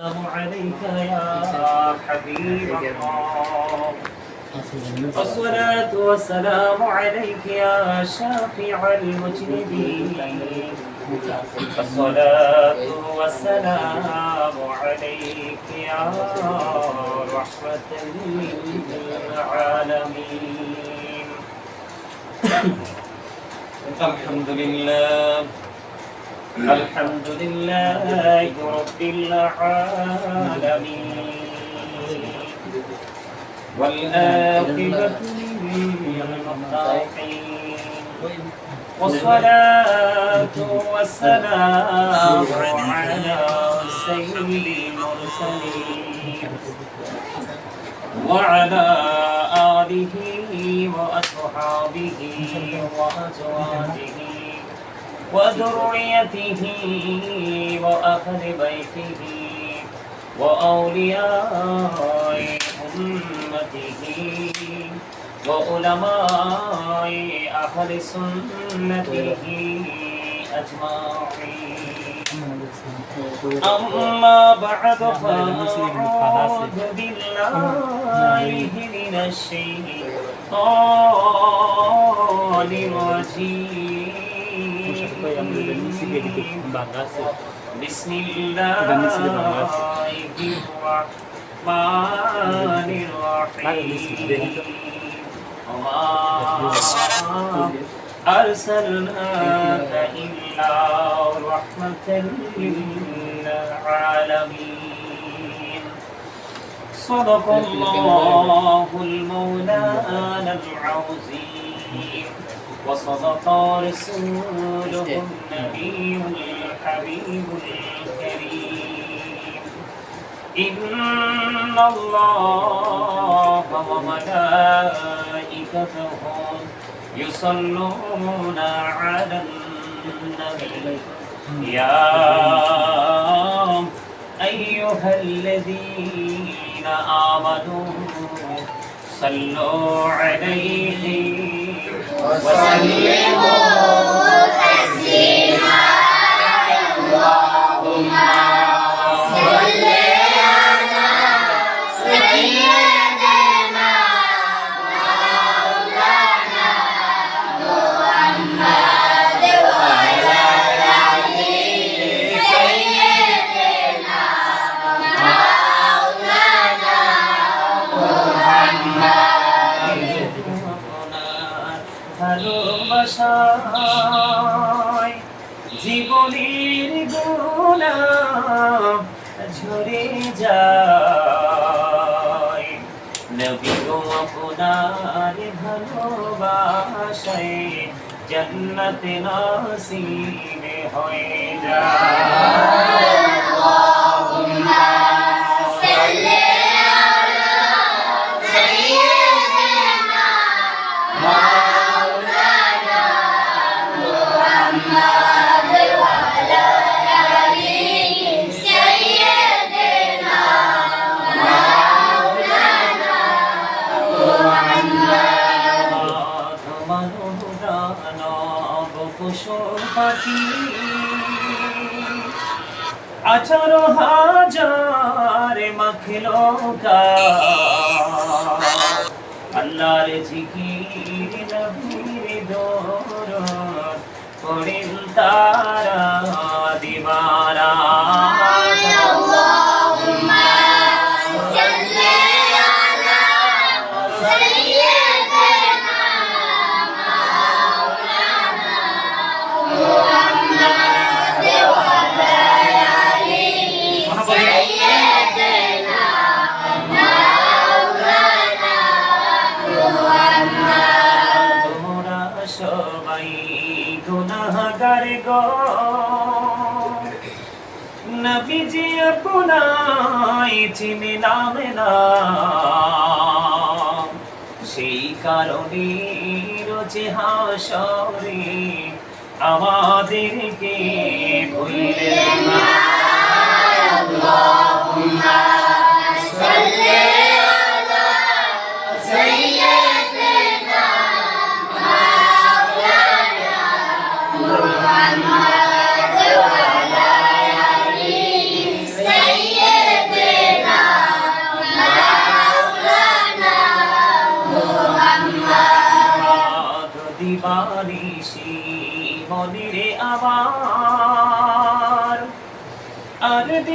السلام عليك يا حبيب الله. الصلاة والسلام عليك يا شافع المجرمين. الصلاة والسلام عليك يا رحمة للعالمين. الحمد لله الحمد لله رب العالمين والآخرة للمتقين والصلاة والسلام على سيد المرسلين وعلى آله وأصحابه وأزواجه وذريته وأهل بيته وأولياء أمته وعلماء أهل سنته أجمعين. أما بعد فأعوذ بالله من الشيطان الرجيم. بسم الله الرحمن الرحيم. وما أرسلناك إلا رحمة للعالمين. صدق الله المولانا العظيم وصدق رسوله النبي الحبيب الكريم. إن الله وملائكته يصلون على النبي يا أيها الذين آمنوا صلوا عليه وسلموا تسليما. اللهم صل على سيدنا مولانا محمد وعلى آل سيدنا مولانا محمد. ভালোবাসায় জীবনের গোলা ঝরে যায়, নবী গো আপনার ভালোবাসায় জান্নাত নসিব হয়ে যায়। আল্লাহুম্মা সাল্লি আলা সাইয়্যিদিনা মাওলানা মুহাম্মদ ওয়া আলা আলি সাইয়্যিদিনা মাওলানা মুহাম্মদ। পশু পাখি 18,000 মাখলুকাত আল্লাহর জিকির নবীর দরুদ পড়েন তারা দিবারা। আল্লাহুম্মা সাল্লি আলা সাইয়্যিদিনা মাওলানা মুহাম্মদ ওয়া আলা আলি সাইয়্যিদিনা মাওলানা মুহাম্মদ। তোমরা সবাই গুনাহগার গো, নবীজি আপনায় চিনলাম না, সেই কারণে রোজে হাসরে আমাদেরকে ভুললেন না। আল্লাহুম্মা সাল্লি আলা সাইয়্যিদিনা মাওলানা মুহাম্মদ ওয়া আলা আলি সাইয়্যিদিনা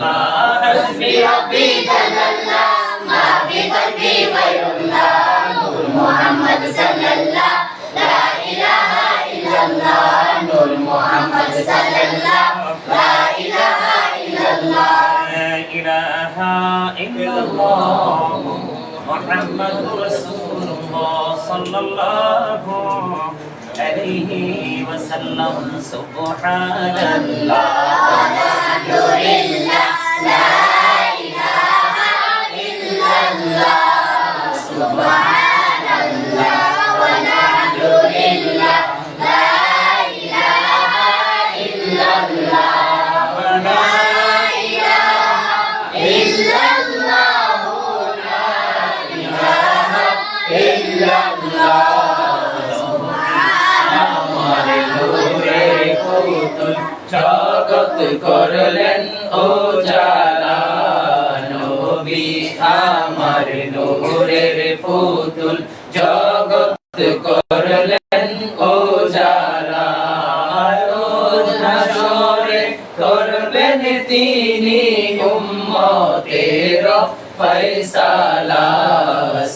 illallah hasbi بربي جل الله ما في قلبي غير الله نور محمد صلى الله لا إله إلا الله نور محمد صلى الله لا إله إلا الله لا إله إلا الله محمد رسول الله صلى الله عليه وسلم سبحان الله والحمد لله لا إله إلا الله سبحان الله والحمد لله لا إله إلا الله لا إله إلا الله لا إله إلا الله জগৎ করলেন ও জালা নবী আমার নূরের ফুতুল জগৎ করলেন ও জালা রোজ হাসরে করবেন তিনি উম্মতের ফয়সালা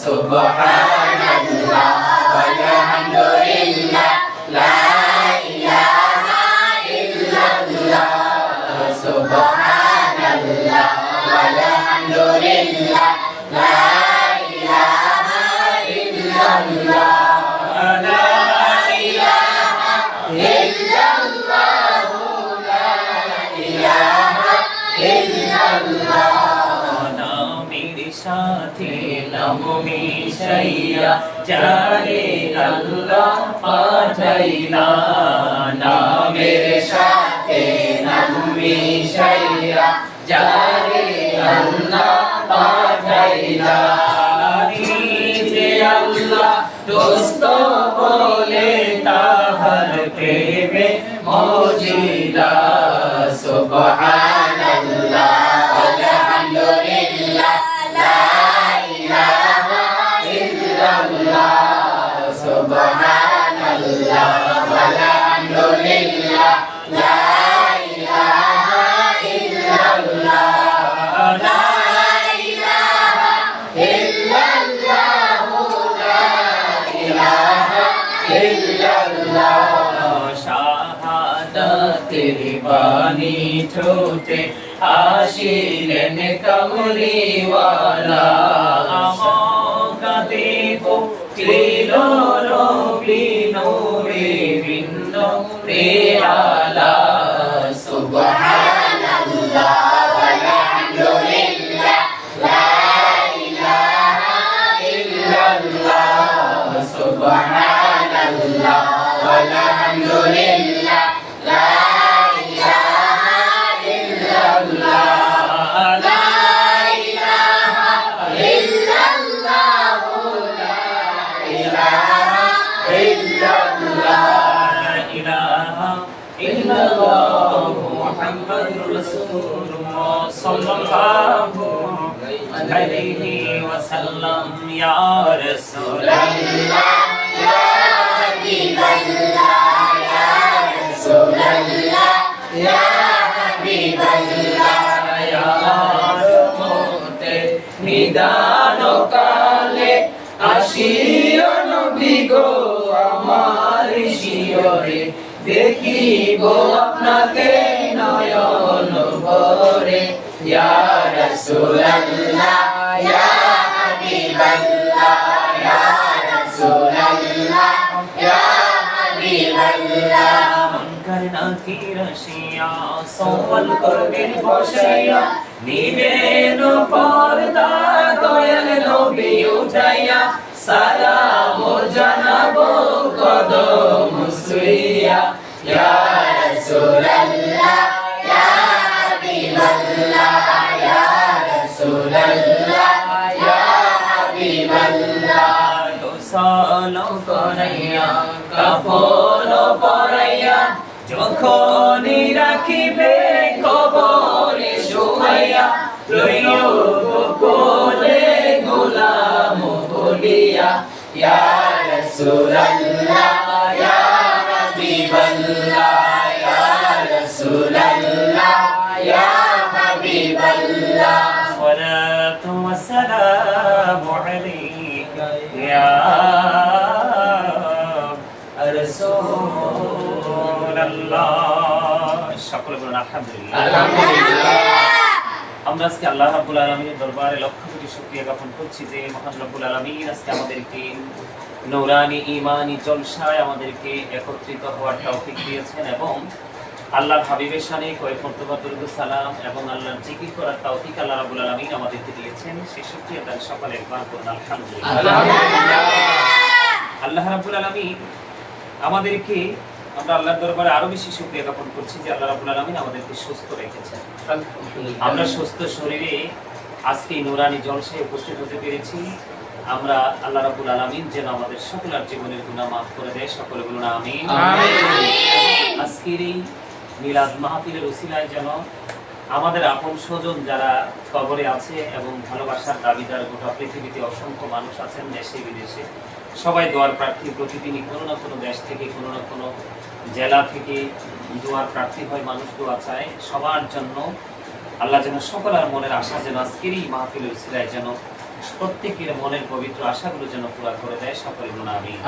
সুবহানাল্লাহ walhamdulillah la ilaha illallah subhanallah walhamdulillah la ilaha illallah la ilaha illallah la ilaha illallah নামের সাথে নাম মিশাইয়া জানে আল্লাহ পাঠাইলা নামের সাথে নাম মিশাইয়া জানে আল্লাহ পাঠাইলা যে আল্লাহ দোস্ত বলে তাহার প্রেমে মজিলা সুবহানাল্লাহ walhamdulillah la ilaha illallah subhanallah walhamdulillah la ilaha illallah la ilaha illallah la ilaha illallah শাহাদাতের বাণী ঠোঁটে আসিলেন কমলিওয়ালা আমাকে ফুটিল রবি নূরে ভিন্ন প্রিয়ালা subhanallah walhamdulillah la ilaha illallah subhanallah walhamdulillah la ilaha illallah la ilaha illallah la ilaha illallah ilaha illallah muhammadur rasulullah sallallahu alaihi wasallam ya rasulullah ya habiballah ya rasulullah ya habiballah ya rahmate নিদান কালে আসিও নবী গো আমার শিয়রে দেখিব আপনাকে নয়ন ভরে ইয়া রাসূলুল্লাহ ইয়া হাবিবাল্লাহ ইয়া রাসূলুল্লাহ ইয়া হাবিবাল্লাহ মনকার নাকি রশিয়া সওয়াল করবেন বসাইয়া নিবেন পর্দা দয়াল নবী উঠাইয়া সালাম জানাবো কদম সুইয়া ইয়া রাসূলুল্লাহ ইয়া হাবিবাল্লাহ ইয়া রাসূলুল্লাহ ইয়া হাবিবাল্লাহ গোসল করাইয়া কাফন পরাইয়া যখনই রাখিবে কবরে শুয়াইয়া লইও কোলে গোলাম বলিয়া ইয়া রাসূলুল্লাহ ইয়া হাবিবাল্লাহ ইয়া রাসূলুল্লাহ ইয়া হাবিবাল্লাহ আসসালামু আলাইকা ইয়া রাসূলুল্লাহ। সকলে বলুন আলহামদুলিল্লাহ। আমরা আজকে আল্লাহ রাব্বুল আলামিনের দরবারে লক্ষ কোটি শুকরিয়া জ্ঞাপন করছি যে মহান রব্বুল আলামিন আজকে আমাদেরকে নূরানি ঈমানি জলসায় আমাদেরকে একত্রিত হওয়ার তৌফিক দিয়েছেন এবং আল্লাহর হাবিবের শানে কয়েক মর্তবা দরুদ ও সালাম এবং আল্লাহর জিকির করার তৌফিক আল্লাহ রাব্বুল আলামিন আমাদেরকে দিয়েছেন। সেই শুকরিয়া তার সকলে একবার করুন আলহামদুলিল্লাহ। আল্লাহ রাব্বুল আলামিন আমাদেরকে, আমরা আল্লাহর দরবারে আরো বেশি শুকরিয়া জ্ঞাপন করছি যে আল্লাহ রাব্বুল আলামিন আমাদেরকে সুস্থ রেখেছেন। আমরা সুস্থ শরীরে আজকে নূরানি জলসায় উপস্থিত হতে পেরেছি। আমরা আল্লাহ রাব্বুল আলামিন যেন আমাদের সকলের জীবনের গুনাহ মাফ করে দেয়। সকলে বলুন আমিন। আজকের এই মিলাদ মাহফিলের উসিলায় যেন আমাদের আপন স্বজন যারা কবরে আছে এবং ভালোবাসার দাবিদার গোটা পৃথিবীতে অসংখ্য মানুষ আছেন দেশে বিদেশে, সবাই দোয়ার প্রার্থী। প্রতিদিনই কোনো না কোনো দেশ থেকে, কোনো না কোনো জেলা থেকে দোয়ার প্রার্থী হয়, মানুষ দোয়া চায়। সবার জন্য আল্লাহ যেন সকলের মনের আশা যেন আজকের এই মাহফিলের উসিলায় যেন প্রত্যেকের মনের পবিত্র আশাগুলো যেন পুরা করে দেয়। সকলে বলুন আমিন।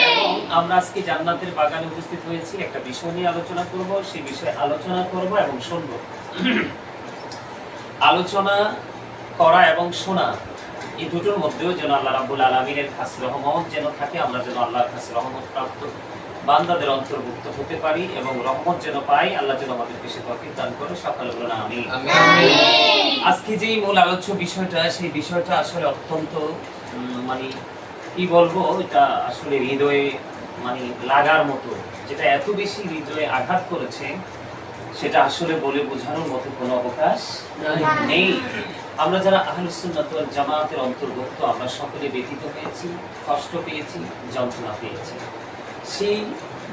এবং আমরা আজকে জান্নাতের বাগানে উপস্থিত হয়েছি, একটা বিষয় নিয়ে আলোচনা করব। সেই বিষয়ে আলোচনা করব এবং শুনবো। আলোচনা করা এবং শোনা এই দুটোর মধ্যেও যেন আল্লাহ রাব্বুল আলামিনের খাস রহমত যেন থাকে। আমরা যেন আল্লাহর খাস রহমত প্রাপ্ত বান্দাদের অন্তর্ভুক্ত হতে পারি এবং রহমত যেন পাই। আল্লাহ যেন আমাদের বেশি তৌফিক দান করে। সকলে বলুন আমিন। আজকে যে মূল আলোচ্য বিষয়টা, সেই বিষয়টা আসলে অত্যন্ত মানে কি বলবো, এটা আসলে হৃদয়ে মানে লাগার মতো, যেটা এত বেশি হৃদয়ে আঘাত করেছে সেটা আসলে বলে বোঝানোর মতো কোনো অবকাশ নেই। আমরা যারা আহলুস সুন্নাত ওয়াল জামাতের অন্তর্ভুক্ত, আমরা সকলে ব্যথিত হয়েছি, কষ্ট পেয়েছি, যন্ত্রণা পেয়েছি। সেই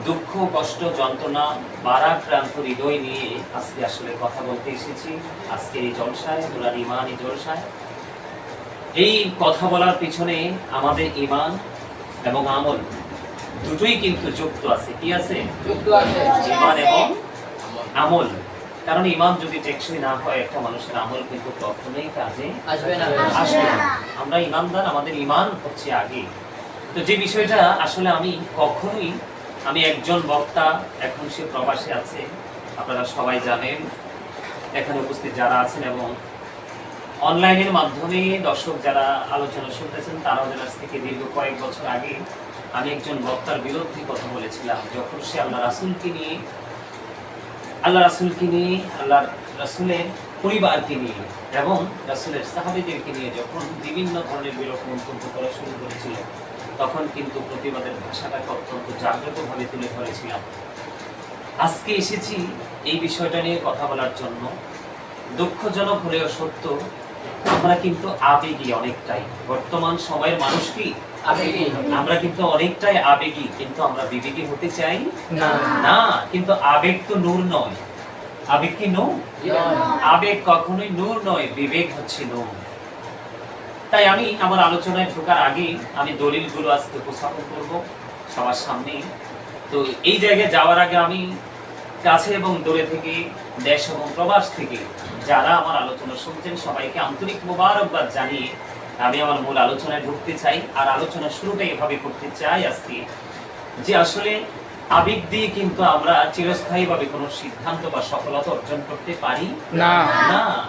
দুঃখ, কষ্ট, যন্ত্রণা, বারাক্রান্ত হৃদয় নিয়ে আজকে আসলে কথা বলতে এসেছি। আজকে এই জলসায়, নূরানি ঈমানি জলসায়, এই কথা বলার পিছনে আমাদের ঈমান এবং আমল দুটোই কিন্তু যুক্ত আছে। কি আছে? যুক্ত আছে, ঈমান এবং আমল। কারণ ঈমান যদি টেকসই না হয়, একটা মানুষের আমল কিন্তু কখনোই কাজে আসবে না। আমরা ঈমানদার, আমাদের ঈমান হচ্ছে আগে। তো যে বিষয়টা আসলে আমি একজন বক্তা, এখন সে প্রবাসে আছে, আপনারা সবাই জানেন, এখানে উপস্থিত যারা আছেন এবং অনলাইনের মাধ্যমে দর্শক যারা আলোচনা শুনতেছেন, তারাও যেন আজ থেকে দীর্ঘ কয়েক বছর আগে আমি একজন বক্তার বিরুদ্ধে কথা বলেছিলাম, যখন সে আল্লাহ রাসূলকে নিয়ে, আল্লাহ রাসূলের পরিবারকে নিয়ে এবং রাসূলের সাহাবীদেরকে নিয়ে যখন বিভিন্ন ধরনের বিরূপ মন্তব্য করা শুরু করেছিল, তখন কিন্তু প্রতিবাদের ভাষাটাকে অত্যন্ত জাগ্রতভাবে তুলে ধরেছিলাম। আজকে এসেছি এই বিষয়টা নিয়ে কথা বলার জন্য। দুঃখজনক হলেও সত্য, আমরা কিন্তু আবেগী অনেকটাই। বর্তমান সময়ের মানুষ কি আবেগী? আমরা কিন্তু অনেকটাই আবেগী, কিন্তু আমরা বিবেকী হতে চাই না। কিন্তু আবেগ তো নূর নয়। আবেগ কি নূর? আবেগ কখনোই নূর নয়, বিবেক হচ্ছে নূর। তাই আমি আমার আলোচনায় ঢোকার আগে আমি দলিলগুলো আজকে উপস্থাপন করব সবার সামনে। তো এই জায়গায় যাওয়ার আগে আমি কাছে এবং দূরে থেকে, দেশ এবং প্রবাস থেকে যারা আমার আলোচনা শুনছেন, সবাইকে আন্তরিক মোবারকবাদ জানিয়ে আমি আমার মূল আলোচনায় ঢুকতে চাই। আর আলোচনা শুরুটা এভাবে করতে চাই আজকে, যে আসলে আবেগ দিয়ে কিন্তু আমরা চিরস্থায়ীভাবে কোনো সিদ্ধান্ত বা সফলতা অর্জন করতে পারি না।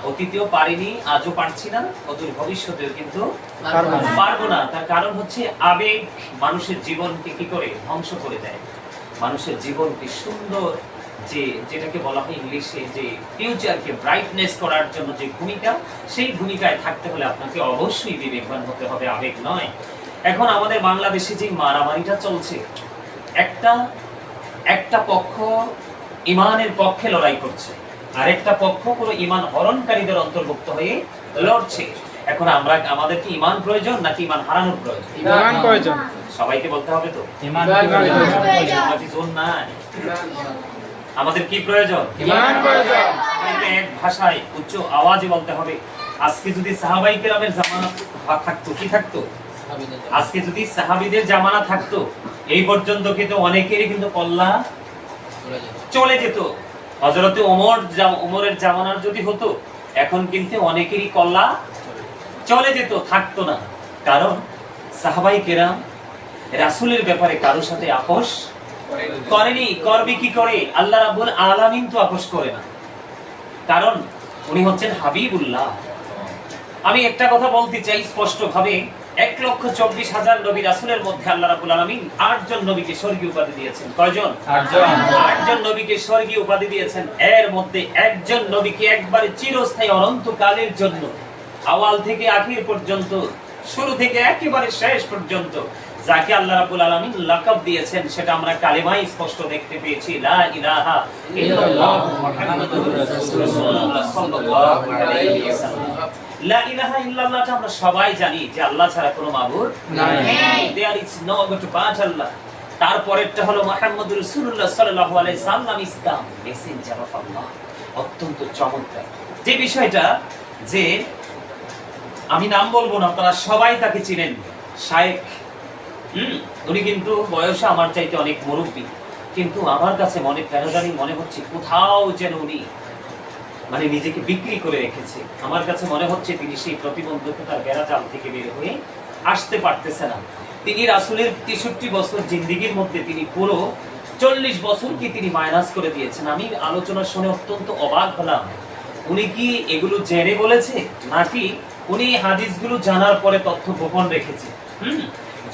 অতীতেও পারিনি, আজও পারছি না, অদূর ভবিষ্যতেও কিন্তু পারবো না। তার কারণ হচ্ছে আবেগ মানুষের জীবনকে কি করে ধ্বংস করে দেয়। মানুষের জীবনকে সুন্দর, যেটাকে বলা হয় ইংলিশে যে ফিউচারকে ব্রাইটনেস করার জন্য যে ভূমিকা, সেই ভূমিকায় থাকতে হলে আপনাকে অবশ্যই বিবেকবান হতে হবে, আবেগ নয়। এখন আমাদের বাংলাদেশে যে মারামারিটা চলছে, একটা পক্ষ ঈমানের পক্ষে লড়াই করছে, আর একটা পক্ষ পুরো ঈমান হরণকারীদের অন্তর্ভুক্ত হয়ে লড়ছে। এখন আমাদের কি ঈমান প্রয়োজন নাকি ঈমান হারানোর প্রয়োজন? ঈমান প্রয়োজন। সবাইকে বলতে হবে তো ঈমান প্রয়োজন। আমাদের কি প্রয়োজন? ঈমান প্রয়োজন। এক ভাষায় উচ্চ আওয়াজে বলতে হবে। আজকে যদি সাহাবায়ে কেরামের জামানা থাকতো, কি থাকতো? আজকে যদি সাহাবীদের জামানা থাকতো, এই পর্যন্ত কিন্তু অনেকেরই কিন্তু কল্লা চলে যেত। হযরতে ওমরের জামানার যদি হতো, এখন কিন্তু অনেকেরই কল্লা চলে যেত, থাকতো না। কারণ সাহাবাই কেরাম রাসূলের ব্যাপারে কারোর সাথে আপোষ করেনি। করবে কি করে? আল্লাহ রাব্বুল আলামিন তো আপোষ করে না, কারণ উনি হচ্ছেন হাবিবুল্লাহ। আমি একটা কথা বলতে চাই স্পষ্ট ভাবে, 1,24,000 নবী রাসূলের মধ্যে আল্লাহ রাব্বুল আলামিন 8 জন নবীকে স্বর্গীয় উপাধি দিয়েছেন। কয়জন? 8 জন নবীকে স্বর্গীয় উপাধি দিয়েছেন। এর মধ্যে একজন নবীকে একবারে চিরস্থায়ী অনন্তকালের জন্য, আওয়াল থেকে আখির পর্যন্ত, শুরু থেকে একেবারে শেষ পর্যন্ত যাকে আল্লাহ রাব্বুল আলামিন লাকাব দিয়েছেন, সেটা আমরা কালেমায় স্পষ্ট দেখতে পেয়েছি, লা ইলাহা ইল্লাল্লাহ মুহাম্মাদুর রাসূলুল্লাহ সাল্লাল্লাহু আলাইহি ওয়াসাল্লাম। লা ইলাহা ইল্লাল্লাহটা আমরা সবাই জানি যে আল্লাহ ছাড়া কোনো মাবুদ নাই, there is no God but Allah. তারপরেরটা হলো মুহাম্মাদুর রাসূলুল্লাহ সাল্লাল্লাহু আলাইহি সাল্লাম, ইসলাম, মেসেঞ্জার অফ আল্লাহ। অত্যন্ত চমৎকার যে বিষয়টা, যে আমি নাম বলবো না, আপনারা সবাই তাকে চিনেন, শায়েখ। উনি কিন্তু বয়সে আমার চাইতে অনেক মুরব্বী, কিন্তু আমার কাছে কেন জানি মনে হচ্ছে কোথাও যেন উনি মানে নিজেকে বিক্রি করে রেখেছে। আমার কাছে মনে হচ্ছে তিনি সেই প্রতিবন্ধকতার বেড়াজাল থেকে বের হয়ে আসতে পারতেছে না। তিনি রাসূলের 63 বছর জিন্দেগির মধ্যে তিনি পুরো 40 বছরকে তিনি মাইনাস করে দিয়েছেন। আমি আলোচনা শুনে অত্যন্ত অবাক হলাম। উনি কি এগুলো জেনে বলেছে, নাকি উনি হাদিসগুলো জানার পরে তথ্য গোপন রেখেছে?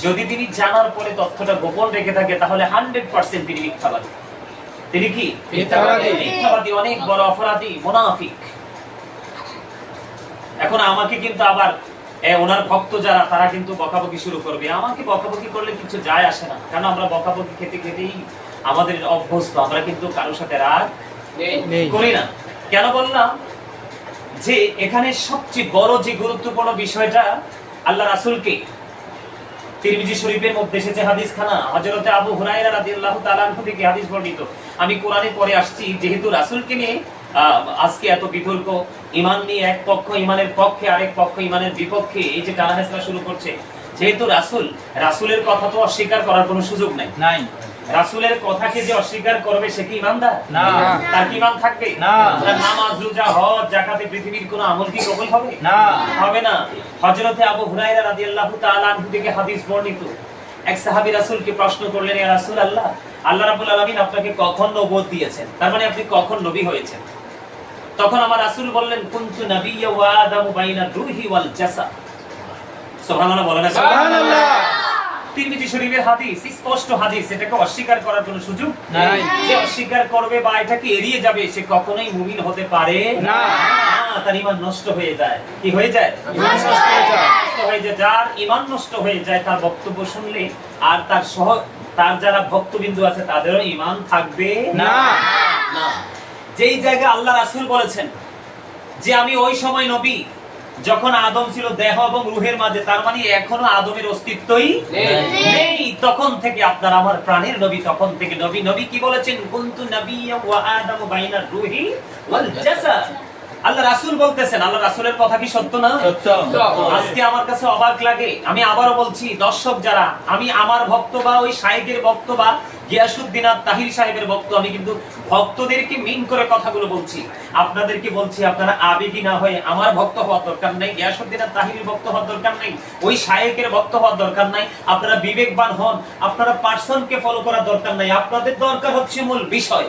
যদি তিনি জানার পরে তথ্যটা গোপন রেখে থাকে, তাহলে 100% তিনি মিথ্যাবাদী। তিনি কি মিথ্যাবাদী, অনেক বড় অপরাধী, মুনাফিক। এখন আমাকে কিন্তু আবার ওনার ভক্ত যারা, তারা কিন্তু বকাবকি শুরু করবে। আমাকে বকাবকি করলে কিছু যায় আসে না, কারণ আমরা বকাবকি খেতে খেতেই আমাদের অভ্যস্ত। আমরা কিন্তু কারোর সাথে রাগ করি না। কেন বললাম যে এখানে সবচেয়ে বড় যে গুরুত্বপূর্ণ বিষয়টা, আল্লাহ রাসূলকে তিরমিজি শরীফের মধ্যে এসেছে হাদিস খানা, হযরতে আবু হুরায়রা রাদিয়াল্লাহু তাআলা আনহু থেকে হাদিস বর্ণিত। আমি কোরআনে পড়ে আসছি, যেহেতু রাসূলকে নিয়ে আজকে এত বিতর্ক, ঈমান নিয়ে এক পক্ষ ঈমানের পক্ষে, আরেক পক্ষ ঈমানের বিপক্ষে, এই যে টানাহেঁচড়া শুরু করছে, যেহেতু রাসূলের কথা তো অস্বীকার করার কোনো সুযোগ নাই। রাসূলের কথাকে যে অস্বীকার করবে সে কি ঈমানদার? না। তার কি ঈমান থাকবে? না। নামাজ, রোজা, হজ, যাকাতে পৃথিবীর কোনো আমল কি কবুল হবে? না, হবে না। হযরতে আবু হুরায়রা রাদিয়াল্লাহু তাআলা আনহু থেকে হাদিস বর্ণিত, এক সাহাবী রাসূলকে প্রশ্ন করলেন, ইয়া রাসূলুল্লাহ, আল্লাহ রাব্বুল আলামিন আপনাকে কখন নবুয়ত দিয়েছেন? তার মানে আপনি কখন নবী হয়েছেন? তখন আমার রাসূল বললেন, কুনতু নাবিয়্যা ওয়া আদামু বাইনা রূহি ওয়াল জাসাদ। সুবহানাল্লাহ বলেন। সুবহানাল্লাহ। তিরমিজি শরীফের হাদিস, স্পষ্ট হাদিস, এটাকে অস্বীকার করার কোনো সুযোগ নাই। যে অস্বীকার করবে বা এটাকে এড়িয়ে যাবে, সে কখনোই মুমিন হতে পারে না। তার ঈমান নষ্ট হয়ে যায়। কি হয়ে যায়? ঈমান নষ্ট হয়ে যায়। যার ঈমান নষ্ট হয়ে যায়, তার বক্তব্য শুনলে আর তার যারা ভক্তবিন্দু আছে তাদেরও ঈমান থাকবে না। যেই জায়গায় আল্লাহ রাসূল বলেছেন যে আমি ওই সময় নবী যখন আদম ছিল দেহ এবং রূহের মাঝে, তার মানে এখনো আদমের অস্তিত্বই নেই। তখন থেকে আপনার আমার প্রাণের নবী, তখন থেকে নবী। নবী কি বলেছেন? কুনতু নাবিয়্যা ওয়া আদামু বাইনা রূহি ওয়াল জাসাদ। আল্লাহ রাসূল বলতেছেন, আল্লাহ রাসূলের কথা কি সত্য না? সত্য। আজকে আমার কাছে অবাক লাগে, আমি আবারও বলছি, দর্শক যারা, আমি আমার ভক্ত বা ওই শায়েখের ভক্ত বা গিয়াসউদ্দিন আত-তাহিরি সাহেবের ভক্ত, আমি কিন্তু ভক্তদেরকে মিন করে কথাগুলো বলছি। আপনাদেরকে বলছি, আপনারা আবেগী না হয়ে আমার ভক্ত হওয়ার দরকার নাই, গিয়াসউদ্দিন আত-তাহিরির ভক্ত হওয়ার দরকার নাই, ওই শায়েখের ভক্ত হওয়ার দরকার নাই। আপনারা বিবেকবান হন, আপনারা পার্সনকে ফলো করার দরকার নাই। আপনাদের দরকার হচ্ছে মূল বিষয়।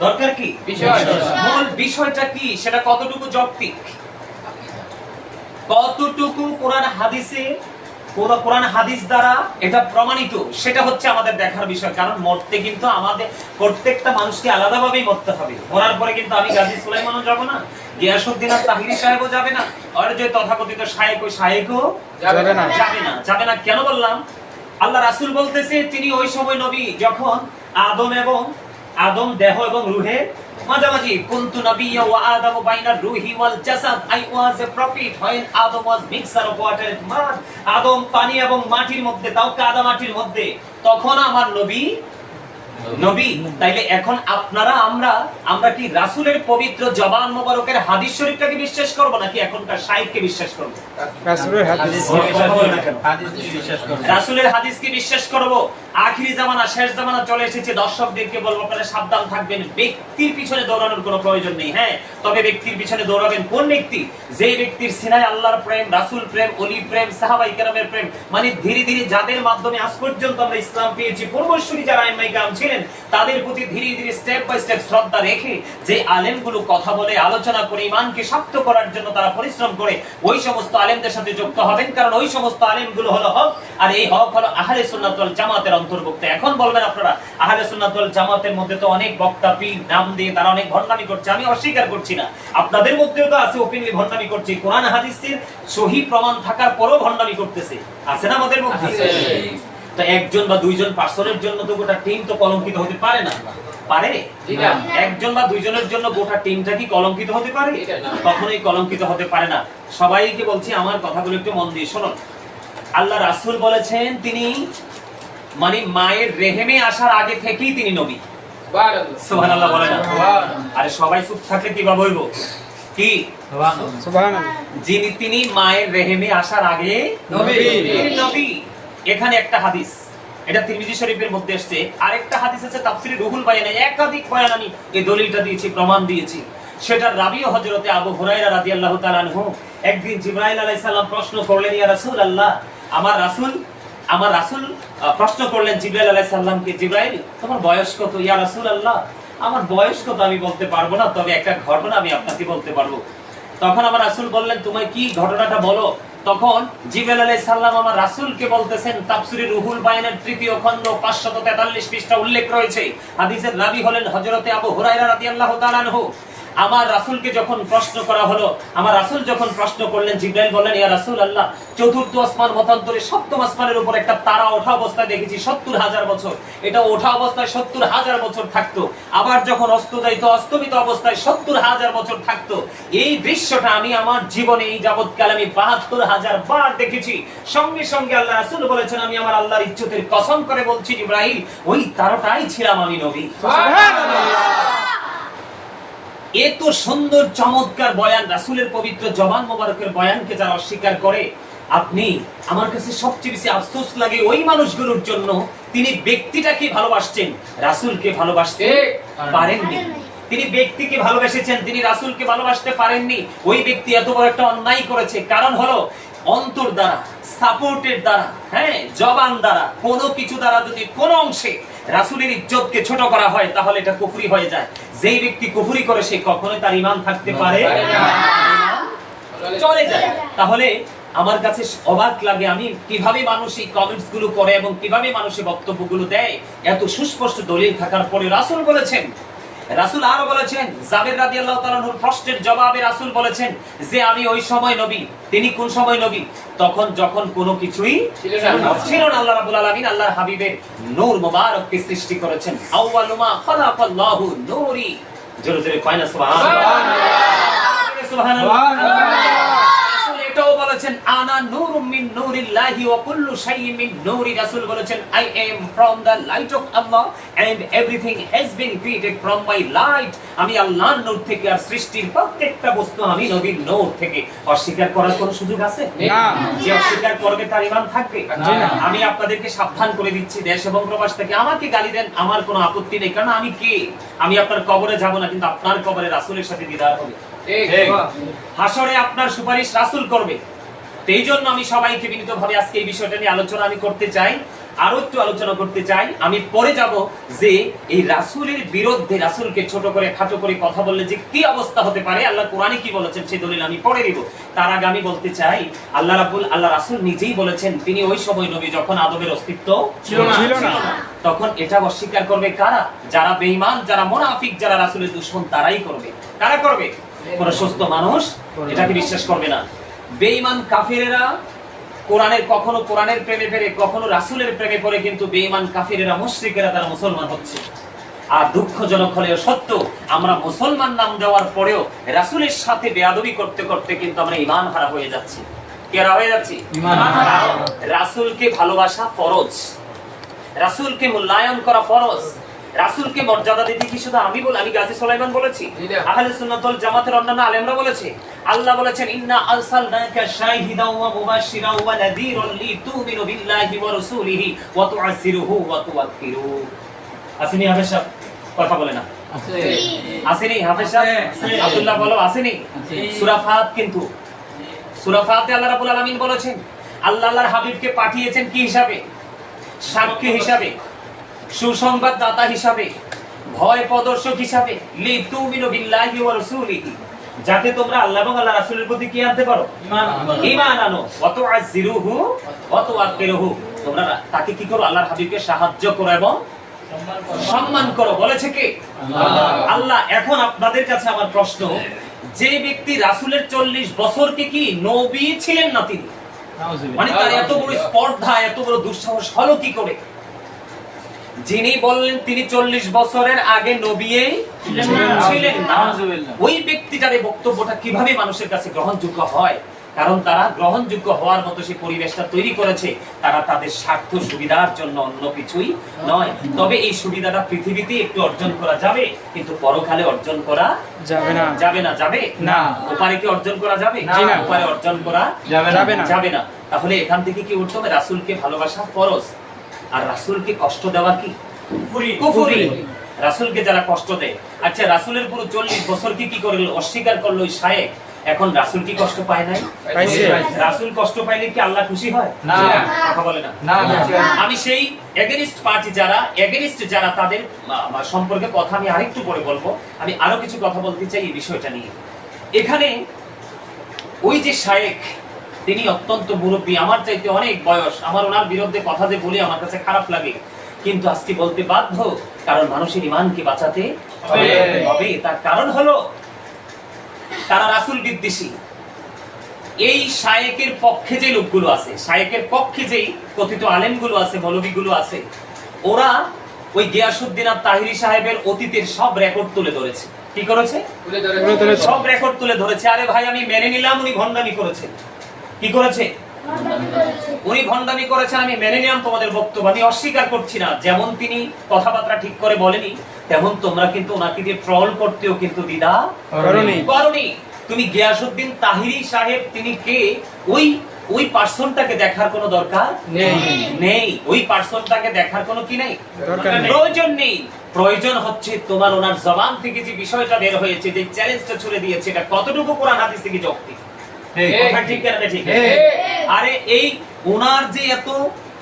দরকার কি? মূল বিষয়টা কি? সেটা কতটুকু যৌক্তিক, কতটুকু কোরআন হাদিস দ্বারা এটা প্রমাণিত, সেটা হচ্ছে আমাদের দেখার বিষয়। কারণ মরতে কিন্তু আমাদের প্রত্যেকটা মানুষকে আলাদাভাবেই মরতে হবে। মরার পরে কিন্তু আমি গাজী সুলাইমানও যাব না, গিয়াসউদ্দিন আত-তাহিরি সাহেবও যাবে না, আর যে তথাকথিত শায়েখ, ওই শায়েখও যাবে না। কেন বললাম? আল্লাহ রাসূল বলতেছে তিনি ওই সময় নবী যখন আদম দেহ এবং রূহের মাঝামাঝি। কুনতু নাবিয়্যা ওয়া আদামু বাইনা রূহি ওয়াল Jasad. I was a prophet when Adam was mixture of water and mud. আদম পানি এবং মাটির মধ্যে, তাও কাদা মাটির মধ্যে, তখন আমার নবী নবী। তাইলে এখন আপনারা আমরা কি রাসূলের পবিত্র জবান মোবারকের হাদিস শরীফটাকে বিশ্বাস করব নাকি এখনকার শাইখকে বিশ্বাস করব? রাসূলের হাদিস রাসূলের হাদিসকে বিশ্বাস করব। আখিরি জামানা, শেষ জামানা চলে এসেছে, দর্শকদেরকে বলবো আপনারা সাবধান থাকবেন, ব্যক্তির পিছনে দৌড়ানোর কোনো প্রয়োজন নেই। হ্যাঁ, তবে ব্যক্তির পিছনে দৌড়াবেন কোন ব্যক্তি? যে ব্যক্তির সিনায় আল্লাহর প্রেম, রাসূল প্রেম, ওলি প্রেম, সাহাবায়ে কেরামের প্রেম, মানে ধীরে ধীরে যাদের মাধ্যমে আজ পর্যন্ত আমরা ইসলাম পেয়েছি, পূর্বসূরি যারা আইমাই کرام ছিলেন, তাদের প্রতি ধীরে ধীরে স্টেপ বাই স্টেপ শ্রদ্ধা রেখে যে আলেমগুলো কথা বলে, আলোচনা করে, ঈমানকে শক্ত করার জন্য তারা পরিশ্রম করে, ওই সমস্ত আলেমদের সাথে যুক্ত হবেন, কারণ ওই সমস্ত আলেমগুলো হলো হক, আর এই হক হলো আহলে সুন্নাত ওয়াল জামাতের অন্তর্ভুক্ত। এখন বলবেন আপনারা আহলে সুন্নাত ওয়াল জামাতের মধ্যে তো অনেক বক্তা পীর নাম দিয়ে তারা অনেক ভণ্ডামি করছে, আমি অস্বীকার করছি না, আপনাদের মধ্যেও তো আছে ওপেনলি ভণ্ডামি করছে, কোরআন হাদিসের সহি প্রমাণ থাকার পরেও ভণ্ডামি করতেছে, আছে না আমাদের মধ্যে? তো একজন বা দুইজন পার্সনের জন্য তো গোটা টিম তো কলঙ্কিত হতে পারে না, পারে? একজন বা দুইজনের জন্য গোটা টিমটা কি কলঙ্কিত হতে পারে? কখনোই কলঙ্কিত হতে পারে না। সবাইকে বলছি আমার কথাগুলো একটু মন দিয়ে শুনুন। আল্লাহ রাসূল বলেছেন তিনি মানে মায়ের রেহেমে আসার আগে থেকেই তিনি নবী। সুবহানাল্লাহ বলে না? আরে সবাই চুপ থাকলে কিভাবে হইব? কি সুবহানাল্লাহ, যিনি তিনি মায়ের রেহেমে আসার আগে নবী। তিনি নবী। এখানে একটা হাদিস, এটা তিরমিজি শরীফের মধ্যে আসছে, আরেকটা হাদিস আছে তাফসীরে রুহুল বায়ানে, একাধিক বয়ান আমি এই দলিলটা দিয়েছি, প্রমাণ দিয়েছি। সেটার রাবীও হযরতে আবু হুরায়রা রাদিয়াল্লাহু তাআলা আনহু, একদিন জিবরাইল আলাইহিস সালাম প্রশ্ন করলেন, ইয়া রাসূলুল্লাহ, আমার রাসূল প্রশ্ন করলেন জিবরাইল আলাইহিস সালামকে, জিবরাইল তোমার বয়স কত? ইয়া রাসূলুল্লাহ, আমার বয়স কত আমি বলতে পারবো না, তবে একটা ঘটনা আমি আপনাকে বলতে পারবো। তখন আমার রাসূল বললেন, তুমি কি ঘটনাটা বলো। তখন জিবরাইল আলাইহিস সালাম আমার রাসূলকে বলতেছেন, তাফসীরে রুহুল বায়ানের ৩য় খণ্ড ৫৪৩ পৃষ্ঠা উল্লেখ রয়েছে, হাদিসের রাবী হলেন হযরতে আবু হুরায়রা রাদিয়াল্লাহু তাআলা আনহু। আমার রাসূলকে যখন প্রশ্ন করা হলো, আমার রাসূল যখন প্রশ্ন করলেন, জিবরাইল বললেন, ইয়া রাসূলুল্লাহ, চতুর্থ আসমান মতান্তরে সপ্তম আসমানের উপর একটা তারা ওঠা অবস্থায় দেখেছি ৭০,০০০ বছর, এটা ওঠা অবস্থায় ৭০,০০০ বছর থাকতো, আবার যখন অস্ত যাইতো অস্তমিত অবস্থায় ৭০,০০০ বছর থাকতো। এই দৃশ্যটা আমি আমার জীবনে এই যাবৎকাল আমি ৭২,০০০ বার দেখেছি। সঙ্গে সঙ্গে আল্লাহ রাসূল বলেছেন, আমি আমার আল্লাহর ইজ্জতের কসম করে বলছি জিবরাইল, ওই তারাটাই ছিলাম আমি নবী। এত সুন্দর চমৎকার বয়ান, রাসূলের পবিত্র জবান মোবারকের বয়ানকে যারা অস্বীকার করে, আপনি আমার কাছে সবচেয়ে বেশি আফসোস লাগে ওই মানুষগুলোর জন্য, তিনি ব্যক্তিটাকে ভালোবাসছেন, রাসূলকে ভালোবাসতে পারেননি। তিনি ব্যক্তিকে ভালোবেসেছেন, তিনি রাসূলকে ভালোবাসতে পারেননি। ওই ব্যক্তি এত বড় একটা অন্যায় করেছে, কারণ হলো অন্তর দ্বারা, সাপোর্টের দ্বারা, হ্যাঁ, জবান দ্বারা, কোনো কিছু দ্বারা যদি কোনো অংশে রাসূলের ইজ্জতকে ছোট করা হয়, তাহলে এটা কুফরি হয়ে যায়। যেই ব্যক্তি কুফরি করে সে কখনোই তার ঈমান থাকতে পারে না, চলে যায়। তাহলে আমার কাছে অবাক লাগে আমি কিভাবে মানুষ এই কমেন্টস গুলো করে এবং কিভাবে মানুষ বক্তব্যগুলো দেয়, এত সুস্পষ্ট দলিল থাকার পরে। রাসূল বলেছেন, রাসূল আরো বলেছেন, জাবের রাদিয়াল্লাহু তাআলা নূর প্রশ্নের জবাবে রাসূল বলেছেন যে আমি ওই সময় নবী। তিনি কোন সময় নবী? তখন যখন কোনো কিছুই ছিল না। আল্লাহ রাব্বুল আলামিন আল্লাহর হাবিবের নূর মোবারককে সৃষ্টি করেছেন। আউয়ালু মা খালাকাল্লাহু নূরি। জোরে জোরে কয় না সুবহানাল্লাহ, সুবহানাল্লাহ। এটাও বলেছেন, আনা নূরুম মিন নূরিল্লাহি ওয়া কুল্লু শাইইন মিন নূরি। রাসূল বলেছেন, I am from the light of Allah and everything has been created from my light. আমি আল্লাহর নূর থেকে, আর সৃষ্টির প্রত্যেকটা বস্তু আমি নবীর নূর থেকে। অস্বীকার করার কোনো সুযোগ আছে? না। যে অস্বীকার করবে তার ঈমান থাকবে না। আমি আপনাদেরকে সাবধান করে দিচ্ছি, দেশ এবং প্রবাস থেকে আমাকে গালি দেন, আমার কোনো আপত্তি নেই, কারণ আমি কে? আমি আপনার কবরে যাব না, কিন্তু আপনার কবরে রাসূলের সাথে দিদার হবে। হাসরে আপনার সুপারিশ রাসূল করবে। এই জন্য আমি সবাইকে বিনীতভাবে আজকে এই বিষয়টা নিয়ে আলোচনা আমি করতে চাই, আরো একটু আলোচনা করতে চাই। আমি পরে যাব যে এই রাসূলের বিরুদ্ধে, রাসূলকে ছোট করে খাটো করে কথা বললে যে কি অবস্থা হতে পারে, আল্লাহ কোরআনে কি বলেছেন সেই দলিল আমি পড়ে দিব। তার আগে আমি বলতে চাই, আল্লাহ রাসূল নিজেই বলেছেন তিনি ওই সময় নবী যখন আদমের অস্তিত্ব ছিল না। তখন এটা অস্বীকার করবে কারা? যারা বেঈমান, যারা মুনাফিক, যারা রাসূলের দুশমন, তারাই করবে। কারা করবে? কোন সুস্থ মানুষ এটাকে বিশ্বাস করবে না। বেঈমান কাফিরেরা কখনো কোরআনের প্রেমে পড়ে, কখনো রাসূলের প্রেমে পড়ে, কিন্তু বেঈমান কাফিরেরা, মুশরিকেরা তারা মুসলমান হচ্ছে। আর দুঃখজনক হলেও সত্য, আমরা মুসলমান নাম দেওয়ার পরেও রাসূলের সাথে বেয়াদবি করতে করতে কিন্তু আমরা ঈমান হারা হয়ে যাচ্ছি। কেরা হয়ে যাচ্ছি? রাসূলকে ভালোবাসা ফরজ, রাসূলকে মূল্যায়ন করা ফরজ। রাসূলকে মর্যাদা দিতে কি শুধু আমি গাজী সুলাইমান বলেছি? আহলে সুন্নাত ওয়াল জামাতের অন্যান্য আলেমরা বলেছে। আল্লাহ বলেছেন ইন্না আরসালনাকা শাহিদাও ওয়া মুবাশশিরাও ওয়া নাযীরান লিতুমিনু বিল্লাহি ওয়া রাসূলিহি ওয়া তুআযিরুহু ওয়া তুওয়াক্কিরু। আসেনি হাফেজ সাহেব? কথা বলে না। আসেনি হাফেজ সাহেব? আব্দুল্লাহ বলো আসেনি? সূরা ফাত, কিন্তু সূরা ফাতে আল্লাহ রাব্বুল আলামিন বলেছেন আল্লাহ আল্লাহর হাবিবকে পাঠিয়েছেন কি হিসাবে? সাক্ষী হিসাবে, সুসংবাদদাতা হিসাবে, ভয় প্রদর্শক হিসাবে, লিতুমিনু বিল্লাহি ওয়া রাসূলিহি, যাতে তোমরা আল্লাহ এবং আল্লাহর রাসূলের প্রতি কি আনতে পারো? ঈমান আনো। ওয়া তুআযিরুহু ওয়া তুওয়াক্কিরুহু, তোমরা তাকে কি করো? আল্লাহর হাবিবকে সাহায্য করো এবং সম্মান করো। বলেছে কে? আল্লাহ। এখন আপনাদের কাছে আমার প্রশ্ন, যে ব্যক্তি রাসূলের 40 বছরকে কি নবী ছিলেন না তিনি? মানে তার এত বড় স্পর্ধা, এত বড় দুঃসাহস হলো কি করে? যিনি বললেন তিনি 40 বছরের আগে নবী ছিলেন না, ওই ব্যক্তিটার এই বক্তব্যটা কিভাবে মানুষের কাছে গ্রহণযোগ্য হয়? কারণ তারা গ্রহণযোগ্য হওয়ার মতো সেই পরিবেশটা তৈরি করেছে, তারা তাদের স্বার্থ সুবিধার জন্য, অন্য কিছুই নয়। তবে এই সুবিধাটা পৃথিবীতে একটু অর্জন করা যাবে, কিন্তু পরকালে অর্জন করা যাবে না। যাবে না? যাবে না। ওপারে কি অর্জন করা যাবে? না, ওপারে অর্জন করা যাবে না। তাহলে এখান থেকে কি উঠতে হবে? রাসূলকে ভালোবাসা ফরজ, আর রাসূলকে কষ্ট দেওয়া কি কুফরি। রাসূলকে যারা কষ্ট দেয়, আচ্ছা রাসূলের পুরো 40 বছর কি করলো? অস্বীকার করলো ওই শায়েখ। এখন রাসূল কি কষ্ট পায় নাই? রাসূল কষ্ট পাইলে কি আল্লাহ খুশি হয়? না। কথা বলে না। আমি সেই এগেইনস্ট পার্টি যারা, যারা তাদের সম্পর্কে কথা আমি আরেকটু পরে বলবো। আমি আরো কিছু কথা বলতে চাই এই বিষয়টা নিয়ে। এখানে ওই যে শায়েখ, তিনি অত্যন্ত মুরব্বী, আমার চাইতে অনেক বয়স। আমার ওনার বিরুদ্ধে কথা যে বলি আমার কাছে খারাপ লাগে, কিন্তু আজকে বলতে বাধ্য, কারণ মানুষের ঈমানকে বাঁচাতে হবে। তার কারণ হলো তারা রাসূল বিদ্বেষী। এই শায়েকের পক্ষে যে লোকগুলো আছে, শায়েকের পক্ষে যেই কথিত আলেমগুলো আছে, মৌলবীগুলো আছে, ওরা ওই গিয়াসউদ্দিন আত-তাহিরি সাহেবের অতীতের সব রেকর্ড তুলে ধরেছে। কি করেছে? সব রেকর্ড তুলে ধরেছে। আরে ভাই, আমি মেনে নিলাম উনি ভণ্ডামি করেছেন। কি করেছে? উনি ভণ্ডামি করেছেন, আমি মেনে নিলাম তোমাদের বক্তব্য, আমি অস্বীকার করছি না। যেমন তিনি কথাবার্তা ঠিক করে বলেনি, তেমন তোমরা কিন্তু ওনাকে দিয়ে ট্রল করতেও কিন্তু দ্বিধা করনি। তুমি গিয়াসউদ্দিন তাহিরি সাহেব তিনি কে, ওই পার্সনটাকে দেখার কোনো দরকার নেই। ওই পার্সনটাকে দেখার কোনো কি নেই, প্রয়োজন নেই। প্রয়োজন হচ্ছে তোমার ওনার জবান থেকে যে বিষয়টা বের হয়েছে, যে চ্যালেঞ্জটা ছুড়ে দিয়েছে, এটা কতটুকু কোরআন হাদিস থেকে যৌক্তিক। আরে এই ওনার যে এত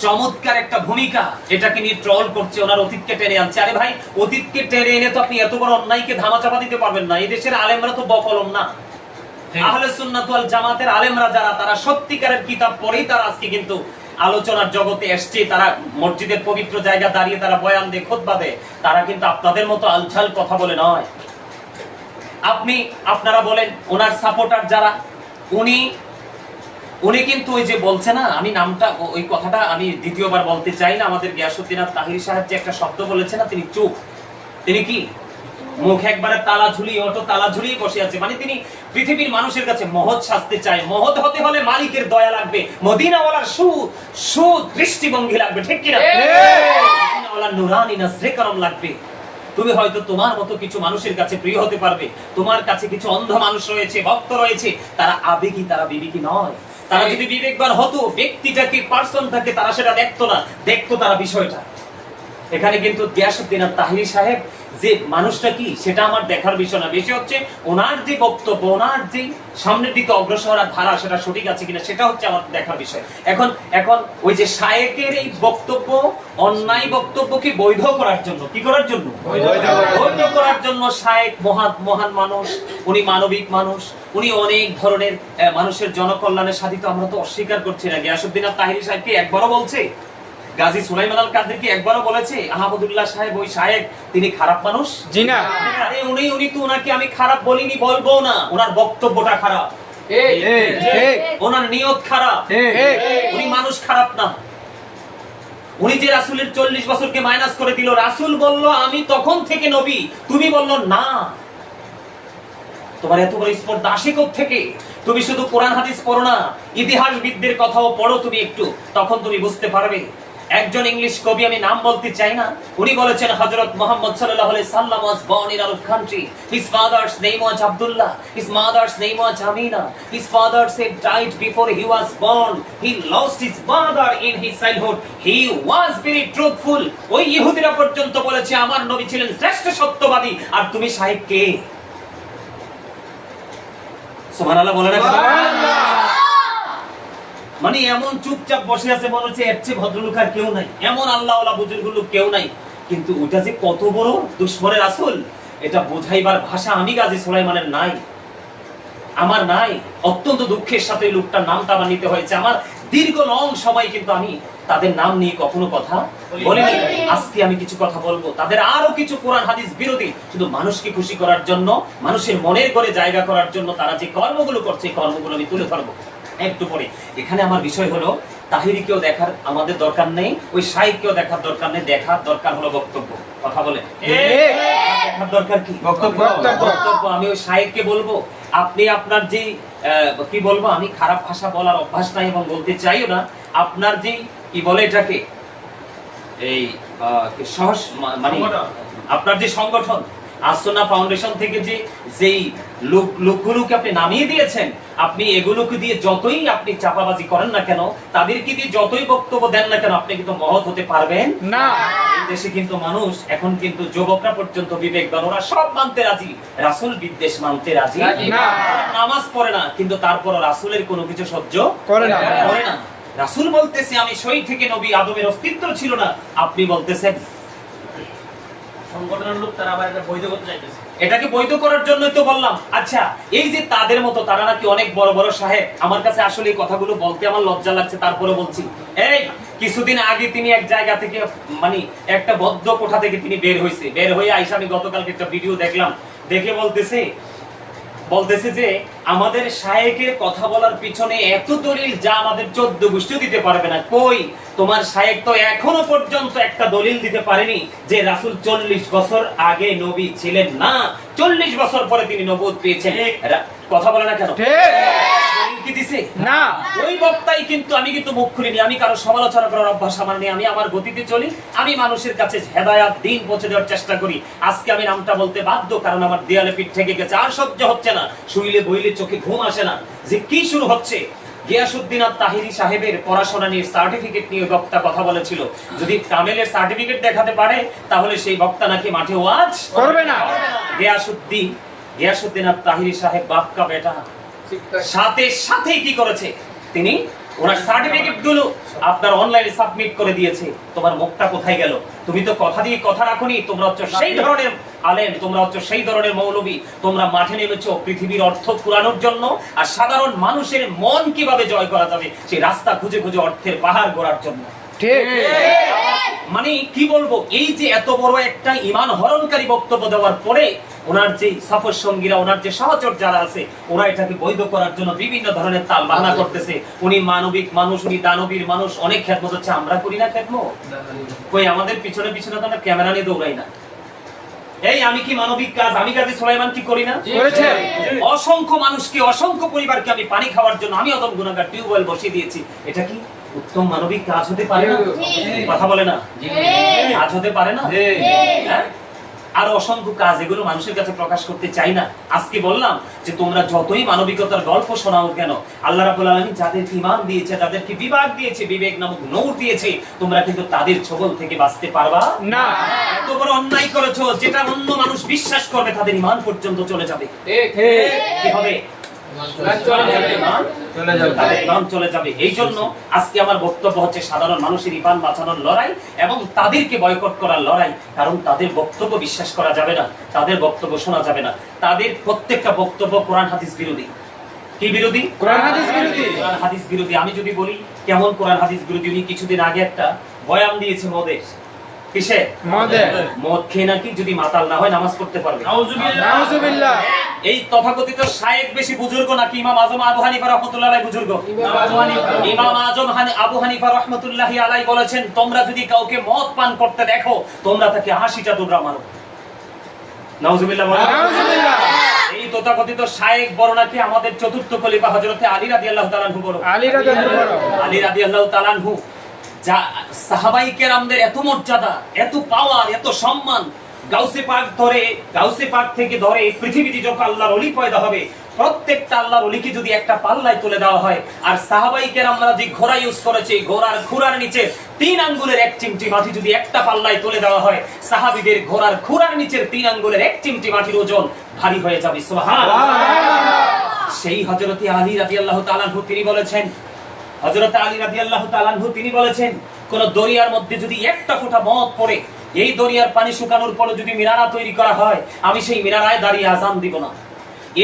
চমৎকার একটা ভূমিকা, এটাকে নিয়ে ট্রল করছে, ওনার অতীতকে টেনে আনছে। আরে ভাই, অতীতকে টেনে এনে তো আপনি এত বড় অন্যায়কে ধামাচাপা দিতে পারবেন না। এই দেশের আলেমরা তো বকলম না। আহলে সুন্নাত ওয়াল জামাতের আলেমরা যারা, তারা সত্যিকারের কিতাব পড়েই তারা আজকে কিন্তু আলোচনার জগতে এসছে। তারা মসজিদের পবিত্র জায়গা দাঁড়িয়ে তারা বয়ান দেয়, খুতবা দেয়। তারা কিন্তু আপনাদের মতো আলছাল কথা বলে নয়। আপনারা বলেন ওনার সাপোর্টার যারা, উনি কিন্তু ওই যে বলছে না, আমি নামটা ওই কথাটা আমি দ্বিতীয়বার বলতে চাই না, আমাদের গিয়াসউদ্দিন আত-তাহিরি সাহেব যে একটা শব্দ বলেছে না, তিনি চুপ। তিনি কি মুখ একবারে তালা ঝুলিয়ে বসে আছে। মানে তিনি পৃথিবীর মানুষের কাছে মহৎ সাজতে চায়। মহৎ হতে হলে মালিকের দয়া লাগবে, মদিনাওয়ালার সুদৃষ্টিভঙ্গি লাগবে, ঠিক কিনা? মদিনাওয়ালার নুরানি নজরে করম লাগবে। তুমি হয়তো তোমার মতো কিছু মানুষের কাছে প্রিয় হতে পারবে। তোমার কাছে কিছু অন্ধ মানুষ রয়েছে, ভক্ত রয়েছে, তারা আবেগী, তারা বিবেকী নয়। তারা যদি বিবেকবান হতো, ব্যক্তিটাকে, পার্সনটাকে তারা সেটা দেখতো না, দেখতো তারা বিষয়টা। এখানে কিন্তু গিয়াসউদ্দিন আত-তাহিরি সাহেব যে মানুষটা কি, সেটা আমার দেখার বিষয় না। বেশি হচ্ছে ওনার যে বক্তব্য, ওনার যে সামনের দিকে অগ্রসর ধারা, সেটা সঠিক আছে কিনা, সেটা হচ্ছে আমার দেখার বিষয়। এখন ওই যে শায়েকের এই বক্তব্য, অন্যায় বক্তব্যকে বৈধ করার জন্য, কি করার জন্য? বৈধ করার জন্য শায়েক মহান মানুষ, উনি মানবিক মানুষ, উনি অনেক ধরনের মানুষের জনকল্যাণের সাধিত। আমরা তো অস্বীকার করছি না। গিয়াসউদ্দিন আত-তাহিরি সাহেবকে একবারও বলছে, গাজী সুলাইমান আল কাদের কি একবারও বলেছে আহমদুল্লাহ সাহেব ওই শায়েক তিনি খারাপ মানুষ? জি না। আরে উনি তো ওনাকে আমি খারাপ বলিনি, বলবো না। ওনার বক্তব্যটা খারাপ, ওনার নিয়ত খারাপ, উনি মানুষ খারাপ না। উনি যে রাসূলের 40 বছরকে মাইনাস করে দিল, রাসূল বলল আমি তখন থেকে নবী, তুমি বলল না। তোমার এত বড় স্পর্ধা আসে থেকে? তুমি শুধু কোরআন হাদিস পড়ো না, ইতিহাসবিদদের কথাও পড়ো তুমি একটু, তখন তুমি বুঝতে পারবে। একজন ইংলিশ কবি, আমি নাম বলতে চাই না, উনি বলেছেন হযরত মুহাম্মদ সাল্লাল্লাহু আলাইহি সাল্লাম was born in Arab country. His father's name was Abdullah. His mother's name was Amina. His father said died before he was born. He lost his mother in his childhood. He was very truthful. ওই ইহুদিরা পর্যন্ত বলেছে আমার নবী ছিলেন শ্রেষ্ঠ সত্যবাদী, আর তুমি সাহেব কে? সুবহানাল্লাহ বলেন না? মানে এমন চুপচাপ বসে আছে মনে হচ্ছে এর চেয়ে ভদ্রলোক আর কেউ নাই, এমন আল্লাহওয়ালা বুজুর্গ লোক কেউ নাই। কিন্তু ওটা যে কত বড় দুশমনের রাসূল, এটা বোঝাইবার ভাষা আমি গাজী সুলাইমানের নাই, আমার নাই। অত্যন্ত দুঃখের সাথে এই লোকটার নামটা আমার নিতে হয়েছে। আমার দীর্ঘ লং সময় কিন্তু আমি তাদের নাম নিয়ে কখনো কথা বলিনি। আজকে আমি কিছু কথা বলবো। তাদের আরো কিছু কোরআন হাদিস বিরোধী, শুধু মানুষকে খুশি করার জন্য, মানুষের মনের ঘরে জায়গা করার জন্য তারা যে কর্মগুলো করছে, এই কর্মগুলো আমি তুলে ধরবো একটু পরে। এখানে আমার বিষয় হলো তাহিরিকেও দেখার আমাদের দরকার নেই, ওই শাইখকেও দেখার দরকার নেই, দেখার দরকার হলো বক্তব্য। কথা বলে দেখার দরকার কি? বক্তব্য। আমি ওই শাইখকে বলবো, আপনি আপনার যে কি বলবো, আমি খারাপ ভাষা বলার অভ্যাস নাই এবং বলতে চাইও না। আপনার যে কি বলে এটাকে, এই সহজ মানে আপনার যে সংগঠন আসনা ফাউন্ডেশন থেকে যেই লোকগুলোকে আপনি নামিয়ে দিয়েছেন, আপনি এগুলোকে দিয়ে যতই আপনি চাপাবাজি করেন না কেন, তাদেরকে দিয়ে যতই বক্তব্য দেন না কেন, আপনি কিন্তু মহৎ হতে পারবেন না। এই দেশে কিন্তু মানুষ এখন কিন্তু যুবকরা পর্যন্ত বিবেকবান, ওরা সব মানতে রাজি, রাসূল বিদ্বেষ মানতে রাজি না। নামাজ পড়ে না, কিন্তু তারপর রাসূলের কোনো কিছু সহ্য করে না। রাসূল বলতেছে আমি সই থেকে নবী আদমের অস্তিত্ব ছিল না, আপনি বলতেছেন সংগঠনের লোক তারা আবার এটা বৈধ করতে চাইতেছে। এটাকে বৈধ করার জন্যই তো বললাম। আচ্ছা, এই যে তাদের মতো তারা নাকি অনেক বড় বড় সাহেব, আমার কাছে আসলে এই কথাগুলো বলতে আমার লজ্জা লাগছে, তারপরে বলছি। এই কিছুদিন আগে তিনি এক জায়গা থেকে মানে একটা বদ্ধ কোঠা থেকে তিনি বের হয়ে আইসা, আমি গতকালকে একটা ভিডিও দেখলাম, দেখে বলতেছে যে আমাদের শায়েখের কথা বলার পিছনে এত দলিল যা আমাদের 14 গোষ্ঠী দিতে পারবে না। কই, তোমার শায়েখ তো এখনো পর্যন্ত একটা দলিল দিতে পারেনি যে রাসূল 40 বছর আগে নবী ছিলেন না, 40 বছর পরে তিনি নবুয়ত পেয়েছেন। কথা বলে না কেন? দলিল কি দিছে? না। ওই বক্তাই কিন্তু, আমি কিন্তু মুখ খুলিনি, আমি কারো সমালোচনা করার অভ্যাস আমার নেই, আমি আমার গতিতে চলি, আমি মানুষের কাছে হেদায়াত দিন পৌঁছে দেওয়ার চেষ্টা করি। আজকে আমি নামটা বলতে বাধ্য, কারণ আমার দেয়ালে পিঠ থেকে গেছে, আর সহ্য হচ্ছে না, শুইলে বইলে চোখে ঘুম আসে না, যে কি শুরু হচ্ছে। গিয়াসউদ্দিন আত-তাহিরি সাহেবের পড়াশোনা নিয়ে সার্টিফিকেট নিয়ে বক্তা কথা বলেছিল, যদি কামেলের সার্টিফিকেট দেখাতে পারে তাহলে সেই বক্তা নাকি মাঠে ওয়াজ করবে না। গিয়াসউদ্দিন আত-তাহিরি সাহেব বাপ কা বেটা, সাথে কি করেছে, তিনি ওনার সার্টিফিকেট গুলো আপনার অনলাইনে সাবমিট করে দিয়েছে। তোমার মুখটা কোথায় গেল? তুমি তো কথা দিয়ে কথা রাখোনি। তোমরা হচ্ছে সেই ধরনের আলেম, তোমরা হচ্ছে সেই ধরনের মৌলবী, তোমরা মাঠে নেমেছো পৃথিবীর অর্থ কুড়ানোর জন্য, আর সাধারণ মানুষের মন কিভাবে জয় করা যাবে সেই রাস্তা খুঁজে অর্থের পাহাড় গড়ার জন্য। ঠিক মানে কি বলবো, এই যে এত বড় একটা ঈমান হরণকারী বক্তব্য দেওয়ার পরে ওনার যে সফর সঙ্গীরা, ওনার যে সহচর যারা আছে, ওরা এটাকে বৈধ করার জন্য বিভিন্ন ধরনের তাল বাহানা করতেছে। উনি মানবিক মানুষ, উনি দানবীর মানুষ, অনেক খেদমত হচ্ছে, আমরা করি না খেদমত? কই আমাদের পিছনে তো আমরা ক্যামেরা নিয়ে দৌড়াই না। এই আমি কি মানবিক কাজ, আমি গাজী সুলাইমান কি করি না? করেছেন। অসংখ্য মানুষকে, অসংখ্য পরিবারকে আমি পানি খাওয়ার জন্য আমি অদম গুনাহগার টিউবওয়েল বসিয়ে দিয়েছি। এটা কি উত্তম মানবিক কাজ হতে পারে না? কথা বলে না, কাজ হতে পারে না? হ্যাঁ, আর অসংখ্য কাজ, এগুলো মানুষের কাছে প্রকাশ করতে চাই না। আজকে বললাম যে তোমরা যতই মানবিকতার গল্প শোনাও কেন, আল্লাহ রাব্বুল আলামিন যাদেরকে ঈমান দিয়েছে, যাদেরকে বিবেক দিয়েছে, বিবেক নামক নূর দিয়েছে, তোমরা কিন্তু তাদের ছবল থেকে বাঁচতে পারবা না। এত বড় অন্যায় করেছো যেটা অন্য মানুষ বিশ্বাস করবে, তাদের ঈমান পর্যন্ত চলে যাবে। কি হবে? চলে যাবে। এই জন্য আজকে আমার বক্তব্য হচ্ছে সাধারণ মানুষের ঈমান বাঁচানোর লড়াই এবং তাদেরকে বয়কট করার লড়াই। কারণ তাদের বক্তব্য বিশ্বাস করা যাবে না, তাদের বক্তব্য শোনা যাবে না, তাদের প্রত্যেকটা বক্তব্য কোরআন হাদিস বিরোধী। কি বিরোধী? কোরআন হাদিস বিরোধী। আমি যদি বলি কেমন কোরআন হাদিস বিরোধী, উনি কিছুদিন আগে একটা বয়ান দিয়েছে মদের। কিসে? মদ খেয়ে নাকি যদি মাতাল না হয় নামাজ পড়তে পারবে। নাউজুবিল্লাহ। এই তথাকথিত শায়েখ বেশি বুজুর্গ নাকি ইমাম আজম আবু হানিফা রাহমাতুল্লাহি আলাইহি বুজুর্গ? ইমাম আজম আবু হানিফা রাহমাতুল্লাহি আলাইহি বলেছেন, তোমরা যদি কাউকে মদ পান করতে দেখো, তোমরা তাকে 80টা দৌড়া মারো। নাউজুবিল্লাহ। এই তথাকথিত শায়েখ বড় নাকি আমাদের চতুর্থ খলিফা হযরতে আলী রাদিয়াল্লাহু তাআলা আনহু বড়। আলী রাদিয়াল্লাহু তাআলা আনহু যা সাহাবাই কেরামদের এত মর্যাদা, এত পাওয়ার, এত সম্মান, গাউসে পাক থেকে ধরে পৃথিবীতে যখন আল্লাহর ওলি পয়দা হবে প্রত্যেকটা আল্লাহর ওলিকে যদি একটা পাল্লায় তুলে দেওয়া হয়, আর সাহাবাই কেরামরা যে ঘোড়া ইউজ করেছে ঘোড়ার খুরার নিচে 3 আঙ্গুলের 1 চিমটি মাটি যদি একটা পাল্লায় তুলে দেওয়া হয়, সাহাবীদের ঘোড়ার খুরার নিচের 3 আঙ্গুলের 1 চিমটি মাটির ওজন ভারী হয়ে যাবে। সুবহানাল্লাহ। সেই হযরত আলী রাদিয়াল্লাহু তাআলা আনহু তিনি বলেছেন, হযরত আলী রাদিয়াল্লাহু তাআলা আনহু তিনি বলেছেন, কোন দরিয়ার মধ্যে যদি একটা ফোঁটা মদ পড়ে, এই দরিয়ার পানি শুকানোর পরে যদি মিনারা তৈরি করা হয়, আমি সেই মিনারায় দাঁড়িয়ে আযান দিব না।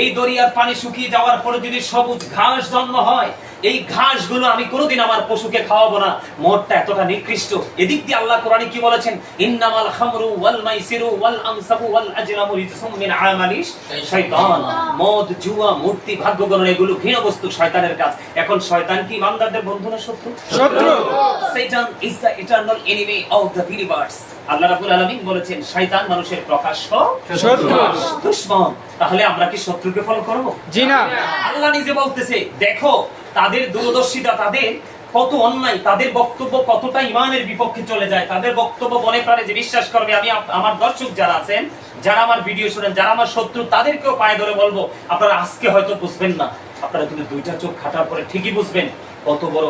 এই দরিয়ার পানি শুকিয়ে যাওয়ার পরে যদি সবুজ ঘাস জন্ম হয়, এই ঘাসগুলো আমি কোনোদিন আমার পশুকে খাওয়াবো না। মদটা এতটা নিকৃষ্ট। এদিক দিয়ে আল্লাহ কোরআনে কি বলেছেন? ইন্নামাল খামরু ওয়াল মাইসিরু ওয়াল আনসাবু ওয়াল আজলামু রিজসুম মিন আমালিশ শাইতান। মদ, জুয়া, মূর্তি, ভাগ্য গণনা এগুলো ঘৃণ্য বস্তু, শয়তানের কাজ। এখন শয়তান কি ইমানদারদের বন্ধু না শত্রু? শত্রু। Satan is the eternal enemy of the believers. আল্লাহ রাব্বুল আলামিন বলেছেন শয়তান মানুষের প্রকাশ্য শত্রু। দুশমন। তাহলে আমরা কি শত্রুকে ফলো করব? জি না। আল্লাহ নিজে বলতেছে, দেখো তাদের দূরদর্শিতা, তাদের কত অন্যায়, তাদের বক্তব্য কতটা ইমানের বিপক্ষে চলে যায়। তাদের বক্তব্য মনে প্রাণে যে বিশ্বাস করবে, আমি আমার দর্শক যারা আছেন, যারা আমার ভিডিও শুনেন, যারা আমার শত্রু, তাদেরকেও পায়ে ধরে বলবো, আপনারা আজকে হয়তো বুঝবেন না, আপনারা কিন্তু 2টা চোখ খাটার পরে ঠিকই বুঝবেন কত বড়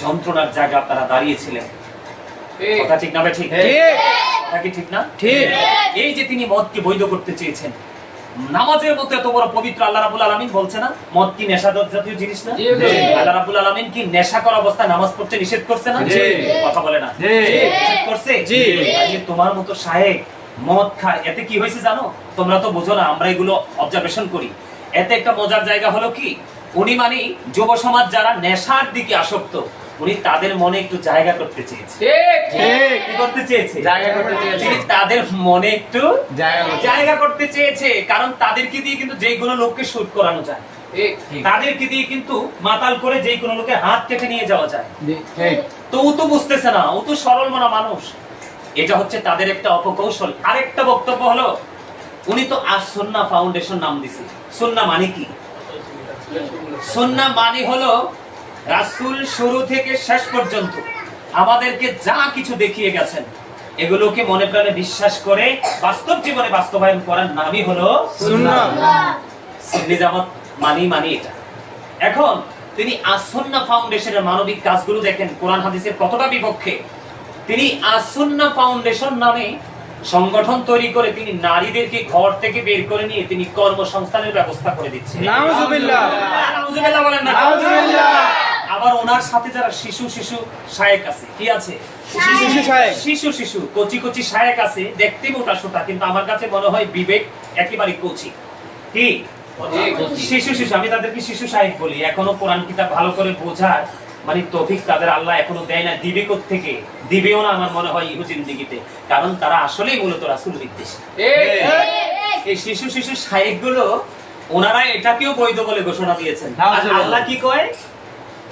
যন্ত্রণার জায়গা আপনারা দাঁড়িয়েছিলেন। কথা ঠিক না ভাই? ঠিক কথা কি ঠিক না? ঠিক। এই যে তিনি মদকে বৈধ করতে চেয়েছেন, নামাজের মতো এত বড় পবিত্র, আল্লাহ রাব্বুল আলামিন বলছে না মদ কি নেশা জাতীয় জিনিস না? আল্লাহ রাব্বুল আলামিন কি নেশাকর অবস্থায় নামাজ পড়তে নিষেধ করছে না? কথা বলে না? নিষেধ করছে। তাহলে তোমার মতো শায়েখ মদ খায়, এতে কি হয়েছে জানো? তোমরা তো বুঝো না, আমরা এগুলো অবজারভেশন করি। এতে একটা মজার জায়গা হলো কি, উনি মানে যুব সমাজ যারা নেশার দিকে আসক্ত, উনি তাদের মনে একটু জায়গা করতে চেয়েছে। কি করতে চেয়েছে? তিনি তাদের মনে একটু জায়গা করতে চেয়েছে। কারণ তাদেরকে দিয়ে কিন্তু যে কোনো লোককে শুট করানো যায়, তাদেরকে দিয়ে কিন্তু মাতাল করে যে কোনো লোকের হাত কেটে নিয়ে যাওয়া যায়। তো ও তো বুঝতেছে না, ও তো সরল মনা মানুষ। এটা হচ্ছে তাদের একটা অপকৌশল। আরেকটা বক্তব্য হলো, উনি তো আস-সুন্নাহ ফাউন্ডেশন নাম দিছে। সুন্নাহ মানে কি? সুন্নাহ মানে হলো রাসূল শুরু থেকে শেষ পর্যন্ত আমাদেরকে যা কিছু দেখিয়ে গেছেন, এগুলোকে মনে প্রাণে বিশ্বাস করে বাস্তব জীবনে বাস্তবায়ন করার নামই হলো সুন্নাহ। সুন্নি জামাত মানি এটা। এখন তিনি আস-সুন্নাহ ফাউন্ডেশনের মানবিক কাজগুলো দেখেন কোরআন হাদিসের কতটা বিপক্ষে। তিনি আস-সুন্নাহ ফাউন্ডেশন নামে সংগঠন তৈরি করে তিনি নারীদেরকে ঘর থেকে বের করে নিয়ে তিনি কর্মসংস্থানের ব্যবস্থা করে দিচ্ছেন। নাউজুবিল্লাহ। নাউজুবিল্লাহ বলেন না? নাউজুবিল্লাহ। আবার ওনার সাথে যারা শিশু শায়েক আছে, কি আছে? শিশু কচি শায়েক আছে, দেখতে মোটা সোটা, কিন্তু আমার কাছে মনে হয় বিবেক একেবারে কচি। কি শিশু আমি তাদেরকে শিশু শায়েক বলি। এখনো কোরআন কিতাব ভালো করে বোঝার মানে তৌফিক তাদের আল্লাহ এখনো দেয় না। দিবে কোত্থেকে? দিবেও না আমার মনে হয় ইহু জিন্দেগিতে, কারণ তারা আসলেই মূলত রাসূল বিদ্বেষী। এই শিশু শায়েক গুলো ওনারা এটাকেও বৈধ বলে ঘোষণা দিয়েছেন। আল্লাহ কি কয়?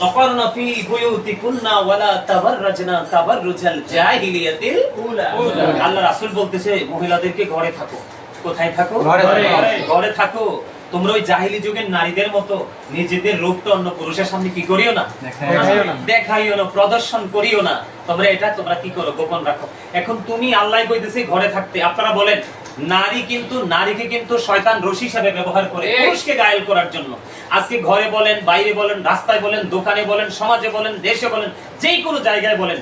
অকরনা ফি বুয়ুতিকুন্না ওয়ালা তাবাররাজনা তাবাররুজাল জাহিলিয়াতিল উলা। আল্লাহ রাসূল বলতেছে মহিলাদেরকে ঘরে থাকো। কোথায় থাকো? ঘরে থাকো। তোমরা ওই জাহিলি যুগের নারীদের মতো নিজেদের রূপটা অন্য পুরুষের সামনে কি করিও না, দেখাইও না, প্রদর্শন করিও না। তোমরা কি করো? গোপন রাখো। এখন তুমি আল্লাহ কইতেছে ঘরে থাকতে, আপনারা বলেন নারীকে কিন্তু শয়তান রশি হিসেবে ব্যবহার করে পুরুষকে গায়েল করার জন্য। আজকে ঘরে বলেন, বাইরে বলেন, রাস্তায় বলেন, দোকানে বলেন, সমাজে বলেন, দেশে বলেন, যেই কোনো জায়গায় বলেন,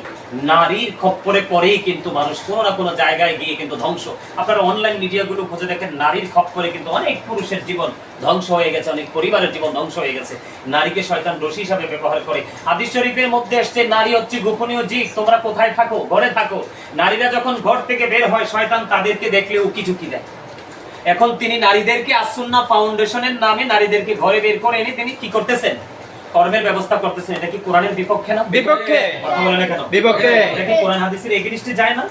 নারীর খপ্পরে পরেই কিন্তু মানুষ কোনো না কোনো জায়গায় গিয়ে কিন্তু ধ্বংস। আপনারা অনলাইন মিডিয়াগুলো খুঁজে দেখেন, নারীর খপ্পরে কিন্তু অনেক পুরুষের জীবন ধ্বংস হয়ে গেছে, অনেক পরিবারের জীবন ধ্বংস হয়ে গেছে। নারীকে শয়তান রশি হিসেবে ব্যবহার করে। হাদিস শরীফের মধ্যে আসছে নারী হচ্ছে গোপনীয় জীব, তোমরা কোথায় থাকো? ঘরে থাকো। নারীরা যখন ঘর থেকে বের হয়, শয়তান তাদেরকে দেখলে উকি ঝুঁকি দেয়। এখন তিনি নারীদেরকে আস-সুন্নাহ ফাউন্ডেশনের নামে নারীদেরকে ঘরে বের করে এনে তিনি কি করতেছেন? কর্মের ব্যবস্থা করতেছেন। এটা কি কোরআনের বিপক্ষে না? বিপক্ষে। কথা বলে না কেন? বিপক্ষে। এটা কি কোরআন হাদিসের এগেইনস্টে যায় না?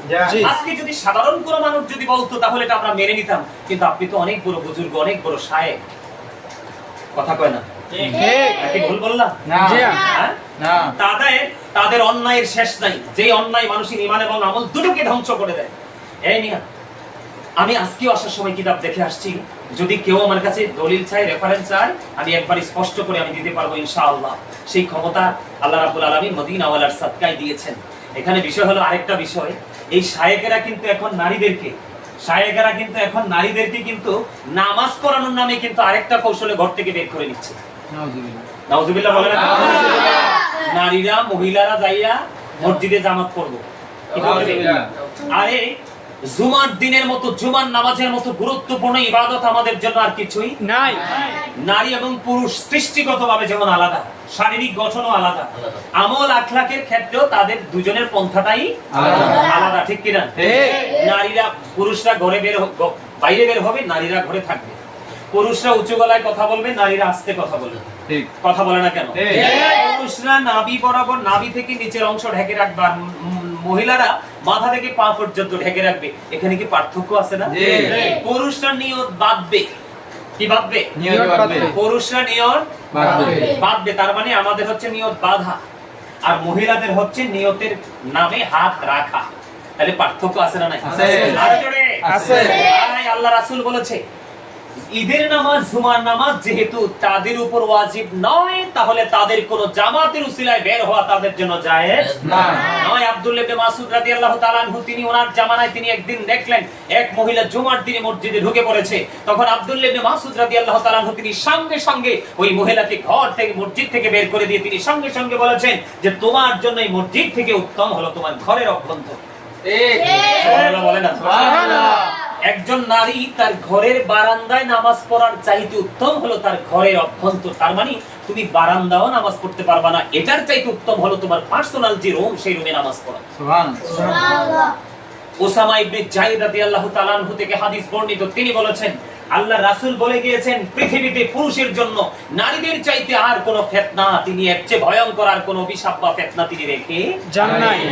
আজকে যদি সাধারণ কোনো মানুষ যদি বলতো তাহলে এটা আমরা মেনে নিতাম, কিন্তু আপনি তো অনেক বড় বুজুর্গ, অনেক বড় শায়েখ। কথা কয় না? ঠিক ভুল বললাম না? তাদের অন্যায়ের শেষ নাই। যে অন্যায় মানুষের ঈমান এবং আমল দুটোকে ধ্বংস করে দেয়। এই নিয়া আমি আজকেও আসার সময় কিতাব দেখে আসছি, যদি কেউ আমার কাছে দলিল চাই, রেফারেন্স চাই, আমি একবার স্পষ্ট করে আমি দিতে পারবো ইনশাআল্লাহ। সেই ক্ষমতা আল্লাহ রাব্বুল আলামিন মদিনাওয়ালার সাদকায় দিয়েছেন। এখানে বিষয় হলো আরেকটা বিষয়, এই শায়েকেরা কিন্তু এখন নারীদেরকে কিন্তু নামাজ পড়ানোর নামে কিন্তু আরেকটা কৌশলে ঘর থেকে বের করে নিচ্ছে। নাউজুবিল্লাহ বলেন না? নারীরা মহিলারা যাইয়া মসজিদে জামাত পড়বো, কি করবে? আরে জুমার দিনের মতো, জুমার নামাজের মতো গুরুত্বপূর্ণ ইবাদত আমাদের জন্য আর কিছুই নাই। নারী এবং পুরুষ সৃষ্টিগতভাবে যেমন আলাদা, শারীরিক গঠনও আলাদা, আমল আখলাকের ক্ষেত্রেও তাদের দুজনের পন্থাটাই আলাদা, ঠিক কিনা? নারীরা, পুরুষরা বাইরে বের হবে, নারীরা ঘরে থাকবে। পুরুষরা উঁচু গলায় কথা বলবে, নারীরা আস্তে কথা বলবে। কথা বলে না কেন? পুরুষরা নাভি বরাবর, নাভি থেকে নিচের অংশ ঢেকে রাখবে, আর মহিলারা মাথা থেকে পা পর্যন্ত ঢেকে রাখবে। এখানে কি পার্থক্য আছে না? পুরুষরা নিয়ত বাঁধবে, কি বাঁধবে? পুরুষরা নিয়ত বাঁধবে, তার মানে আমাদের হচ্ছে নিয়ত বাঁধা, আর মহিলাদের হচ্ছে নিয়তের নামে হাত রাখা। তাহলে পার্থক্য আছে না নাই? আছে। আল্লাহ রাসূল বলেছে ঈদের নামাজ, জুমার নামাজ যেহেতু তাদের উপর ওয়াজিব নয়, তাহলে তাদের কোন জামাতের উসিলায় বের হওয়া তাদের জন্য জায়েজ নয়। আব্দুল্লাহ ইবনে মাসউদ রাদিয়াল্লাহু তাআলা আনহু, তিনি ওনার জামানায় তিনি একদিন দেখলেন এক মহিলা জুমার দিনে মসজিদে ঢুকে পড়েছে। তখন আব্দুল্লাহ ইবনে মাসউদ রাদিয়াল্লাহু তাআলা আনহু তিনি সঙ্গে সঙ্গে ওই মহিলাকে ঘর থেকে, মসজিদ থেকে বের করে দিয়ে তিনি সঙ্গে সঙ্গে বলেছেন যে তোমার জন্য এই মসজিদ থেকে উত্তম হলো তোমার ঘরের অভ্যন্তর। সুবহানাল্লাহ বলেন না? সুবহানাল্লাহ। একজন নারী তার ঘরের বারান্দায় নামাজ পড়ার চাইতে উত্তম হলো তার ঘরের অভ্যন্তর। তার মানে তুমি বারান্দাও নামাজ পড়তে পারবা না, এটার চাইতে উত্তম হলো তোমার পার্সোনাল যে রুম, সেই রুমে নামাজ পড়া। সুবহানাল্লাহ। ওসামা ইবনে যায়েদ রাদিয়াল্লাহু তাআলা আনহু থেকে হাদিস বর্ণিত, তিনি বলেছেন আল্লাহ রাসূল বলে গিয়েছেন পৃথিবীতে পুরুষের জন্য নারীদের চাইতে আর কোনো ফিতনা, তিনি এর চেয়ে ভয়ঙ্কর আর কোনো অভিশাপ বা ফিতনা তিনি রেখে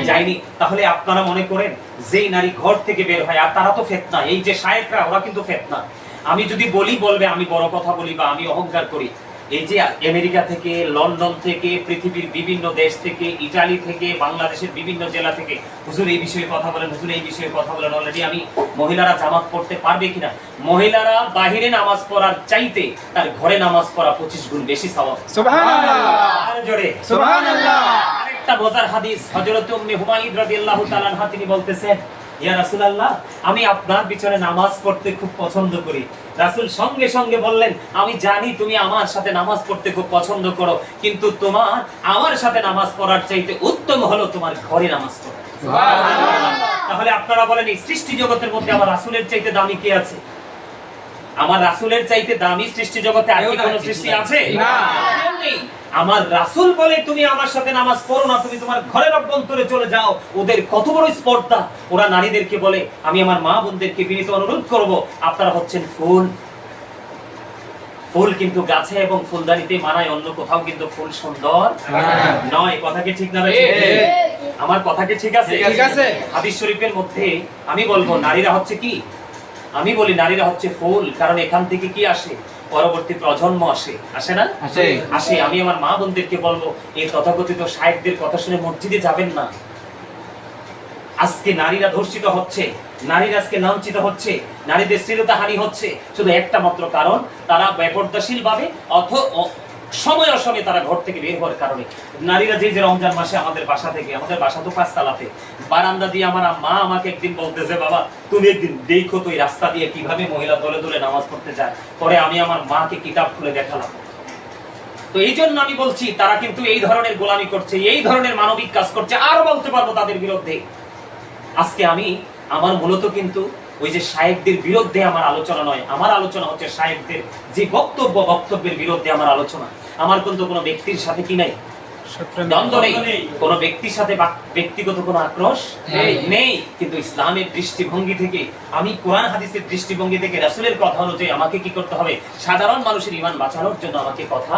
যায়নি। তাহলে আপনারা মনে করেন যেই নারী ঘর থেকে বের হয়, আর তারা তো ফিতনা, এই যে শায়েকরা ওরা কিন্তু ফিতনা। আমি যদি বলবে আমি বড় কথা বলি বা আমি অহংকার করি, এই যে আমেরিকা থেকে, লন্ডন থেকে, পৃথিবীর বিভিন্ন দেশ থেকে, ইতালি থেকে, বাংলাদেশের বিভিন্ন জেলা থেকে হুজুর এই বিষয়ে কথা বলেন, হুজুর এই বিষয়ে কথা বলেন। অলরেডি আমি মহিলারা জামাত পড়তে পারবে কিনা? মহিলারা বাহিরে নামাজ পড়ার চাইতে তার ঘরে নামাজ পড়া 25 গুণ বেশি সওয়াব। সুবহানাল্লাহ। আর জোরে সুবহানাল্লাহ। আরেকটা মজার হাদিস, হযরত উম্মে হুমায়দ রাদিয়াল্লাহু তাআলা আনহা তিনি বলতেছেন, ইয়া রাসূলুল্লাহ, আমি আপনার পিছনে নামাজ পড়তে খুব পছন্দ করি। রাসূল সঙ্গে সঙ্গে বললেন, আমি জানি তুমি আমার সাথে নামাজ পড়তে খুব পছন্দ করো, কিন্তু তোমার আমার সাথে নামাজ পড়ার চাইতে উত্তম হলো তোমার ঘরে নামাজ পড়া। সুবহানাল্লাহ। তাহলে আপনারা বলেন এই সৃষ্টি জগতের মধ্যে আমার রাসূলের চাইতে দামি কে আছে? আমার রাসূলের চাইতে দামি সৃষ্টি জগতে আর কি কোনো সৃষ্টি আছে? না। আমার রাসূল বলে তুমি আমার সাথে নামাজ পড়ো না, তুমি তোমার ঘরের অভ্যন্তরে চলে যাও। ওদের কত বড় স্পর্ধা! ওরা নারীদেরকে বলে, আমি আমার মা বোনদেরকে বিনীত অনুরোধ করব, আপনারা হচ্ছেন ফুল। ফুল কিন্তু গাছে এবং ফুলদানিতে মানায়, অন্য কোথাও কিন্তু ফুল সুন্দর নয়। কথা কি ঠিক না? আমার কথা কি ঠিক আছে? ঠিক আছে। হাদিস শরীফের মধ্যে আমি বলবো নারীরা হচ্ছে কি, আমি বলি নারীরা হচ্ছে ফুল, কারণ এখান থেকে কি আসে? পরবর্তী প্রজন্ম আসে না? আসে। আমি আমার মা বোনদেরকে বলবো, এই তথাকথিত শায়েখদের কথা শুনে মসজিদে যাবেন না। আজকে নারীরা ধর্ষিত হচ্ছে, নারীরা আজকে লাঞ্ছিত হচ্ছে, নারীদের শ্লীলতাহানি হচ্ছে, শুধু একটা মাত্র কারণ, তারা বেপরদাশীল ভাবে সময় অসময়ে তারা ঘর থেকে বের হওয়ার কারণে। নারীরা যে রমজান মাসে আমাদের বাসা থেকে, আমাদের বাসা তো 5 তলাতে, বারান্দা দিয়ে আমার মা আমাকে একদিন বলতেছে, বাবা তুমি একদিন দেখো তো এই রাস্তা দিয়ে কিভাবে মহিলা দলে দলে নামাজ পড়তে যায়। পরে আমি আমার মাকে কিতাব খুলে দেখালাম। তো এই জন্য আমি বলছি তারা কিন্তু এই ধরনের গোলামি করছে, এই ধরনের মানবিক কাজ করছে, আরো বলতে পারবো তাদের বিরুদ্ধে। আজকে আমার মূলত কিন্তু ওই যে শায়েখদের বিরুদ্ধে আমার আলোচনা নয়, আমার আলোচনা হচ্ছে শায়েখদের যে বক্তব্যের বিরুদ্ধে আমার আলোচনা। আমার কিন্তু কোনো ব্যক্তির সাথে কি নাই, দ্বন্দ্ব নেই, কোন ব্যক্তির সাথে ব্যক্তিগত কোনো আক্রোশ নেই, কিন্তু ইসলামের দৃষ্টিভঙ্গি থেকে, আমি কোরআন হাদিসের দৃষ্টিভঙ্গি থেকে রাসূলের কথা অনুযায়ী আমাকে কি করতে হবে? সাধারণ মানুষের ঈমান বাঁচানোর জন্য আমাকে কথা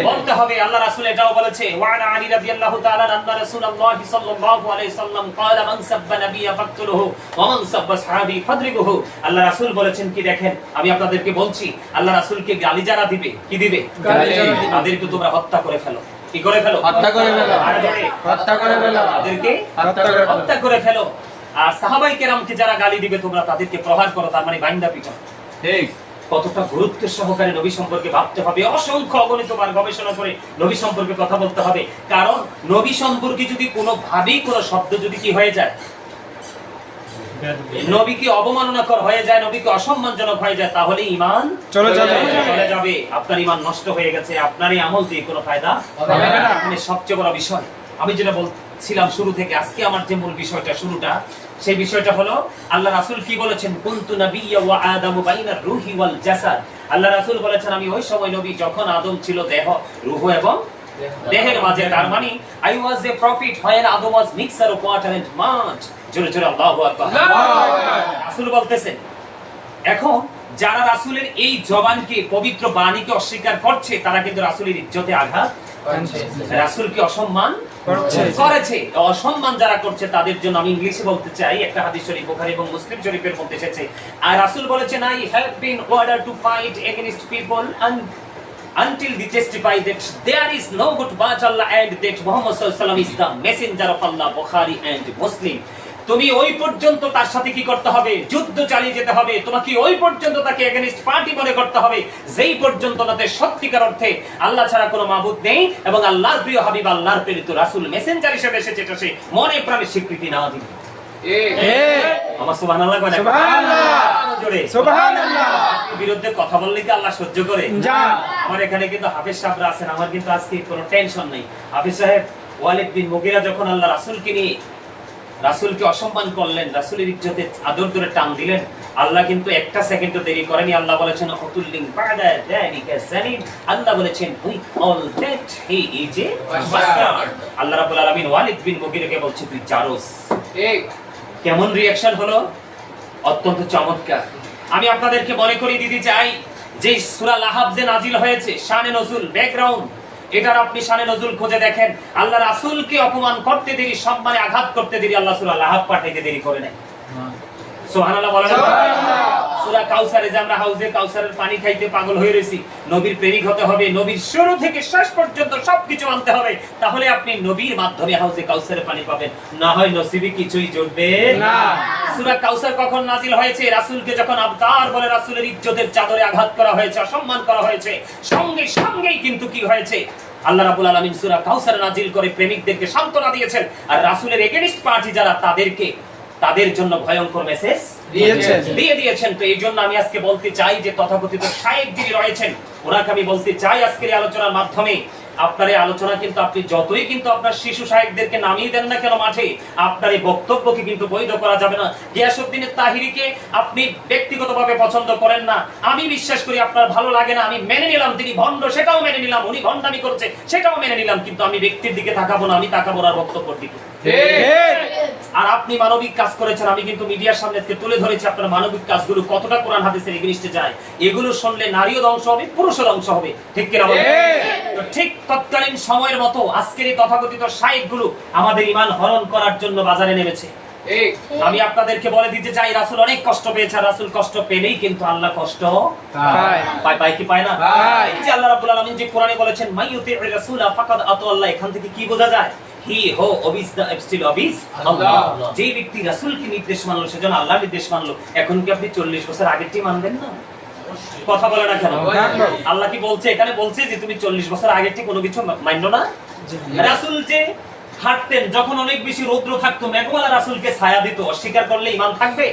বলতে হবে। আল্লাহ রাসূল এটাও বলেছে, ওয়ানা আলী রাদিয়াল্লাহু তাআলা আন্না রাসূলুল্লাহ সাল্লাল্লাহু আলাইহি সাল্লাম ক্বালা মান সাব্বা নাবিয়্যা ফাকতুলহু ওয়া মান সাব্বা সাহাবী ফাদরিবুহু। আল্লাহ রাসূল বলেছেন কি, দেখেন আমি আপনাদেরকে বলছি, আল্লাহ রাসূলকে গালি যারা দিবে, কি দিবে? তাদেরকে তোমরা হত্যা করে ফেলো। কি করে ফেলো? হত্যা করে ফেলো। হত্যা করে ফেলো। তাদেরকে হত্যা করে ফেলো। আর সাহাবায়ে কেরামকে যারা গালি দিবে তোমরা তাদেরকে প্রহার করো, তার মানে বাইন্দা পিটা। ঠিক। কতটা গুরুত্বের সহকারে নবী সম্পর্কে ভাবতে হবে, অসংখ্য অগণিতবার গবেষণা করে নবী সম্পর্কে কথা বলতে হবে। কারণ নবী সম্পর্কে যদি কোনোভাবেই কোনো শব্দ যদি কি হয়ে যায়, নবীকে অবমাননাকর হয়ে যায়, নবীকে অসম্মানজনক হয়ে যায়, তাহলে ঈমান চলে যাবে। আপনার ঈমান নষ্ট হয়ে গেছে, আপনার এই আমল দিয়ে কোনো ফায়দা হবে না। এখানে সবচেয়ে বড় বিষয় আমি যেটা বলছিলাম শুরু থেকে, আজকে আমার যে মূল বিষয়টা শুরুটা, সেই বিষয়টা হলো আল্লাহ রাসূল কি বলেছেন, কুনতু নাবিয়্যা ওয়া আদামু বাইনার রূহি ওয়াল জাসাদ। আল্লাহ রাসূল বলেছেন আমি ওই সময় নবী যখন আদম ছিল দেহ, রূহ এবং দেহের মাঝে। তার মানে I was a prophet when Adam was mixture of water and mud। জোরে জোরে আল্লাহু আকবার। রাসূল বলতেছেন, এখন যারা রাসূলের এই জবানকে, পবিত্র বাণীকে অস্বীকার করছে, তারা কিন্তু রাসূলের ইজ্জতে আঘাত, রাসূলকে অসম্মান করেছে। অসম্মান যারা করছে তাদের জন্য আমি ইংলিশে বলতে চাই, একটা হাদিস শরীফ বুখারী এবং মুসলিম শরীফের মধ্যে এসেছে। আর রাসূল বলেছেন, I have been ordered to fight against people and until they testify that there is no God but Allah and that Muhammad sallallahu alaihi wasallam is the messenger of Allah, Bukhari and Muslim। তুমি ওই পর্যন্ত তার সাথে কি করতে হবে, যুদ্ধ চালিয়ে যেতে হবে। তোমাকে ওই পর্যন্ত তাকে এগেইনস্ট পার্টি মনে করতে হবে, যেই পর্যন্ত তাতে সত্যিকার অর্থে আল্লাহ ছাড়া কোনো মাবুদ নেই এবং আল্লাহর প্রিয় হাবিব, আল্লাহর প্রেরিত রাসূল মেসেঞ্জার হিসেবে এসেছে, এটা সে মনে প্রাণে স্বীকৃতি না দিবে। আমার সুবহানাল্লাহ বলেন, জোরে সুবহানাল্লাহ। বিরুদ্ধে কথা বললে কি আল্লাহ সহ্য করে? আমার এখানে কিন্তু হাফেজ সাহেবরা আছেন, আমার কিন্তু আজকে কোনো টেনশন নেই। হাফেজ সাহেব ওয়ালিদ বিন মুগীরা যখন আল্লাহ রাসূলকে নিয়ে রাসূলকে অসম্মান করলেন, রাসূলের ইজ্জতে আদর ধরে টান দিলেন, আল্লাহ কিন্তু একটা সেকেন্ডও দেরি করেনি। আল্লাহ বলেছেন অতুল্লিং বাদা যালিকা জানিম। আল্লাহ বলেছেন we all that he is a bastard. আল্লাহ রাব্বুল আলামিন ওয়ালিদ বিন মুগীরাকে বলছে তুই জারোস। ঠিক কেমন রিঅ্যাকশন হলো, অত্যন্ত চমৎকার। আমি আপনাদেরকে মনে করিয়ে দিতে চাই যে সূরা লাহাব যে নাজিল হয়েছে, শানে নজুল, ব্যাকগ্রাউন্ড, এটার আপনি শানে নজুল খুঁজে দেখেন। আল্লাহ রাসূলকে অপমান করতে দেরি, সম্মানে আঘাত করতে দেরি, আল্লাহ সূরা লাহাব পাঠাইতে দেরি করে নাই। সুবহানাল্লাহ বলেন। সূরা কাউসারে যে আমরা হাউজে কাউসারের পানি খাইতে পাগল হয়ে রয়েছি, নবীর প্রেমিক হতে হবে, নবীর শুরু থেকে শেষ পর্যন্ত সবকিছু আনতে হবে, তাহলে আপনি নবীর মাধ্যমে হাউজে কাউসারের পানি পাবেন, না হয় নসিবে কিছুই জুটবে না। সূরা কাউসার কখন নাজিল হয়েছে? রাসূলকে যখন আবতার বলে রাসূলের ইজ্জতের চাদরে আঘাত করা হয়েছে, অসম্মান করা হয়েছে, সঙ্গে সঙ্গেই কিন্তু কি হয়েছে, আল্লাহ রাব্বুল আলামিন সূরা কাউসার নাজিল করে প্রেমিকদেরকে সান্ত্বনা দিয়েছেন, আর রাসূলের এগেইনস্ট পার্টি যারা তাদের জন্য ভয়ঙ্কর মেসেজ দিয়ে দিয়েছেন। তো এই জন্য আমি আজকে বলতে চাই যে তথাকথিত শায়েখ যিনি রয়েছেন, ওনাকে আমি বলতে চাই আজকের এই আলোচনার মাধ্যমে, আপনার এই আলোচনা কিন্তু আপনি যতই কিন্তু আপনার শিশু শায়েখদেরকে নামিয়ে দেন না কেন মাঠে, আপনার এই বক্তব্যকে কিন্তু বৈধ করা যাবে না। গিয়াসউদ্দিন তাহিরিকে আপনি ব্যক্তিগতভাবে পছন্দ করেন না, আমি বিশ্বাস করি আপনার ভালো লাগে না, আমি মেনে নিলাম তিনি ভণ্ড, সেটাও মেনে নিলাম, উনি ভণ্ডামি করছে সেটাও মেনে নিলাম, কিন্তু আমি ব্যক্তির দিকে তাকাবো না, আমি তাকাবো না বক্তব্যের দিকে। আর আপনি মানবিক কাজ করেছেন, আমি কিন্তু মিডিয়ার সামনে তুলে ধরেছি আপনার মানবিক কাজগুলো কতটা কোরআন হাদিসের এগেইনস্টে যায়। এগুলো শুনলে নারীও ধ্বংস হবে, পুরুষও ধ্বংস হবে, ঠিক কিনা বলেন? তো ঠিক তৎকালীন সময়ের মতো আজকের এই তথাকথিত শায়েখগুলো আমাদের ঈমান হরণ করার জন্য বাজারে নেমেছে। আমি আপনাদেরকে বলে দিতে চাই, রাসূল অনেক কষ্ট পেয়েছে, রাসূল কষ্ট পেলেই কিন্তু আল্লাহ কষ্ট পায় কি পায় না? এই যে আল্লাহ রাব্বুল আলামিন যে কোরআনে বলেছেন মাইয়ুতির রাসূলা ফাকাদ আতা আল্লাহ, এখান থেকে কি বোঝা যায়? হি হো অবিস দা এবস্টিল অবিস আল্লাহ। যে ব্যক্তি রাসূলকে নির্দেশ মানলো সেজন্য আল্লাহ নির্দেশ মানলো। এখন কি আপনি 40 বছর আগেরটি মানবেন না? কথা বলে না কেন? আল্লাহ কি বলছে? এখানে বলছে যে তুমি 40 বছর আগেরটি কোনো কিছু মানলো না। রাসূল যে হাঁটতেন, যখন অনেক বেশি রৌদ্র থাকতো, মেঘমালা রাসূলকে ছায়া দিত, অস্বীকার করলে ঈমান থাকবে?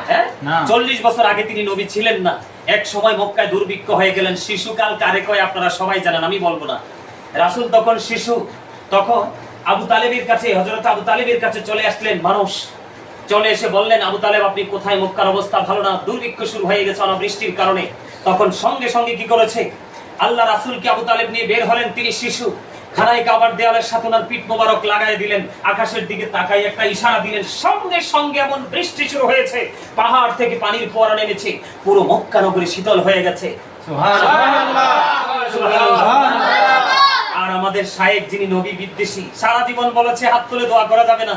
হ্যাঁ, 40 বছর আগে তিনি নবী ছিলেন না। এক সময় মক্কায় দুর্ভিক্ষ হয়ে গেলেন, শিশুকাল কারে কয় আপনারা সবাই জানেন, আমি বলবো না। রাসূল তখন শিশু, তখন আবু তালেবের কাছে, হযরত আবু তালেবের কাছে চলে আসলেন মানুষ, চলে এসে বললেন আবু তালেব আপনি কোথায়, মক্কার অবস্থা ভালো না, দুর্ভিক্ষ শুরু হয়ে গেছে অনাবৃষ্টির কারণে। তখন সঙ্গে সঙ্গে কি করেছে, আল্লাহ রাসূলকে আবু তালেব নিয়ে বের হলেন, তিনি শিশু, খানায় কাবার দেওয়ালের সাথে ওনার পিঠ মোবারক লাগায় দিলেন, আকাশের দিকে তাকাই একটা ইশারা দিলেন, সঙ্গে সঙ্গে এমন বৃষ্টি শুরু হয়েছে, পাহাড় থেকে পানির ফোয়ারা নেমেছে, পুরো মক্কা নগরী শীতল হয়ে গেছে। সুবহানাল্লাহ, সুবহানাল্লাহ। আর আমাদের শায়েখ যিনি নবী বিদ্বেষী, সারা জীবন বলেছে হাত তুলে দোয়া করা যাবে না,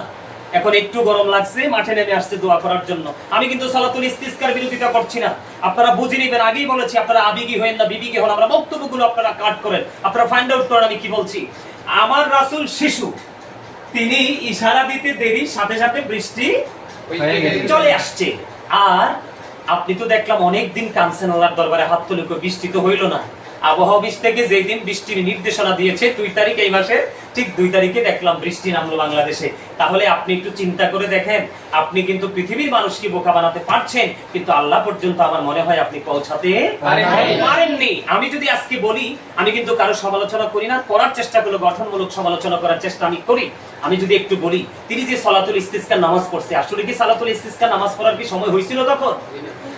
এখন একটু গরম লাগছে মাঠে নেমে আসছে দোয়া করার জন্য। আমি কিন্তু সালাতুল ইস্তিসকার বিরোধিতা করছি না, আপনারা বুঝে নিবেন, আগেই বলেছি আপনারা আবেগী হয়েন না, বিবেকী হন। আমরা বক্তব্যগুলো আপনারা কাট করেন, আপনারা ফাইন্ড আউট করেন আমি কি বলছি। আমার রাসূল শিশু, তিনি ইশারা দিতে দেরি, সাথে সাথে বৃষ্টি চলে আসছে। আর আপনি তো দেখলাম অনেকদিন কানছেন আল্লাহর দরবারে হাত তুলে, বৃষ্টি তো হইল না। আবহাওয়া অফিস থেকে যেই দিন বৃষ্টির নির্দেশনা দিয়েছে 2 তারিখ এই মাসের, ঠিক 2 তারিখে দেখলাম বৃষ্টি নামলো বাংলাদেশে। তাহলে আপনি একটু চিন্তা করে দেখেন, আপনি কিন্তু পৃথিবীর মানুষকে বোকা বানাতে পারছেন, কিন্তু আল্লাহ পর্যন্ত আমার মনে হয় আপনি পৌঁছাতে পারেননি। আমি যদি আজকে বলি, আমি কিন্তু কারো সমালোচনা করি না, করার চেষ্টা করলে গঠনমূলক সমালোচনা করার চেষ্টা আমি করি। আমি যদি একটু বলি, তিনি যে সালাতুল ইস্তিসকার নামাজ পড়ছে, আসলে কি সালাতুল ইস্তিসকার নামাজ পড়ার কি সময় হয়েছিল তখন?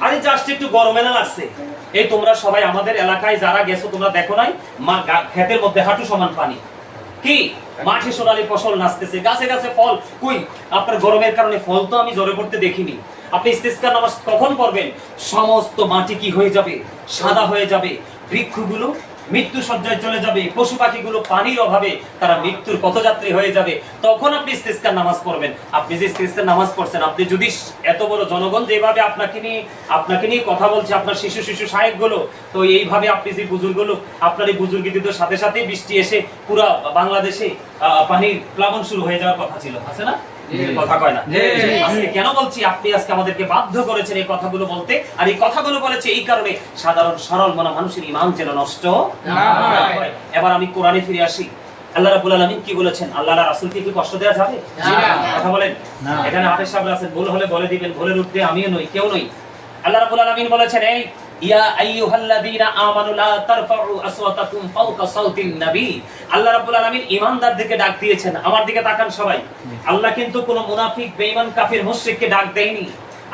আরে জাস্ট একটু গরমে না লাগছে। এই তোমরা সবাই আমাদের এলাকায় যারা গেছো তোমরা দেখো নাই, ক্ষেতের মধ্যে হাঁটু সমান পানি, কি মাঠে সোনালী ফসল নাচতেছে, গাছে গাছে ফল। কই আপনার গরমের কারণে ফল তো আমি ঝরে পড়তে দেখিনি। আপনি ইস্তিসকার নামাজ কখন পড়বেন? সমস্ত মাটি কি হয়ে যাবে? সাদা হয়ে যাবে। বৃক্ষগুলো মৃত্যু সজ্জায় চলে যাবে, পশু পাখিগুলো পানির অভাবে তারা মৃত্যুর পথযাত্রী হয়ে যাবে। তখন আপনি ইস্তিসকার নামাজ পড়বেন। আপনি যে ইস্তিসকার নামাজ পড়ছেন, আপনি যদি এত বড় জনগণ যেভাবে আপনাকে নিয়ে কথা বলছে, আপনার শিশু শায়েখগুলো, তো এইভাবে আপনি যে বুজুর্গগুলো, আপনার এই বুজুর্গদের সাথে সাথে বৃষ্টি এসে পুরো বাংলাদেশে পানির প্লাবন শুরু হয়ে যাওয়ার কথা ছিল, আছে না? কথা কয় না। আজকে কেন বলছি, আপনি আজকে আমাদেরকে বাধ্য করেছেন এই কথাগুলো বলতে। আর এই কথাগুলো বলেছে এই কারণে, সাধারণ সরল মনা মানুষের ঈমান যেন নষ্ট না হয়। এবার আমি কোরআনে ফিরে আসি। আল্লাহ রাব্বুল আলামিন কি বলেছেন? আল্লাহর রাসূলকে কি কষ্ট দেওয়া যাবে? কথা বলেন। এখানে হাফেজ সাহেব আছেন, ভুল হলে বলে দিবেন, ভুলের ঊর্ধ্বে আমিও নই, কেউ নই। আল্লাহ রাব্বুল আলামিন বলেছেন, এই ইয়া আইয়ুহাল্লাযীনা আমানু লা তারফাউ আসওয়াতাকুম ফাওকা সাওতিন নবী। আল্লাহ রাব্বুল আলামিন ঈমানদারদেরকে ডাক দিয়েছেন। আমার দিকে তাকান সবাই। আল্লাহ কিন্তু কোনো মুনাফিক, বেঈমান, কাফির, মুশরিককে ডাক দেয়নি।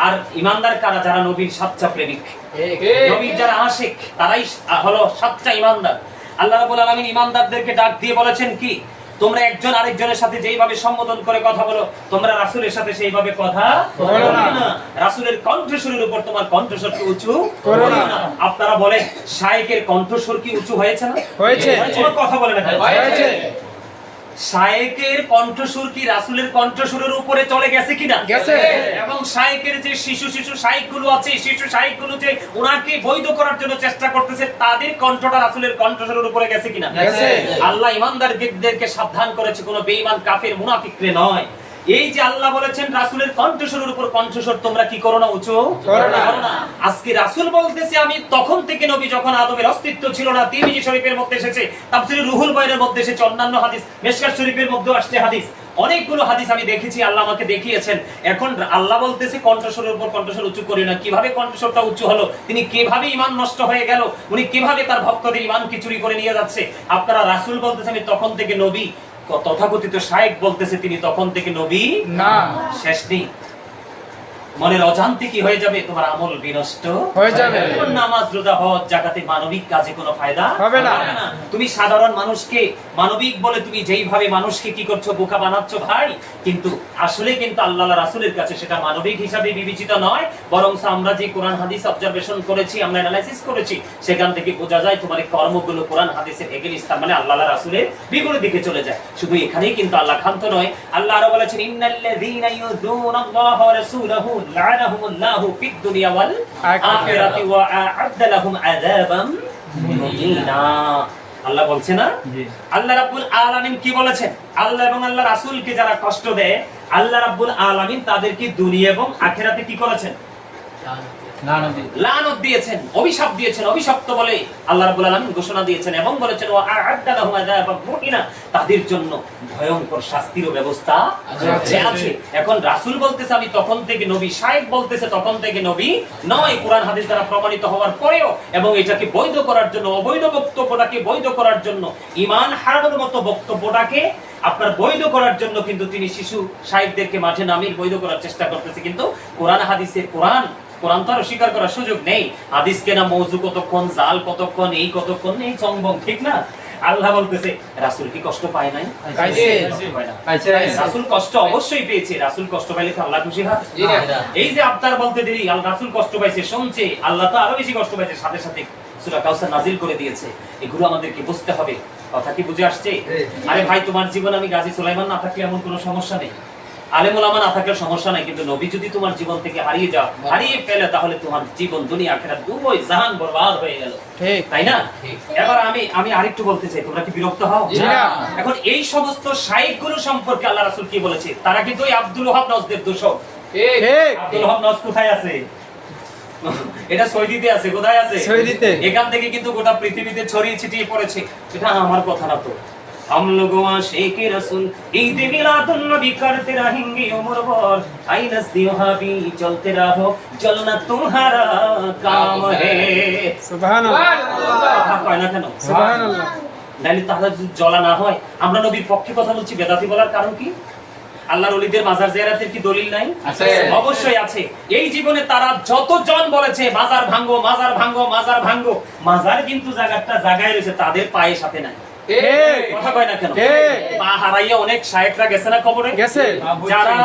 আর ঈমানদার কারা? যারা নবীর সাচ্চা প্রেমিক, নবীর যারা আশিক, তারাই হলো সাচ্চা ঈমানদার। আল্লাহ রাব্বুল আলামিন ঈমানদারদেরকে ডাক দিয়ে বলেছেন কি? তোমরা একজন আরেকজনের সাথে যেইভাবে সম্বোধন করে কথা বলো, তোমরা রাসূলের সাথে সেইভাবে কথা বলো না। রাসূলের কণ্ঠস্বরের উপর তোমার কণ্ঠস্বর কি উঁচু করো না। আপনারা বলেন, শায়েখের কণ্ঠস্বর কি উঁচু হয়েছে না? হয়েছে। কোনো কথা বলে না, হয়েছে। শায়েখের কণ্ঠস্বর কি রাসূলের কণ্ঠস্বরের উপরে চলে গেছে কিনা? গেছে। এবং শায়েখের যে শিশু শায়েখগুলো আছে, শিশু শায়েখগুলো যে ওনাকে বৈধ করার জন্য চেষ্টা করতেছে, তাদের কণ্ঠটা রাসূলের কণ্ঠস্বরের উপরে গেছে কিনা? গেছে। আল্লাহ ঈমানদারদেরকে সাবধান করেছে, কোনো বেঈমান, কাফির, মুনাফিকরে নয়। এই যে আল্লাহ বলেছেন রাসূলের কণ্ঠস্বরের উপর কণ্ঠস্বর তোমরা কি করো না? উঁচু করো না। আজকে রাসূল বলতেছে, আমি তখন থেকে নবী, যখন আদমের অস্তিত্ব ছিল না, তিরমিজি শরীফের মধ্যে এসেছে, তাফসীরে রুহুল বাইনের মধ্যে এসেছে, অন্যান্য হাদিস, মিশকাত শরীফের মধ্যে আসছে হাদিস, অনেকগুলো হাদিস আমি দেখেছি, আল্লাহ আমাকে দেখিয়েছেন। এখন আল্লাহ বলতেছে কণ্ঠস্বরের উপর কণ্ঠস্বর উঁচু করি না। কিভাবে কণ্ঠস্বরটা উঁচু হলো? তিনি কিভাবে ঈমান নষ্ট হয়ে গেল? উনি কিভাবে তার ভক্তদের ঈমানকে চুরি করে নিয়ে যাচ্ছে? আপনারা রাসূল বলতেছে আমি তখন থেকে নবী, তথাকথিত শায়েখ বলতেছে তিনি তখন থেকে নবী না। শেষ নেই, মনের অজান্তে কি হয়ে যাবে? তোমার আমল বিনষ্ট হয়ে যাবে। নামাজ, রোজা, হজ, যাকাতে মানবিক কাজে কোনো ফায়দা হবে না। তুমি সাধারণ মানুষকে মানবিক বলে তুমি যেইভাবে মানুষকে কি করছো, বোকা বানাচ্ছ ভাই, কিন্তু আসলে কিন্তু আল্লাহ রাসূলের কাছে সেটা মানবিক হিসাবে বিবেচিত নয়। বরং আমরা যে কোরআন হাদিস অবজারভেশন করেছি, আমরা অ্যানালাইসিস করেছি, সেখান থেকে বোঝা যায় তোমার এই কর্মগুলো কোরআন হাদিসের এগেইনস্ট, মানে আল্লাহ রাসূলের বিপরীত দিকে চলে যায়। শুধু এখানেই কিন্তু আল্লাহ ক্ষান্ত নয়। আল্লাহ আরো বলেছেন, ইন্নাল্লাযীনা ইউযুনাল্লাহা ওয়া রাসূলাহু লা'নাহুমুল্লাহু ফিদ দুনিয়া ওয়াল আখিরাতি ওয়া আ'আদ্দা লাহুম আযাবাম মুহিনা। আল্লাহ বলছে না? আল্লাহ রাব্বুল আলামিন কি বলেছেন? আল্লাহ এবং আল্লাহ রাসূলকে যারা কষ্ট দেয়, আল্লাহ রাব্বুল আলামিন তাদেরকে দুনিয়া এবং আখিরাতে কি করেছেন? লানত দিয়েছেন, অভিশাপ দিয়েছেন। অভিশপ্ত বলে আল্লাহ রাব্বুল আলামিন ঘোষণা দিয়েছেন এবং বলেছেন ওয়া আ'আদ্দা লাহুম আযাবাম মুহিনা, তাদের জন্য ভয়ঙ্কর শাস্তির ব্যবস্থা আছে। এখন রাসূল বলতেছে আমি তখন থেকে নবী, শায়েখ বলতেছে তখন থেকে নবী নয়, কোরআন হাদিস দ্বারা প্রমাণিত হওয়ার পরেও, এবং এটাকে বৈধ করার জন্য, অবৈধ বক্তব্যটাকে বৈধ করার জন্য, ঈমান হারানোর মতো বক্তব্যটাকে আপনার বৈধ করার জন্য কিন্তু তিনি শিশু শায়েখদেরকে মাঠে নামিয়ে বৈধ করার চেষ্টা করতেছে। কিন্তু কোরআন হাদিসে কোরআন তো আর স্বীকার করার সুযোগ নেই। হাদিস কেনা মওযু কতক্ষণ, জাল কতক্ষণ, এই কতক্ষণ, এই চংবং, ঠিক না? আল্লাহ বলতেছে রাসূল কি কষ্ট পায় নাই? রাসূল কষ্ট অবশ্যই পেয়েছে। রাসূল কষ্ট পাইলে কি আল্লাহ খুশি হয়? এই যে আবতার বলতে দেরি, রাসূল কষ্ট পাইছে শুনছে, আল্লাহ তো আরো বেশি কষ্ট পাইছে, সাথে সাথে সূরা কাউসার নাজিল করে দিয়েছে। এগুলো আমাদেরকে বুঝতে হবে। কথা কি বুঝে আসছে? আরে ভাই, তোমার জীবন আমি গাজী সুলাইমান না থাকলে এমন কোনো সমস্যা নেই, আলেম ওলামা না থাকলে সমস্যা নাই, কিন্তু নবী যদি তোমার জীবন থেকে হারিয়ে ফেলে, তাহলে তোমার জীবন দুনিয়া আখিরাত দুটোই জাহান বরবাদ হয়ে গেল, তাই না? এবার আমি আরেকটু বলতে চাই, তোমরা কি বিরক্ত হও? এখন এই সমস্ত শায়েখগুলো সম্পর্কে আল্লাহ রাসূল কি বলেছে? তারা কিন্তু ওই আব্দুল ওয়াহাব নজদের দোষক, ঠিক আব্দুল হক নজ কোথায় আছে? এটা সৌদিতে আছে। কোথায় আছে? সৌদিতে। এখান থেকে কিন্তু গোটা পৃথিবীতে ছড়িয়ে ছিটিয়ে পড়েছে। এটা আমার কথা না তো। हम लोगों आशिक रसूल ईद मिलादुन नबी करते रहेंगे उम्र भर आई नस्दियों हाबी चलते रहो चलना तुम्हारा काम है। সুবহানাল্লাহ কথা কয় না কেন? সুবহানাল্লাহ নাইলে তাহলে যদি জ্বলা না হয়। আমরা নবীর পক্ষে কথা বলছি, বেদাতি বলার কারণ কি? আল্লাহর ওলিদের মাজার জিয়ারতের কি দলিল নাই? আছে। অবশ্যই আছে। এই জীবনে তারা যতজন বলেছে মাজার ভাঙ্গো মাজার ভাঙ্গো মাজার ভাঙ্গো, মাজার কিন্তু জায়গাটা জায়গায় রয়েছে, তাদের পায়ের সাথে নাই। ঠিক কথা কয় না কেন? ঠিক। পা হারাইয়া অনেক শায়েখরা গেছে না কবরে? গেছে। যারা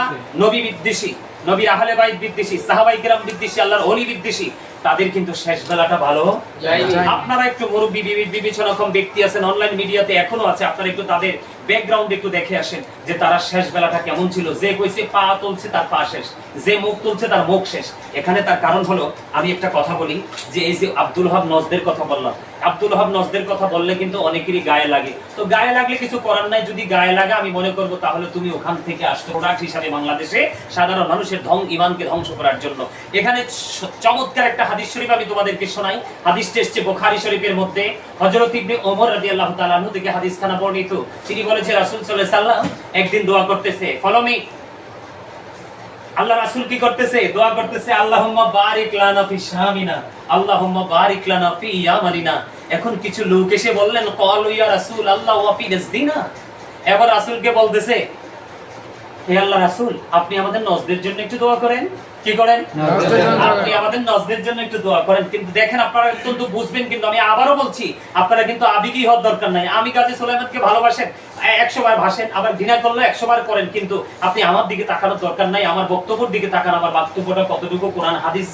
নবী বিদ্বেষী, নবীর আহলে বাইত বিদ্বেষী, সাহাবায়ে কেরাম বিদ্বেষী, আল্লাহর ওলি বিদ্বেষী, তাদের কিন্তু শেষ বেলাটা ভালো যায়নি। আপনারা একটু মুরব্বী বিবেচনাক্ষম ব্যক্তি আছেন, অনলাইন মিডিয়াতে এখনো আছে, আপনারা একটু তাদের ব্যাকগ্রাউন্ড একটু দেখে আসেন যে তারা শেষ বেলাটা কেমন ছিল। যে কইছে পা তুলছে তার পা শেষ, যে মুখ তুলছে তার মুখ শেষ। এখানে তার কারণ হলো, আমি একটা কথা বলি যে এই যে আব্দুল ওহাব নজদের কথা বললাম, আব্দুল ওহাব নজদের কথা বললে কিন্তু অনেকেরই গায়ে লাগে। তো গায়ে লাগলে কিছু করার নাই, যদি গায়ে লাগে আমি মনে করবো তাহলে তুমি ওখান থেকে আসছো প্রোডাক্ট হিসাবে বাংলাদেশে সাধারণ মানুষের ইমানকে ধ্বংস করার জন্য। এখানে চমৎকার একটা হাদিস শরীফ আমি তোমাদেরকে শোনাই। হাদিসটা এসেছে বুখারী শরীফের মধ্যে। হযরত ইবনে ওমর রাদিয়াল্লাহু তাআলা আনহু থেকে হাদিসখানা বর্ণিত। তিনি বলেছে রাসূল সাল্লাল্লাহু আলাইহি সাল্লাম একদিন দোয়া করতেছে, ফলো মি। আল্লাহ রাসূল কি করতেছে? দোয়া করতেছে, আল্লাহুম্মা বারিক লানা ফি শামিনা, আল্লাহুম্মা বারিক লানা ফি ইয়ামানিনা। এখন কিছু লোক এসে বললেন, ক্বালু ইয়া রাসূল আল্লাহ ওয়া ফি নাজদিনা। এবার রাসূলকে বলতেছে, হে আল্লাহ রাসূল, আপনি আমাদের নজদের জন্য একটু দোয়া করেন। কি করেন? নজদের জন্য দোয়া আপনি আমাদের নজদের জন্য একটু দোয়া করেন। কিন্তু দেখেন, আপনারা অত্যন্ত বুঝবেন, কিন্তু আমি আবারও বলছি, আপনারা কিন্তু আবেগী হওয়ার দরকার নাই। আমি গাজী সুলাইমানকে ভালোবাসেন, 100 বার ভাসেন, আবার ঘৃণা করলে 100 বার করেন, কিন্তু আপনি আমার দিকে তাকানোর দরকার নাই। আমার বক্তব্যের দিকে তাকান, আমার বক্তব্যটা কতটুকু কোরআন হাদিস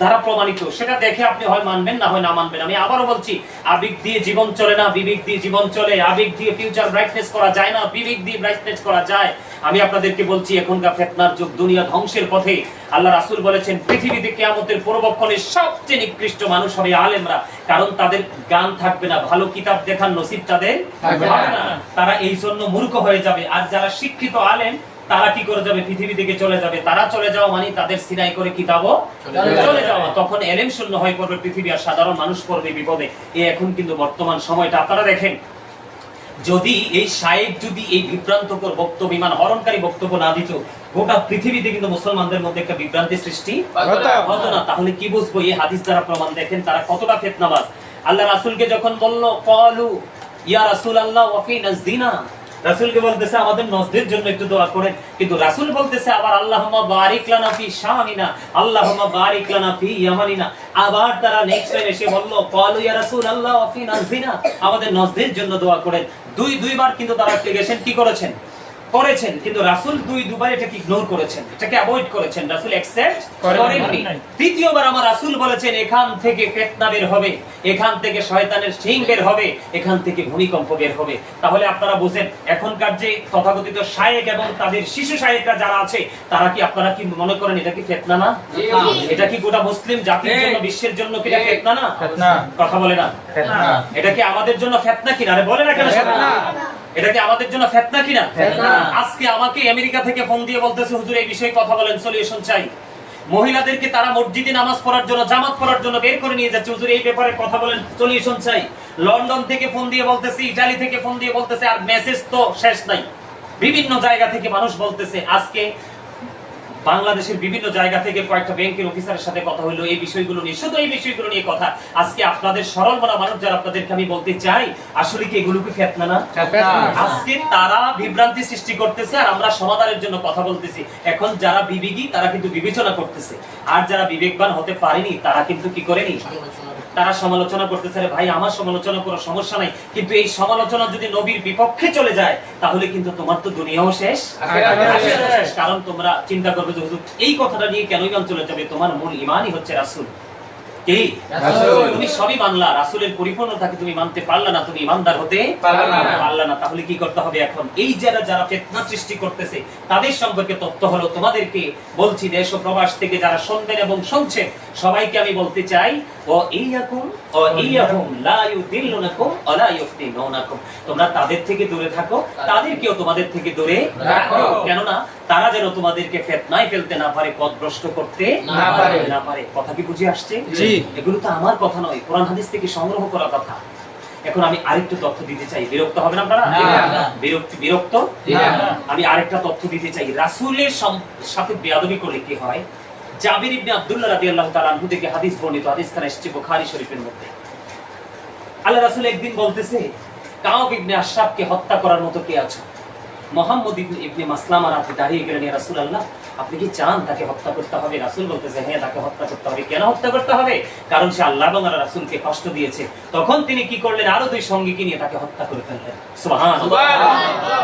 দ্বারা প্রমাণিত সেটা দেখে আপনি হয় মানবেন না হয় না মানবেন। আমি আবারও বলছি, আবেগ দিয়ে জীবন চলে না, বিবেক দিয়ে জীবন চলে। আবেগ দিয়ে ফিউচার ব্রাইটনেস করা যায় না, বিবেক দিয়ে ব্রাইটনেস করা যায়। আমি আপনাদেরকে বলছি, এখনকার ফিতনার যুগ, দুনিয়া ধ্বংসের পথে। আল্লাহ রাসূল বলেছেন, পৃথিবীতে কিয়ামতের পূর্বক্ষণে সবচেয়ে নিকৃষ্ট মানুষ হবে আলেমরা, কারণ তাদের জ্ঞান থাকবে না, ভালো কিতাব দেখার নসিব তাদের হবে না। তারা এই জন্য মূর্খ হয়ে যাবে। আর যারা শিক্ষিত আলেম, তারা কি করে যাবে? পৃথিবী থেকে চলে যাবে। তারা চলে যাওয়া মানে তাদের সিনাই করে কিতাবও চলে যাওয়া। তখন এলেম শূন্য হয়ে পড়বে পৃথিবী, আর সাধারণ মানুষ পড়বে বিপদে। এখন কিন্তু বর্তমান সময়টা আপনারা দেখেন, যদি এই শায়েখ যদি এই বিভ্রান্তকর বক্তব্য, ইমান হরণকারী বক্তব্য না দিত, গোটা পৃথিবীতে কিন্তু মুসলমানদের মধ্যে একটা বিভ্রান্তি সৃষ্টি হতো না। তাহলে কি বুঝবো? এই হাদিস দ্বারা প্রমাণ। দেখেন তারা কতটা ফিতনাবাজ। আল্লাহ রাসূলকে যখন বলল, ক্বালু ইয়া রাসূলুল্লাহ ওয়া ফি নাজদিনা, রাসূলকে বলতেছে আমাদের নজদের জন্য একটু দোয়া করেন, কিন্তু রাসূল বলতেছে আবার আল্লাহুম্মা বারিক লানা ফি শামিনা, আল্লাহুম্মা বারিক লানা ফি ইয়ামানিনা। আবার তারা নেক্সট টাইম এসে বলল, ক্বালু ইয়া রাসূলুল্লাহ ওয়া ফি নাজদিনা, আমাদের নজদের জন্য দোয়া করেন। দুইবার কিন্তু তারা অ্যাপ্লিকেশন কি করেছেন? কিন্তু রাসূল দুইবার এটাকে ইগনোর করেছেন, এটাকে অ্যাভয়েড করেছেন, রাসূল অ্যাকসেপ্ট করেননি। তৃতীয়বার আমার রাসূল বলেছেন, এখান থেকে ফিতনা বের হবে, এখান থেকে শয়তানের শিং বের হবে, এখান থেকে ভূমিকম্প বের হবে। তাহলে আপনারা বুঝেন, এখনকার যে তথাকথিত শায়েখ এবং তাদের শিশু শায়েখরা যারা আছে, তারা কি, আপনারা কি মনে করেন এটা কি ফিতনা না? এটা কি গোটা মুসলিম জাতির জন্য, বিশ্বের জন্য কি ফিতনা না? কথা বলে না? এটা কি আমাদের জন্য ফিতনা কিনা? আরে বলে না কেন? এটা কি আমাদের জন্য ফিতনা কিনা? আজকে আমাকে আমেরিকা থেকে ফোন দিয়ে বলতেছে, হুজুর এই বিষয়ে কথা বলেন, সলিউশন চাই। মহিলাদেরকে তারা মসজিদে নামাজ পড়ার জন্য, জামাত পড়ার জন্য বের করে নিয়ে যাচ্ছে, হুজুর এই ব্যাপারে কথা বলেন, সলিউশন চাই। লন্ডন থেকে ফোন দিয়ে বলতেছে, ইতালি থেকে ফোন দিয়ে বলতেছে, আর মেসেজ তো শেষ নাই। বিভিন্ন জায়গা থেকে মানুষ বলতেছে। আজকে বাংলাদেশের বিভিন্ন জায়গা থেকে কয়েকটা ব্যাংকের অফিসারের সাথে কথা হলো এই বিষয়গুলো নিয়ে, শুধু এই বিষয়গুলো নিয়ে কথা। আজকে আপনাদের সরল মনা মানুষ যারা, আপনাদেরকে আমি বলতে চাই, আসলে কি এগুলো কি ফিতনা না? আজকে তারা বিভ্রান্তি সৃষ্টি করতেছে, আর আমরা সমাধানের জন্য কথা বলতেছি। এখন যারা বিবেকী তারা কিন্তু বিবেচনা করতেছে, আর যারা বিবেকবান হতে পারেনি তারা কিন্তু কি করেনি? তারা সমালোচনা করতেছে। ভাই, আমার সমালোচনা করার সমস্যা নাই, কিন্তু এই সমালোচনা যদি নবীর বিপক্ষে চলে যায়, তাহলে কিন্তু তোমার তো দুনিয়াও শেষ, শেষ। কারণ তোমরা চিন্তা করবে যে হুজুর এই কথাটা নিয়ে কেন ইমান চলে যাবে? তোমার মূল ইমানই হচ্ছে রাসূল। কি তুমি সবই মানলা, রাসূলের পরিপূর্ণতাকে তুমি মানতে পারলা না, তুমি ইমানদার হতে পারলা না। তাহলে কি করতে হবে এখন? এই যারা ফিতনা সৃষ্টি করতেছে তাদের সম্পর্কে তথ্য হলো তোমাদেরকে বলছি, দেশ ও প্রবাস থেকে যারা শুনবেন এবং শুনছেন, সবাইকে আমি বলতে চাই, ইয়াহুম লা ইউদিল্লুনাকুম ওয়া লা ইফতিনুনাকুম, তোমরা তাদের থেকে দূরে থাকো, তাদেরকেও তোমাদের থেকে দূরে রাখো, কেননা তারা যেন তোমাদেরকে ফিতনায় ফেলতে না পারে, পথভ্রষ্ট করতে না পারে। কথা কি বুঝে আসছে? জি। এগুলো তো আমার কথা নয়, কোরআন হাদিস থেকে সংগ্রহ করা কথা। এখন আমি আরেকটু তথ্য দিতে চাই, বিরক্ত হবেন আপনারা? বিরক্ত? আমি আরেকটা তথ্য দিতে চাই, রাসূলের সাথে বেয়াদবি করলে কি হয়। জাবির ইবনে আব্দুল্লাহ রাদিয়াল্লাহু তাআলা আনহু থেকে হাদিস বর্ণিত, হাদিসখানা এসেছে বুখারী শরীফের মধ্যে। আল্লাহ রাসূল একদিন বলতেছে, কাব ইবনে আশরাফকে হত্যা করার মতো কে আছে? মুহাম্মদ ইবনে মাসলামা রাতে দাঁড়িয়ে গেলেন, ইয়া রাসূলুল্লাহ, আপনি কি চান তাকে হত্যা করতে হবে? রাসূল বলতেছে, হ্যাঁ, তাকে হত্যা করতে হবে। কেন হত্যা করতে হবে? কারণ সে আল্লাহ এবং আল্লাহর রাসূলকে কষ্ট দিয়েছে। তখন তিনি কি করলেন? আরো দুই সঙ্গীকে নিয়ে তাকে হত্যা করে ফেললেন। সুবহানাল্লাহ,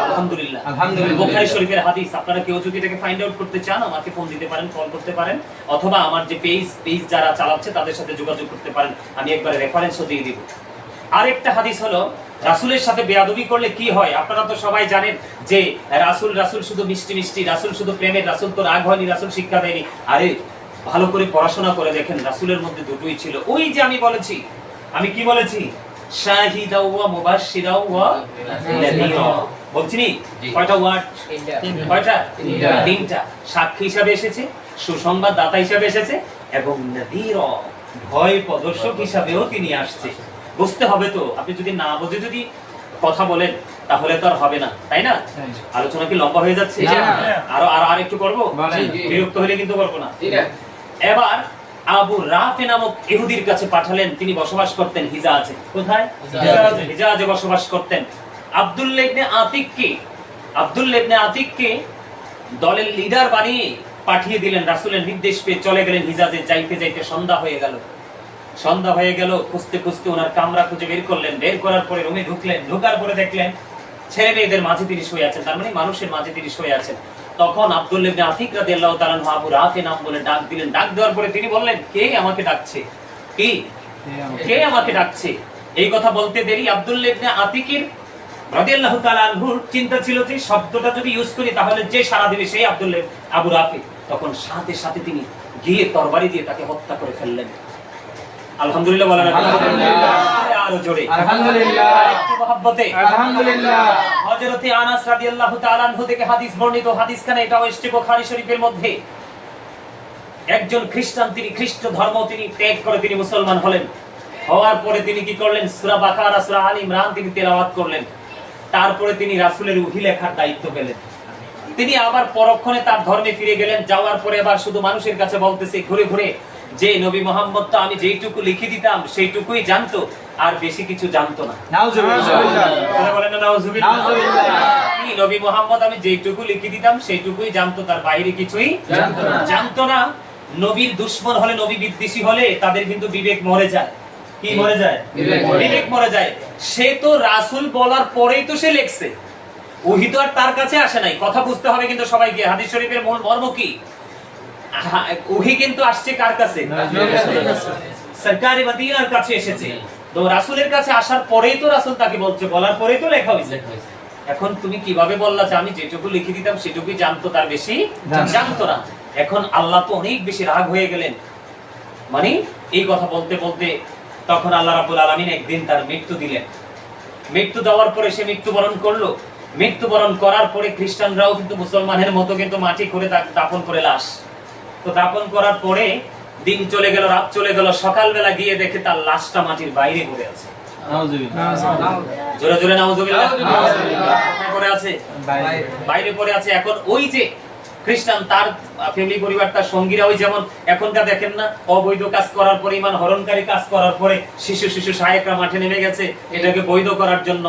আলহামদুলিল্লাহ। বুখারী শরীফের হাদিস। আপনারা কেউ যদি এটাকে ফাইন্ড আউট করতে চান, আমাকে ফোন দিতে পারেন, কল করতে পারেন, অথবা আমার যে পেজ যারা চালাচ্ছে তাদের সাথে যোগাযোগ করতে পারেন, আমি একবারে রেফারেন্সও দিয়ে দিব। আরেকটা হাদিস হলো, রাসূলের সাথে বেয়াদবি করলে কি হয়। আপনারা তো সবাই জানেন যে রাসূল শুধু মিষ্টি মিষ্টি, রাসূল শুধু প্রেমের, রাসূল তো রাগ হয়নি, রাসূল শিক্ষা দেয়নি। আরে ভালো করে পড়াশোনা করে দেখেন, রাসূলের মধ্যে দুটোই ছিল। ওই যে আমি কি বলেছি, শাহিদা ওয়া মুবাশশিরা ওয়া নাযীরা বলছিনি। কয়টা ওয়ার্ড? কয়টা? তিনটা। সাক্ষী হিসাবে এসেছে, সুসংবাদ দাতা হিসাবে এসেছে, এবং নাযীরা ভয় প্রদর্শক হিসাবেও তিনি আসছে। বুঝতে হবে তো, আপনি যদি না বুঝে যদি কথা বলেন তাহলে তো আর হবে না, তাই না? আলোচনা কি লম্বা হয়ে যাচ্ছে? আর একটু করবো, বিরক্ত হলে কিন্তু করবো না। এবার আবু রাফি নামক ইহুদির কাছে পাঠালেন, তিনি বসবাস করতেন হিজাজে। কোথায়? হিজাজে বসবাস করতেন। আব্দুল্লাহ ইবনে আতিককে দলের লিডার বানিয়ে পাঠিয়ে দিলেন। রাসূলের নির্দেশ পেয়ে চলে গেলেন হিজাজে। যাইতে যাইতে সন্ধ্যা হয়ে গেল। খুঁজতে খুঁজতে ওনার কামরা খুঁজে বের করলেন। বের করার পরে রুমে ঢুকলেন। ঢোকার পরে দেখলেন ছেলে মেয়েদের মাঝে তিনি শুয়ে আছেন, তার মানে মানুষের মাঝে তিনি শুয়ে আছেন। তখন আব্দুল্লাহ ইবনে আতিক রাদিয়াল্লাহু তাআলা আনহু আবু রাফি নাম বলে ডাক দিলেন। ডাক দেওয়ার পরে তিনি বললেন, কে আমাকে ডাকছে? কে আমাকে ডাকছে? এই কথা বলতে দেরি আব্দুল্লাহ ইবনে আতিকের রাদিয়াল্লাহু তাআলা আনহুর চিন্তা ছিল যে শব্দটা যদি ইউজ করি তাহলে যে সারা দিবে সেই আবু রাফি। তখন সাথে সাথে তিনি গিয়ে তরবারি দিয়ে তাকে হত্যা করে ফেললেন। আলহামদুলিল্লাহ বলেন। আলহামদুলিল্লাহ। আরো জোরে আলহামদুলিল্লাহ। একটু মহব্বতে আলহামদুলিল্লাহ। হযরত আনাস রাদিয়াল্লাহু তাআলা আনহু থেকে হাদিস বর্ণিত, হাদিসখানে এটাও এসেছে বুখারী শরীফের মধ্যে। একজন খ্রিস্টান, তিনি খ্রিস্ট ধর্ম তিনি ত্যাগ করে তিনি মুসলমান হলেন। হওয়ার পরে তিনি কি করলেন? সূরা বাকারা, সূরা আলে ইমরান তিনি তেলাওয়াত করলেন। তারপরে তিনি রাসূলের ওহী লেখার দায়িত্ব পেলেন। তিনি আবার পরক্ষণে তার ধর্মে ফিরে গেলেন। যাওয়ার পরে আবার শুধু মানুষের কাছে বলতেছে ঘুরে ঘুরে যে নবী মুহাম্মদ তো আমি যেইটুকু লিখে দিতাম সেইটুকুই জানতো, আর বেশি কিছু জানতো না। নাউজুবিল্লাহ। বলেন না নাউজুবিল্লাহ। কি নবী মুহাম্মদ আমি যেইটুকু লিখে দিতাম সেইটুকুই জানতো, তার বাইরে কিছুই জানতো না। নবীর দুশমন হলে, নবী বিদ্বেষী হলে তাদের কিন্তু বিবেক মরে যায়। কি মরে যায়? বিবেক মরে যায়। সে তো রাসূল বলার পরেই তো সে লিখছে, ওহী তো আর তার কাছে আসে নাই। কথা বুঝতে হবে কিন্তু সবাইকে। হাদিস শরীফের মূল মর্ম কি? ওহী কিন্তু আসছে কার কাছে? সরকারি মদিনার কাছে এসেছে। তো রাসূলের কাছে আসার পরেই তো রাসূল তাকে বলছে, বলার পরেই তো লেখা হয়েছে। এখন তুমি কিভাবে বললা যে আমি যেটুকু লিখে দিতাম সেটুকুই জানতো, তার বেশি জানতো না? এখন আল্লাহ তো অনেক বেশি রাগ হয়ে গেলেন। মানে এই কথা বলতে বলতে তখন আল্লাহ রাব্বুল আলামিন একদিন তার মৃত্যু দিলেন। মৃত্যু দেওয়ার পরে সে মৃত্যুবরণ করলো। মৃত্যুবরণ করার পরে খ্রিস্টানরাও কিন্তু মুসলমানের মতো কিন্তু মাটি করে দাফন করে লাশ। তো দাফন করার পরে দিন চলে গেল, রাত চলে গেল, সকালবেলা গিয়ে দেখে তার লাশটা মাটির বাইরে পড়ে আছে। জোরে জোরে নাউজুবিল্লাহ। পড়ে আছে, বাইরে পড়ে আছে। এখন ওই যে খ্রিস্টান, তার ফ্যামিলি পরিবার, তার সঙ্গীরা, ওই যেমন এখনকার দেখেন না, অবৈধ কাজ করার পরে, ইমান হরণকারী কাজ করার পরে শিশু সাহেবরা মাঠে নেমে গেছে এটাকে বৈধ করার জন্য।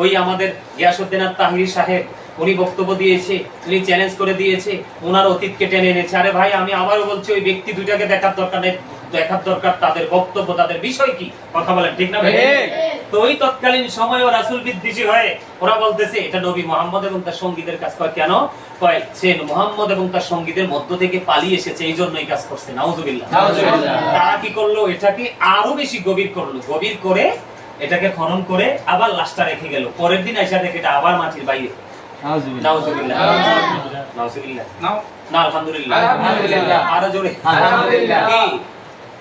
ওই আমাদের গিয়াসউদ্দিন আত-তাহিরি সাহেব, উনি বক্তব্য দিয়েছে, উনি চ্যালেঞ্জ করে দিয়েছে, ওনার অতীতকে টেনে এনেছে। আরে ভাই, আমি আবারও বলছি, ওই ব্যক্তি দুইটাকে দেখার দরকার নেই, দেখার দরকার তাদের বক্তব্য, তাদের বিষয় কি। কথা বলেন ঠিক না? তো ওই তৎকালীন সময়ে রাসূল বিদ্বেষী হয়ে ওরা বলতেছে এটা নবী মুহাম্মদ এবং তার সঙ্গীদের কাজ। কেন? কয় সে মুহাম্মদ এবং তার সঙ্গীদের মধ্য থেকে পালিয়ে এসেছে, এই জন্য এই কাজ করছে। নাউজুবিল্লাহ। তারা কি করলো? এটাকে আরো বেশি গভীর করলো। গভীর করে এটাকে খনন করে আবার লাশটা রেখে গেল। পরের দিন আইসা দেখে এটা আবার মাটির বাইরে। নাউজুবিল্লাহ। নাউজুবিল্লাহ। না আলহামদুলিল্লাহ। আরো জোরে আলহামদুলিল্লাহ।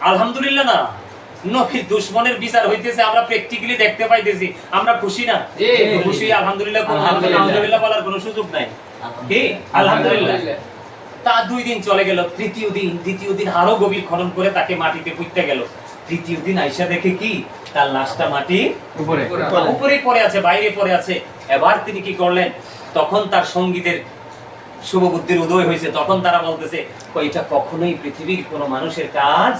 আলহামদুলিল্লাহ না, নবীর দুশমনের বিচার হইতেছে, আমরা প্র্যাকটিক্যালি দেখতে পাইতেছি, আমরা খুশি না? খুশি, আলহামদুলিল্লাহ। আলহামদুলিল্লাহ বলার কোনো সুযোগ নাই। আলহামদুলিল্লাহ। তা 2 দিন চলে গেল, তৃতীয় দিন, দ্বিতীয় দিন আরো গভীর খনন করে তাকে মাটিতে পুঁততে গেল। তৃতীয় দিন আইসা দেখে কি, তার লাশটা মাটির উপরে পড়ে আছে, বাইরে পড়ে আছে। এবার তিনি কি করলেন, তখন তার সঙ্গীদের শুভবুদ্ধির উদয় হয়েছে, তখন তারা বলতেছে এটা কখনোই পৃথিবীর কোনো মানুষের কাজ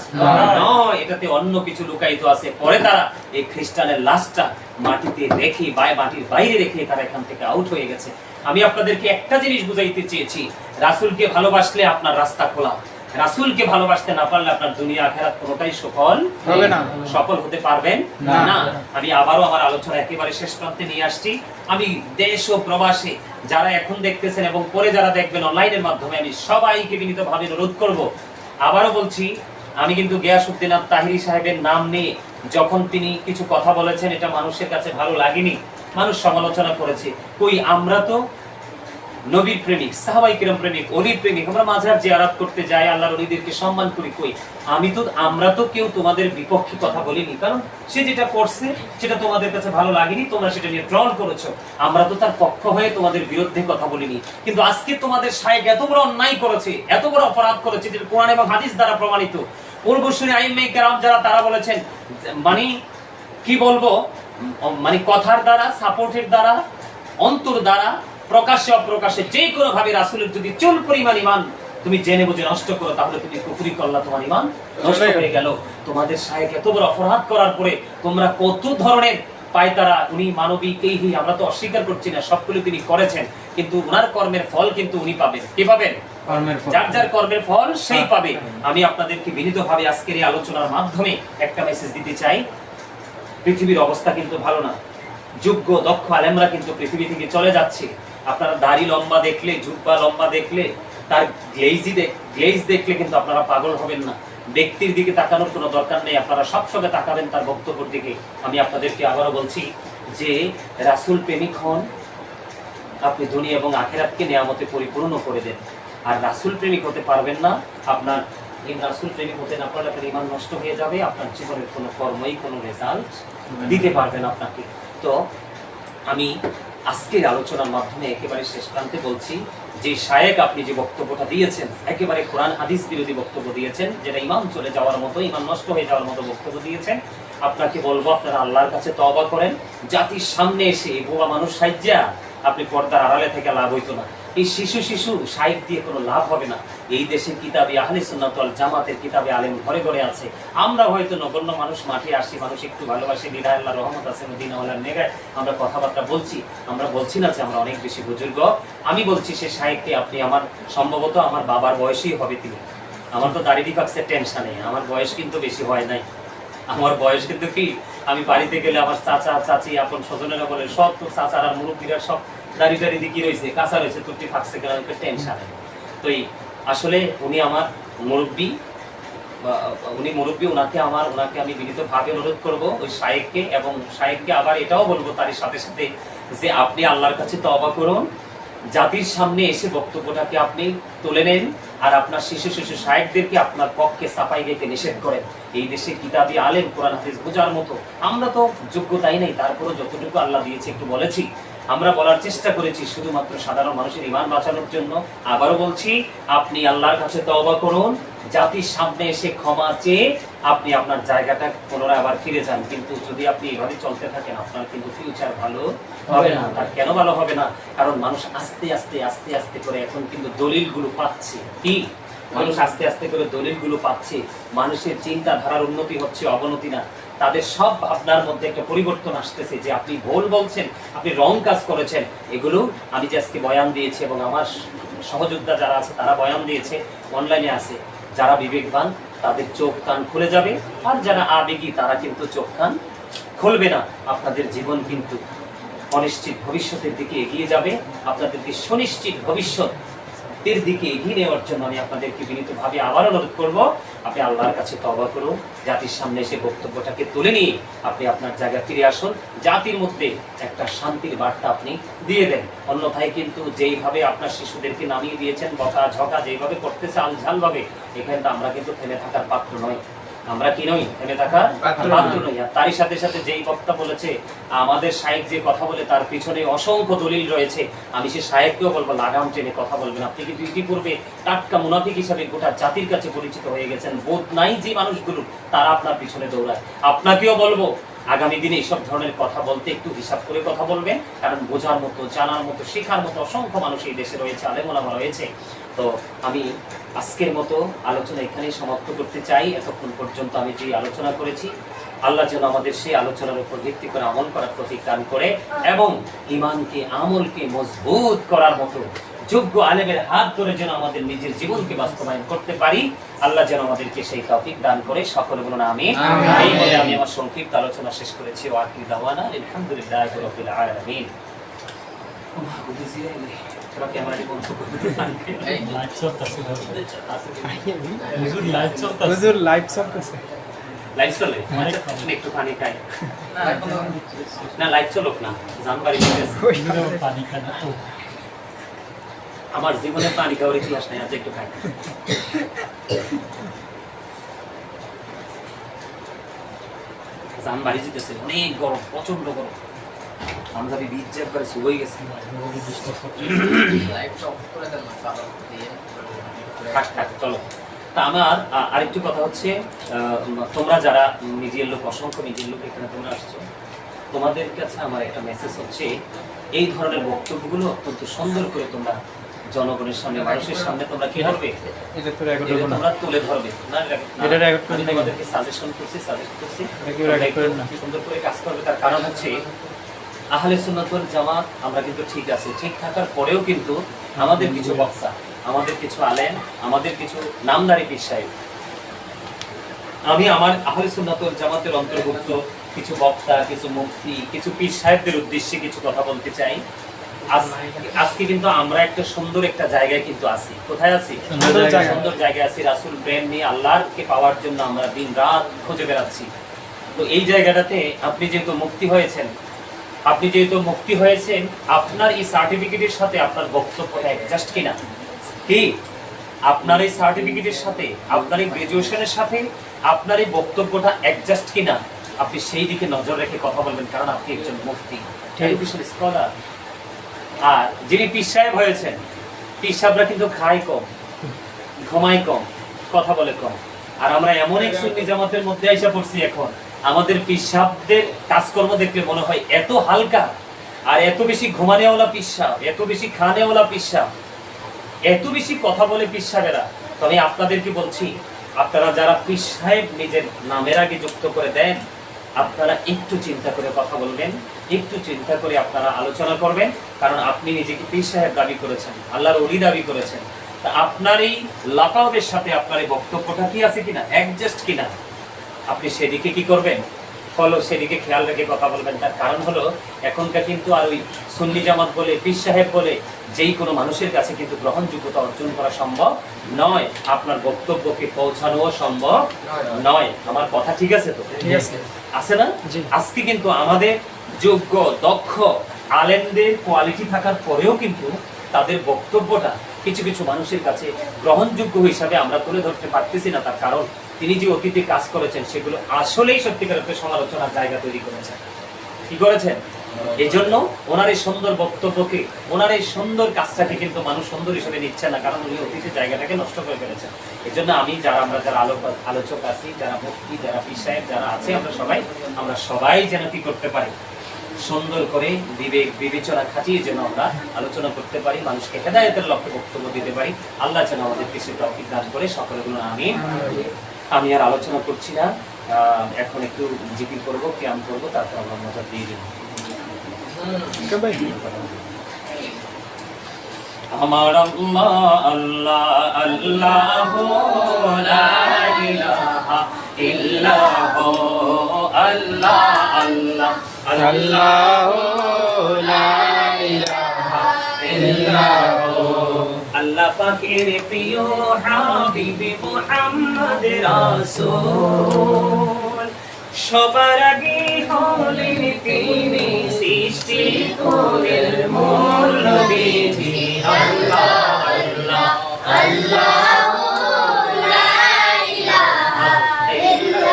নয়, এটাতে অন্য কিছু লুকায়িত আছে। পরে তারা এই খ্রিস্টানের লাশটা মাটিতে রেখে, মাটির বাইরে রেখে তারা এখান থেকে আউট হয়ে গেছে। আমি আপনাদেরকে একটা জিনিস বুঝাইতে চেয়েছি, রাসূলকে ভালোবাসলে আপনার রাস্তা খোলা, রাসূলকে ভালোবাসতে না পারলে আপনার দুনিয়া আখিরাত কোনোটাই সফল হতে পারবেন না। আমি আবারও আমার আলোচনা একেবারে শেষ প্রান্তে নিয়ে আসছি। আমি দেশ ও প্রবাসে যারা এখন দেখতেছেন এবং পরে যারা দেখবেন অনলাইনের মাধ্যমে, আমি সবাইকে বিনীতভাবে অনুরোধ করব, আবারও বলছি, আমি কিন্তু গিয়াসউদ্দিন আত-তাহিরি সাহেবের নাম নিয়ে যখন তিনি কিছু কথা বলেছেন, এটা মানুষের কাছে ভালো লাগেনি, মানুষ সমালোচনা করেছে। কই আমরা তো নবীর প্রেমিক, সাহাবায়ে কিরাম প্রেমিক, ওলির প্রেমিক, আমরা মাজার জিয়ারত করতে যাই, আল্লাহর ওলিদেরকে সম্মান করি। কই আমরা তো কেউ তোমাদের বিপক্ষে কথা বলিনি, কারণ সে যেটা করছে সেটা তোমাদের কাছে ভালো লাগেনি, তোমরা সেটা নিয়ে ট্রল করেছো। আমরা তো তার পক্ষ হয়ে তোমাদের বিরুদ্ধে কথা বলিনি। কিন্তু আজকে তোমাদের শায়েখ এত বড় অন্যায় করেছে, এত বড় অপরাধ করেছে, যেটা কোরআন এবং হাদিস দ্বারা প্রমাণিত। পূর্বসূরি আইম্মায়ে কেরাম যারা, তারা বলেছেন, মানে কি বলবো, মানে কথার দ্বারা, সাপোর্টের দ্বারা, অন্তর দ্বারা, প্রকাশ্যে অপ্রকাশ্যে যে কোনো ভাবে রাসূলের যদি চুল পরিমাণ ঈমান তুমি জেনে বুঝে নষ্ট করো, তাহলে তুমি কুফরি করলা, তোমার ঈমান নষ্ট হয়ে গেল। তোমাদের শায়েখ এত বড় অপরাধ করার পরে তোমরা কত ধরনের পায়তারা, উনি মানবিক, এই আমরা তো অস্বীকার করছি না, সবগুলো তিনি করেছেন, কিন্তু উনার কর্মের ফল কিন্তু উনি পাবেন। কি পাবেন? যার যার কর্মের ফল সেই পাবে। আমি আপনাদেরকে বিনীতভাবে আজকের এই আলোচনার মাধ্যমে একটা মেসেজ দিতে চাই, পৃথিবীর অবস্থা কিন্তু ভালো না। যোগ্য দক্ষ আলেমরা কিন্তু পৃথিবী থেকে চলে যাচ্ছে। আপনারা দাড়ি লম্বা দেখলে, জুব্বা লম্বা দেখলে, তার গ্লেজ দেখলে কিন্তু আপনারা পাগল হবেন না। ব্যক্তির দিকে তাকানোর কোনো দরকার নেই, আপনারা সবসময় তাকাবেন তার বক্তব্যের দিকে। আমি আপনাদেরকে আবারও বলছি যে রাসূল প্রেমিক হন, আপনি দুনিয়া এবং আখিরাতকে নিয়ামতে পরিপূর্ণ করে দেন। আর রাসূল প্রেমিক হতে পারবেন না, আপনার রাসূল প্রেমিক হতে না পারলে আপনার ঈমান নষ্ট হয়ে যাবে, আপনার জীবনের কোনো কর্মই কোনো রেজাল্ট দিতে পারবে না আপনাকে। তো আমি আজকের আলোচনার মাধ্যমে একেবারে শেষ প্রান্তে বলছি, যে শায়েখ আপনি যে বক্তব্যটা দিয়েছেন, একেবারে কোরআন হাদিস বিরোধী বক্তব্য দিয়েছেন, যেটা ঈমান চলে যাওয়ার মতো, ঈমান নষ্ট হয়ে যাওয়ার মতো বক্তব্য দিয়েছেন। আপনাকে বলবো, আপনারা আল্লাহর কাছে তওবা করেন। জাতির সামনে এসে বুয়া মানুষ সাজ্জা আপনি পর্দার আড়ালে থেকে লাভ হইতো না। এই শিশু শায়েখ দিয়ে কোনো লাভ হবে না। এই দেশে কিতাবে আহলে সুন্নাত ওয়াল জামাতের কিতাবে আলেম ঘরে ঘরে আছে। আমরা হয়তো নগণ্য মানুষ, মাঠে আসি, মানুষ একটু ভালোবাসি, বিদায় আল্লাহর রহমত আছে, মদিনাওয়ালার নেগায় আমরা কথাবার্তা বলছি। আমরা বলছি না যে আমরা অনেক বেশি বুজুর্গ। আমি বলছি সে শায়েখকে আপনি, আমার সম্ভবত আমার বাবার বয়সই হবে তিনি। আমার তো দাড়ি ডিফাক্সের টেনশন নেই, আমার বয়স কিন্তু বেশি হয় নাই। আমার বয়স কিন্তু কি, আমি বাড়িতে গেলে আমার চাচা চাচি আপন স্বজনেরা বলে সব তো চাচারা মুরব্বীরা সব দাড়ি টাড়ি দিয়ে কি রয়েছে, কাঁচা রয়েছে, তুটি ফাঁকছে কেন, টেনশন নেই। তো আসলে উনি আমার মুরব্বী, ওনাকে আমি বিনীতভাবে অনুরোধ করব ওই শায়েখকে, এবং শায়েখকে আবার এটাও বলবো তার সাথে সাথে যে আপনি আল্লাহর কাছে তওবা করুন, জাতির সামনে এসে বক্তব্যটাকে আপনি তুলে নেন, আর আপনার শিশু শায়েখদেরকে আপনার পক্ষে সাফাই গেতে নিষেধ করেন। এই দেশে কিতাবি আলেম, কোরআন হাদিস বোঝার মতো আমরা তো যোগ্যতাই নেই, তারপরও যতটুকু আল্লাহ দিয়েছে একটু বলেছি, আমরা বলার চেষ্টা করেছি শুধুমাত্র সাধারণ মানুষের ঈমান বাঁচানোর জন্য। আবারও বলছি, আপনি আল্লাহর কাছে তওবা করুন, জাতির সামনে এসে ক্ষমা চেয়ে আপনি আপনার জায়গাটা পুনরায় আবার ফিরে যান। কিন্তু যদি আপনি এভাবে চলতে থাকেন, আপনার কিন্তু ফিউচার ভালো হবে না। আর কেন ভালো হবে না? কারণ মানুষ আস্তে আস্তে করে এখন কিন্তু দলিলগুলো পাচ্ছে। কি মানুষ আস্তে আস্তে করে দলিলগুলো পাচ্ছে, মানুষের চিন্তাধারার উন্নতি হচ্ছে, অবনতি না। তাদের সব ভাবনার মধ্যে একটা পরিবর্তন আসতেছে যে আপনি ভুল বলছেন, আপনি রং কাজ করেছেন। এগুলো আমি যে আজকে বয়ান দিয়েছি এবং আমার সহযোদ্ধা যারা আছে তারা বয়ান দিয়েছে, অনলাইনে আছে, যারা বিবেকবান তাদের চোখ কান খুলে যাবে, আর যারা আবেগী তারা কিন্তু চোখ কান খুলবে না। আপনাদের জীবন কিন্তু অনিশ্চিত ভবিষ্যতের দিকে এগিয়ে যাবে। আপনাদেরকে সুনিশ্চিত ভবিষ্যতের দিকে এগিয়ে নেওয়ার জন্য আমি আপনাদেরকে বিনীতভাবে আবার অনুরোধ করব, আপনি আল্লাহর কাছে তওবা করুন, জাতির সামনে এসে বক্তব্যটাকে তুলে নিয়ে আপনি আপনার জায়গায় ফিরে আসুন, জাতির মধ্যে একটা শান্তির বার্তা আপনি দিয়ে দেন। অন্যথায় কিন্তু যেইভাবে আপনার শিশুদেরকে নামিয়ে দিয়েছেন, বকা ঝকা যেইভাবে করতেছে আলঝালভাবে, এখানে তো আমরা কিন্তু থেমে থাকার পাত্র নয়। আমরা কি নই, থেমে থাকার পাত্র নই। আর তারই সাথে সাথে যেই বক্তা বলেছে আমাদের শায়েখ যে কথা বলে তার পিছনে অসংখ্য দলিল রয়েছে, আমি সে শায়েখকেও বলবো লাগাম টেনে কথা বলবেন। আপনি কিন্তু ইতিপূর্বে টাটকা মুনাফিক হিসাবে গোটা জাতির কাছে পরিচিত হয়ে গেছেন। বোধ নাই যে মানুষগুলো তারা আপনার পিছনে দৌড়ায়। আপনাকেও বলবো আগামী দিনে এইসব ধরনের কথা বলতে একটু হিসাব করে কথা বলবেন, কারণ বোঝার মতো, জানার মতো, শেখার মতো অসংখ্য মানুষ এই দেশে রয়েছে, আলেম ওলামা রয়েছে। তো আমি আজকের মতো আলোচনা এখানেই সমাপ্ত করতে চাই। এতক্ষণ পর্যন্ত আমি যে আলোচনা করেছি, আল্লাহ যেন আমাদের সেই আলোচনার উপর ভিত্তি করে আমল করার তৌফিক দান করে এবং ঈমানকে, আমলকে মজবুত করার মতো যোগ্য আলেমের হাত ধরে যেন আমাদের নিজের জীবনকে বাস্তবায়ন করতে পারি। আল্লাহ যেন আমাদেরকে সেই তৌফিক দান করে। সকলে বলুন আমিন। এই বলে আমি আমার সংক্ষিপ্ত আলোচনা শেষ করেছি। ওয়া আখিরু দাওয়ানা আলহামদুলিল্লাহি রাব্বিল আলামিন। হুজুর লাইভ চলতেছে। লাইভ চলে? একটু পানি খাই না, লাইভ চলুক না, জানবাড়ি আমার জীবনে পানি খাওয়ার ইতিহাস নাই, আজ একটু খাই। জানবাড়ি যেতেছে, অনেক গরম, প্রচন্ড গরম। পাঞ্জাবি বীজ যে একবারে শুকিয়ে গেছে। থাক থাক, চলো। তা আমার আরেকটু কথা হচ্ছে, তোমরা যারা মিডিয়ার লোক, অসংখ্য মিডিয়ার লোক এখানে তোমরা আসছো, তোমাদের কাছে আমার একটা মেসেজ হচ্ছে, এই ধরনের বক্তব্যগুলো অত্যন্ত সুন্দর করে তোমরা জনগণের সামনে, মানুষের সামনে তোমরা কি করবে, তোমরা তুলে ধরবে। আমি তোমাদেরকে সাজেশন করছি, সুন্দর করে কাজ করবে। তার কারণ হচ্ছে আহলে সুন্নাত ওয়াল জামাত আমরা কিন্তু ঠিক আছে, ঠিক থাকার পরেও কিন্তু আমাদের কিছু বক্তা, আমাদের কিছু আলেম, আমাদের কিছু নামদারি পীর সাহেব, আমি আমার আহলে সুন্নাত ওয়াল জামাতের অন্তর্ভুক্ত কিছু বক্তা, কিছু মুফতি, কিছু পীর সাহেবদের উদ্দেশ্যে কিছু কথা বলতে চাই। আজকে কিন্তু আমরা একটা সুন্দর একটা জায়গায় কিন্তু আছি। কোথায় আছি? সুন্দর জায়গায় আছি। রাসূল প্রেম নিয়ে আল্লাহকে পাওয়ার জন্য আমরা দিন রাত খুঁজে বেড়াচ্ছি। তো এই জায়গাটাতে আপনি যেহেতু মুফতি হয়েছেন, আপনার এই সার্টিফিকেটের সাথে আপনার বক্তব্যটা অ্যাডজাস্ট কিনা? কি আপনার এই সার্টিফিকেটের সাথে, আপনার এই গ্রাজুয়েশনের সাথে আপনার এই বক্তব্যটা অ্যাডজাস্ট কিনা? আপনি সেই দিকে নজর রেখে কথা বলবেন, কারণ আপনি একজন মুফতি, টেলিভিশন স্কলার। আর যিনি পীর সাহেব হয়েছেন, পীর সাহেবরা কিন্তু খায় কম, ঘুমায় কম, কথা বলে কম। আর আমরা এমন এক সুন্নি জামাতের মধ্যে আইসা পড়ছি এখন, আমাদের পীর সাহেবদের কাজকর্ম দেখলে মনে হয় এত হালকা, আর এত বেশি ঘুমানেওয়ালা পীর সাহেব, এত বেশি খানেওয়ালা পীর সাহেব, এত বেশি কথা বলে পীর সাহেবেরা। তো আমি আপনাদেরকে বলছি, আপনারা যারা পীর সাহেব নিজের নামের আগে যুক্ত করে দেন, আপনারা একটু চিন্তা করে কথা বলবেন, একটু চিন্তা করে আপনারা আলোচনা করবেন। কারণ আপনি নিজেকে পীর সাহেব দাবি করেছেন, আল্লাহর ওলি দাবি করেছেন। তা আপনার এই লাকাবের সাথে আপনার এই বক্তব্যটা কি আছে কিনা, অ্যাডজাস্ট কিনা, আপনি সেদিকে কি করবেন, ফলো, সেদিকে খেয়াল রেখে কথা বলবেন। তার কারণ হলো এখনকার কিন্তু আর ওই সুন্নি জামাত বলে, পীর সাহেব বলে যেই কোনো মানুষের কাছে কিন্তু গ্রহণযোগ্যতা অর্জন করা সম্ভব নয়, আপনার বক্তব্যকে পৌঁছানোও সম্ভব নয়। আমার কথা ঠিক আছে তো? আছে না? আজকে কিন্তু আমাদের যোগ্য, দক্ষ আলেমদের কোয়ালিটি থাকার পরেও কিন্তু তাদের বক্তব্যটা কিছু কিছু মানুষের কাছে গ্রহণযোগ্য হিসাবে আমরা তুলে ধরতে পারতেছি না। তার কারণ তিনি যে অতীতে কাজ করেছেন সেগুলো আসলেই সত্যিকার অর্থে সমালোচনার জায়গা তৈরি করেছেন। কি করেছেন? এই জন্য ওনার এই সুন্দর বক্তব্যকে, ওনার এই সুন্দর কাজটাকে কিন্তু মানুষ সুন্দর হিসেবে নিচ্ছে না, কারণ উনি অতীতে জায়গাটাকে নষ্ট করে ফেলেছেন। এই জন্য আমরা যারা আলোচক আছি, যারা মুফতি, যারা পীর সাহেব যারা আছে, আমরা সবাই যেন কি করতে পারি, সুন্দর করে বিবেক বিবেচনা খাটিয়ে যেন আমরা আলোচনা করতে পারি, মানুষকে হেদায়েতের লক্ষ্যে বক্তব্য দিতে পারি। আল্লাহ যেন আমাদেরকে সে তৌফিক দান করে। সকলে বলুন আমিন। আমি আর আলোচনা করছি না, এখন একটু জিকির করবো, কিয়াম করবো, তারপর আমরা মজা দিয়ে দেবো। আমার আল্লাহ আল্লাহ আল্লাহ লা ইলাহা ইল্লাহু আল্লাহ আল্লাহ আল্লাহ লা ইলাহা ইল্লাহু আল্লাহ পাকের প্রিয় হাবিব মুহাম্মদ রাসূল, সবার আগে হলেন তিনি সৃষ্টি কুলের মূল নবীজি। আল্লাহ আল্লাহ আল্লাহ লা ইলাহা ইল্লাল্লাহ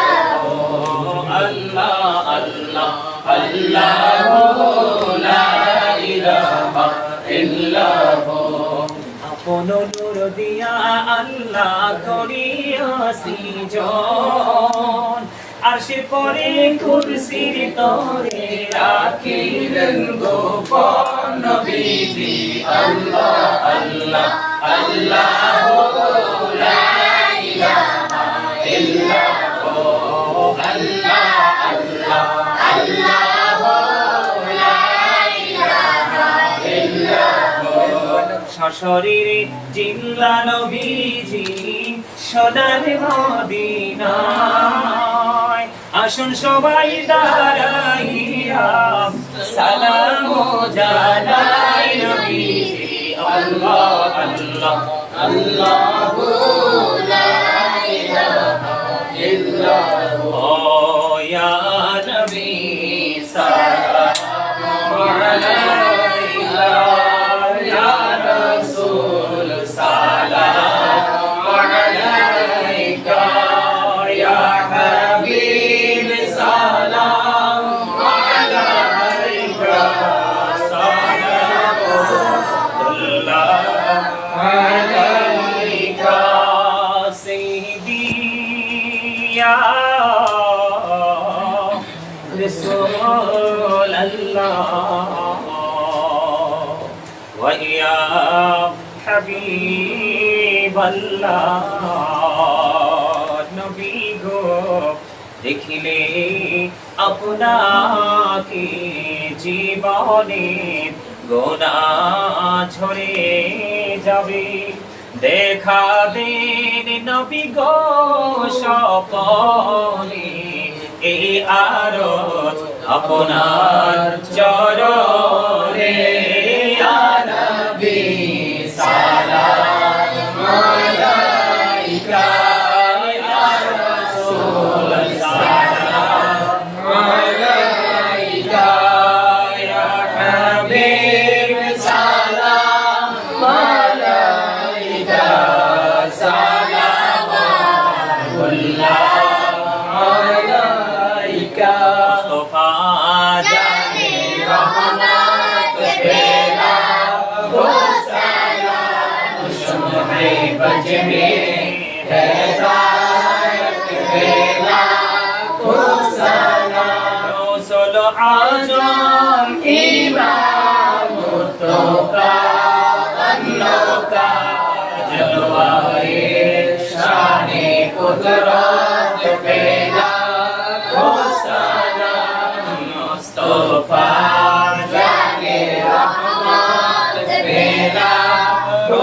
ইয়া আল্লাহ করিয়াছি জন আরশের পরে কুরসির তরে রাখিলেন গোপন নবীজি আল্লাহ আল্লাহ আল্লাহ লা ইলাহা ইল্লাল্লাহ আল্লাহ আল্লাহ আল্লাহ লা ইলাহা ইল্লাল্লাহ সশরীরে জিল্লা নবীজি সোনার মদিনায় আসুন সবাই দাঁড়াইয়া সালাম জানাই নবীজি আল্লাহ আল্লাহ আল্লাহ লা ইলাহা ইল্লাল্লাহ ইয়া নবী সালাম আলাইকা ইয়া রাসূল সালাম আলাইকা ইয়া হাবিব সালাম আলাইকা সালামুল্লাহ আলাইকা সাইয়্যিদি ইয়া রাসূলুল্লাহ ওয়া ইয়া হাবিবাল্লাহ নবী গো দেখিলে আপনাকে জীবনে গোনাহ ঝরে যাবে দেখা দেন নবী গো সপনে এই আরজ আপনার চরণে ইয়া নবী সালাম আলাইকা ইয়া রাসূল সালাম আলাইকা ইয়া হাবিব সালাম আলাইকা সালামুল্লাহ আলাইকা মুস্তাফা জানে রহমত পেলা बज में हिदायत पेला को सलाम रसूल आजम इमाम तो का अनोखा जलवाए शाने कुदरत पेला को सलाम मुस्तफा जाने रहमत पेला को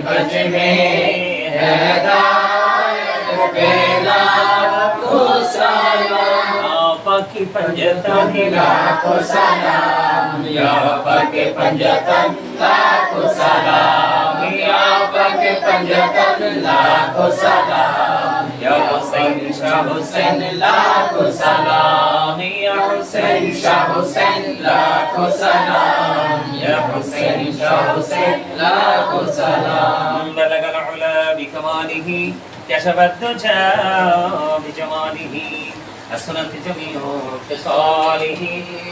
बज में हिदायत पेला को सलाम आपकी पंजतन लाखों सलाम या आपके पंजतन लाखों सलाम या आपके पंजतन लाखों सलाम या हुसैन शाह हुसैन लाखों सलाम या हुसैन शाह हुसैन लाखों सलाम या हुसैन शाह हुसैन लाखों सलाम बलग العلا بكماله كشف الدجى بجماله حسنت جميع خصاله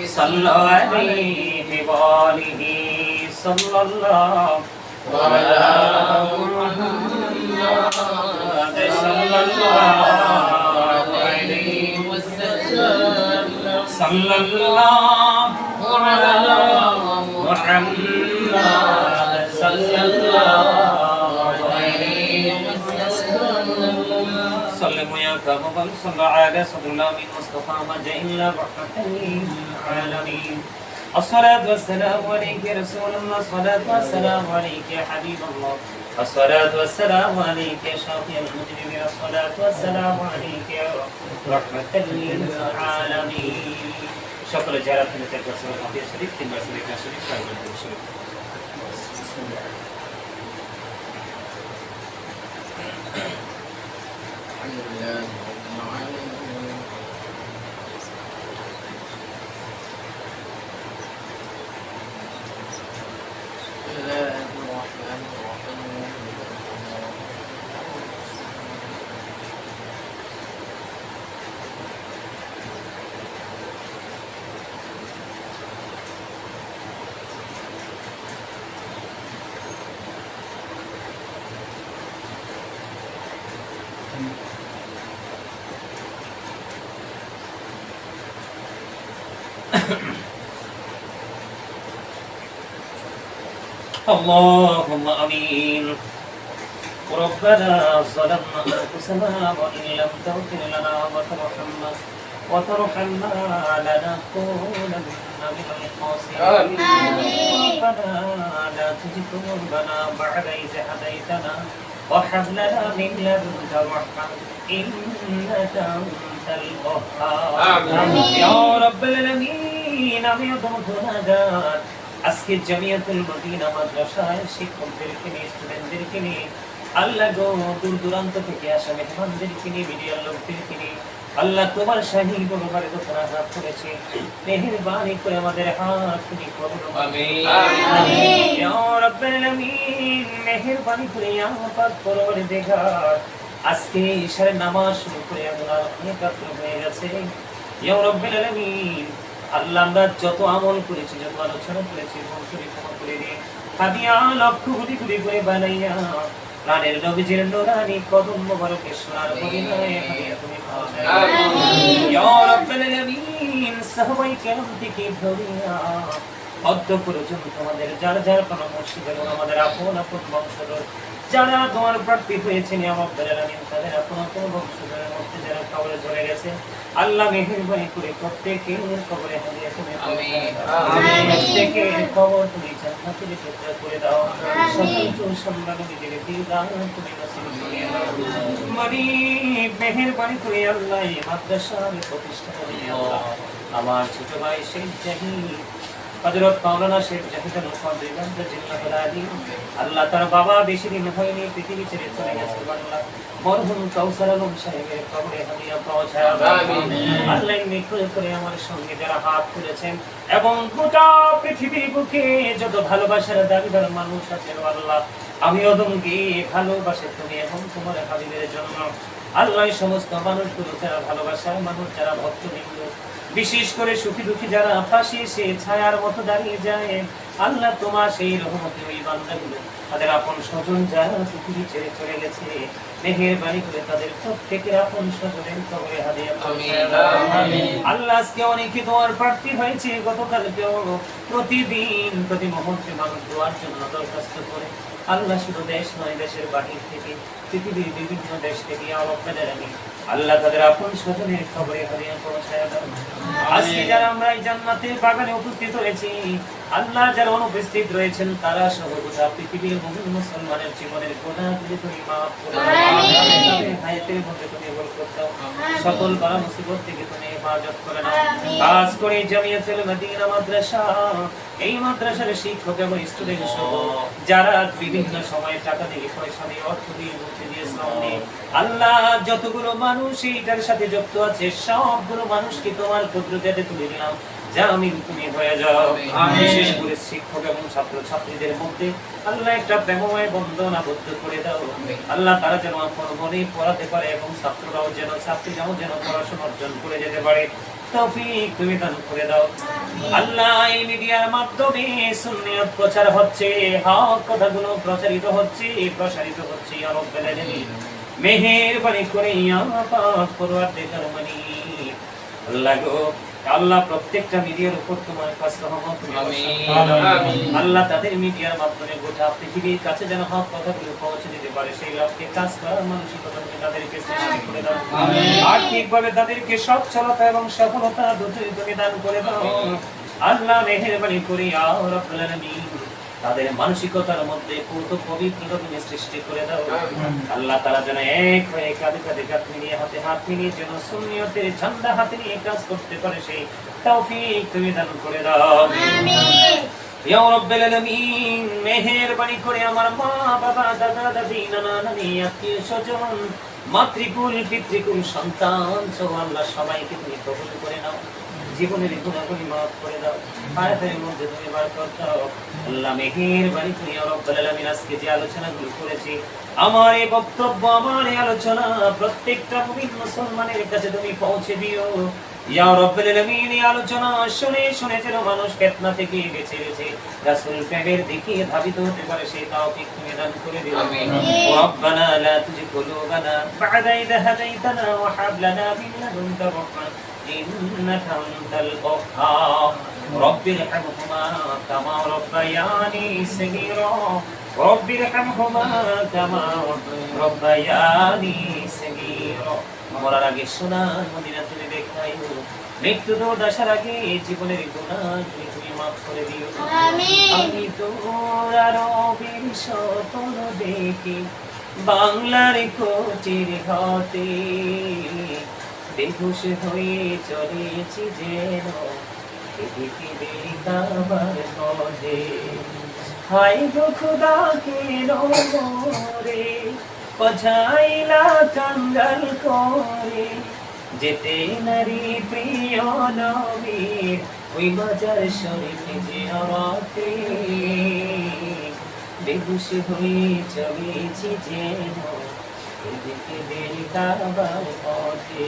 صلى عليه وآله صلى الله على محمد صلى الله عليه وسلم صلى الله على محمد صلى الله عليه وسلم سلموا يا كرم صلى على رسول الله من مصطفى ما جاء إلا رحمة للعالمين الصلاة والسلام عليك يا رسول الله الصلاة والسلام عليك يا حبيب الله الصلاة والسلام عليك يا شافي المجرمين الصلاة والسلام عليك يا رحمة للعالمين شكرا جارة من تلك الشريف تنبع شريف شريف شريف الحمد لله رب العالمين بسم الله الرحمن الرحيم اللهم آمين ربنا ظلمنا أنفسنا وإن لم تغفر لنا وترحمنا لنكونن من الخاسرين ربنا لا تزغ قلوبنا بعد إذ هديتنا وهب لنا من لدنك رحمة إنك أنت الوهاب يا رب العالمين আমি গুনাহগার আজকে জামিয়াতুল মদিনা মাদ্রাসায় শিক্ষকদেরকে নিয়ে স্টুডেন্টদেরকে নিয়ে আল্লাহ গো দূর দূরান্ত থেকে আসা মেহমানদেরকে নিয়ে মিডিয়ার লোকদেরকে নিয়ে আল্লাহ তোমার শাহী দরবারে দোতরা হাত করেছে মেহেরবানি করে আমাদের হাত তুমি কবুল আমিন আমিন ইয়া রাব্বাল আলামিন মেহেরবানি করে আমার পাক পরওয়ারদিগার আজকে ইশারের নামাজ শুরু করে আমরা অনেক রাত্র হয়ে গেছে ইয়া রাব্বাল আলামিন আল্লাহ আমরা যত আমল করেছি যত আলোচনা করেছি মনসুরি ক্ষমা করে দিয়ে হাদিয়া লক্ষ কোটি কোটি করে বানাইয়া প্রাণের নবীজির নূরানি কদম মোবারকে সোনার মদিনায় হাদিয়া তুমি পৌঁছায় আমিন ইয়া রাব্বাল আলামিন সাহাবায়ে কেরাম থেকে ধরিয়া অদ্য পর্যন্ত আমাদের যার যার কোন মুর্শিদ এবং আমাদের আপন আপন বংশধর যারা তোমার প্রার্থী হয়েছেন ইয়া রাব্বাল আলামিন তাদের আপন আপন বংশধরের মধ্যে যারা কবরে চলে গেছে আল্লাহ মেহেরবানি করে প্রত্যেকের কবরে হাদিয়া তুমি আমিন আমিন প্রত্যেকের কবর তুমি জান্নাতের টুকরা করে দাও সকল সম্মান নিজের দিদার তুমি নসিব করে দাও মানি মেহেরবানি করে আল্লাহ এই মাদ্রাসার প্রতিষ্ঠা করে আল্লাহ আমার ছোট ভাই শেখ জাহিদ হযরত মাওলানা শেখ জাহিদ আল-ফাদিল জিন্নাতুল আলী আল্লাহ তার বাবা বেশি দিন হয়নি পৃথিবী ছেড়ে চলে গেছে বাংলা মরহুম কাউসার আলম সাহেবের কবরে হাদিয়া পৌঁছায় আমিন আল্লাহ নিকট করে আমার সঙ্গে যারা হাত তুলেছেন এবং গোটা পৃথিবীর বুকে যত ভালোবাসার দাবিদার মানুষ আছেন আল্লাহ আমি ওদেরকে ভালোবাসি তুমি এবং তোমার হাবিবের জন্য আল্লাহ সমস্ত মানুষগুলো যারা ভালোবাসার মানুষ যারা ভক্তবৃন্দ বিশেষ করে সুখী দুঃখী যারা পাশে এসে ছায়ার মতো দাঁড়িয়ে যায় আল্লাহ তোমার সেই রহমতে ওই বান্দাগুলো তাদের আপন স্বজন যারা পৃথিবী ছেড়ে চলে গেছে মেহেরবানি করে তাদের প্রত্যেকের আপন স্বজনের কবরে হাদিয়া পৌঁছায় দাও আল্লাহ আজকে অনেকে দোয়ার প্রার্থী হয়েছে গতকালকেও প্রতিদিন প্রতি মুহূর্তে মানুষ দোয়ার জন্য দরখাস্ত করে আল্লাহ শুধু দেশ নয় দেশের বাহির থেকে পৃথিবীর বিভিন্ন দেশ থেকে আল্লাহ তাদের আপন স্বজনের কবরে হাদিয়া পৌঁছায় দাও আজকে যারা আমরা এই জান্নাতের বাগানে উপস্থিত হয়েছি আল্লাহ যারা অনুপস্থিত রয়েছেন তারা সহ গোটা পৃথিবীর মুমিন মুসলমানের জীবনের গুনাহগুলো তুমি মাফ করে দাও আমিন হায়াতের মধ্যে তুমি বরকত দাও সকল বালা মুসিবত থেকে তুমি হেফাজত করে নাও খাস করে জামিয়াতুল মদিনা মাদ্রাসা এই মাদ্রাসার শিক্ষক এবং স্টুডেন্ট সহ যারা বিভিন্ন সময়ে টাকা দিয়ে পয়সা দিয়ে অর্থ দিয়ে বুঝে দিয়ে শ্রম দিয়ে আল্লাহ যতগুলো মানুষ এইটার সাথে যুক্ত আছে সবগুলো মানুষকে তোমার কুদরতে তুলে নিলাম জামিন তুমি হয়ে যাও বিশেষ করে শিক্ষক এবং ছাত্র ছাত্রীদের মধ্যে আল্লাহ একটা প্রেমময় বন্ধন আবদ্ধ করে দাও আল্লাহ তারা যেন আপন মনে পড়াতে পারে এবং ছাত্ররাও যেন ছাত্রীরাও যেন পড়াশোনা অর্জন করে যেতে পারে তৌফিক তুমি দান করে দাও আল্লাহ এই মিডিয়ার মাধ্যমে সুন্নাত প্রচার হচ্ছে হক কথাগুলো প্রচারিত হচ্ছে প্রসারিত হচ্ছে ইয়া রাব্বাল আলামিন মেহেরবানি করে ইয়া পাক পরওয়ারদিগার মানি আল্লাহ গো আল্লাহ প্রত্যেকটা মিডিয়ার উপর তোমার কাছে রহমত আমিন আল্লাহ তাদের মিডিয়ার মাধ্যমে গোটা পৃথিবীর কাছে যেন হক কথাগুলো পৌঁছে দিতে পারে সেই লক্ষ্যে কাজ করার মানসিকতা তুমি তাদেরকে সৃষ্টি করে দাও আর্থিকভাবে তাদেরকে সচ্ছলতা এবং সফলতা দুটোই তুমি দান করে দাও আল্লাহ মেহেরবানি করে ইয়া রাব্বুল আলামিন তাদের মানসিকতার মধ্যে পুরো পবিত্রতা তুমি সৃষ্টি করে দাও আল্লাহ তাআলা যেন এক হয়ে কাঁধে কাঁধে কাঁধ মিলিয়ে হাতে হাত মিলিয়ে যেন সুন্নিয়তের ঝান্ডা হাতে নিয়ে কাজ করতে পারে সেই তৌফিক তুমি দান করে দাও আমিন ইয়া রাব্বুল আলামিন মেহেরবানি করে আমার মা বাবা দাদা দাদি নানা নানি আত্মীয় স্বজন মাতৃকুল পিতৃকুল সন্তান সব আল্লাহ সবাইকে তুমি কবুল করে নাও জীবনের গুনাহগুলি মাফ করে দাও হায়াতের মধ্যে তুমি বরকত দাও আল্লাহ মেহেরবানি করে ইয়া রাব্বুল আলামিন আজকে যে আলোচনাগুলো করেছি আমার এই বক্তব্য আমার এই আলোচনা প্রত্যেকটা মুমিন মুসলমানের কাছে তুমি পৌঁছে দিও ইয়া রাব্বুল আলামিন এই আলোচনা শুনে শুনে যেন মানুষ ফিতনা থেকে বেঁচে বেঁচে রাসূল প্রেমের দিকে ধাবিত হতে পারে সেই তৌফিক তুমি দান করে দিও আমিন রব্বানা লা তুজিগ কুলুবানা বা'দা ইয হাদাইতানা ওয়া হাব লানা মিন লাদুনকা রাহমাহ إنك أنت الوهاب رب ارحمهما كما ربياني صغيرا رب ارحمهما كما ربياني صغيرا মরার আগে সোনার মদিনা তুমি দেখাইও মৃত্যু দশার আগে জীবনের গুনাহ তুমি মাফ করে দিও আমিন আমি তোর রবের স্বপ্ন দেখি বাংলার কোচির ঘাটে বেহুশ হয়ে চলেছি যেন এদিকে বেকাবার পথে হাই গো খোদা কেন মোরে পছাইলা কাঙ্গাল করে যেতে নারী প্রিয় নবীর ওই বাজার শরীফে যে আমাকে বেহুশ হয়ে চলেছি যেন এদিকে বেকাবার পথে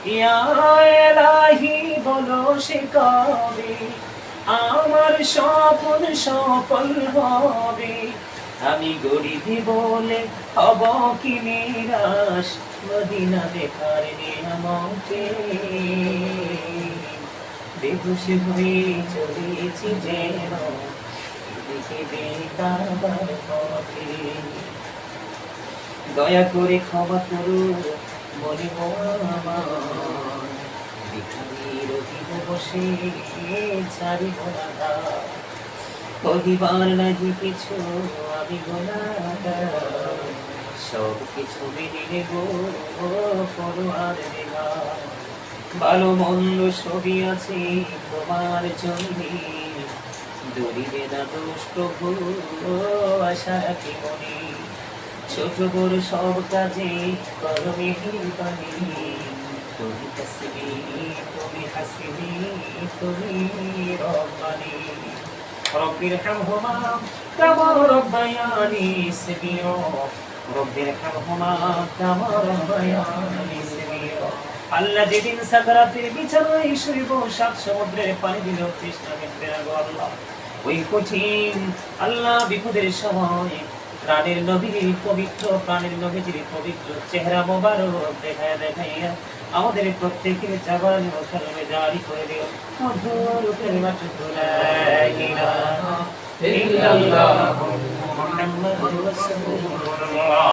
ইয়া এলাহি বলো সে কবে আমার স্বপ্ন সফল হবে আমি গরিব বলে হব কি নিরাশ মদিনা দেখার নিয়ামতে বেহুশ হয়ে চলেছি যেন এদিকে বেকাবার পথে দয়া করে ক্ষমা করো মনে আমার ভিখারির অধীন বসে ছাড়িব না কহিবার নাহি কিছু আমি গুনাহগার সব কিছু মেনে গো করো আর দেবা ভালো মন্দ সবই আছে তোমার জন্যে দরিবে না দোষ প্রভু আশা রাখি মনে ছোট বড় সব কাজে করো মেহেরবানি তুমি হাসিবি তুমি হাসিবি তুমি রব্বানি رب ارحمهما كما ربياني صغيرا رب ارحمهما كما ربياني صغيرا আল্লাহ যেদিন সাকরাতের বিছানায় শুইব সাত সমুদ্রের পানি দিল তৃষ্ণা মিটবে না গো আল্লাহ ওই কঠিন আল্লাহ বিপদের সময় প্রাণের নবীর পবিত্র প্রাণের নবীজির পবিত্র চেহারা মোবারক দেখাইয়া আমাদের প্রত্যেকের জবান ও কলমে জারি করে দিও মধুর কালিমাতু লা ইলাহা ইল্লাল্লাহ মুহাম্মাদুর রাসূলুল্লাহ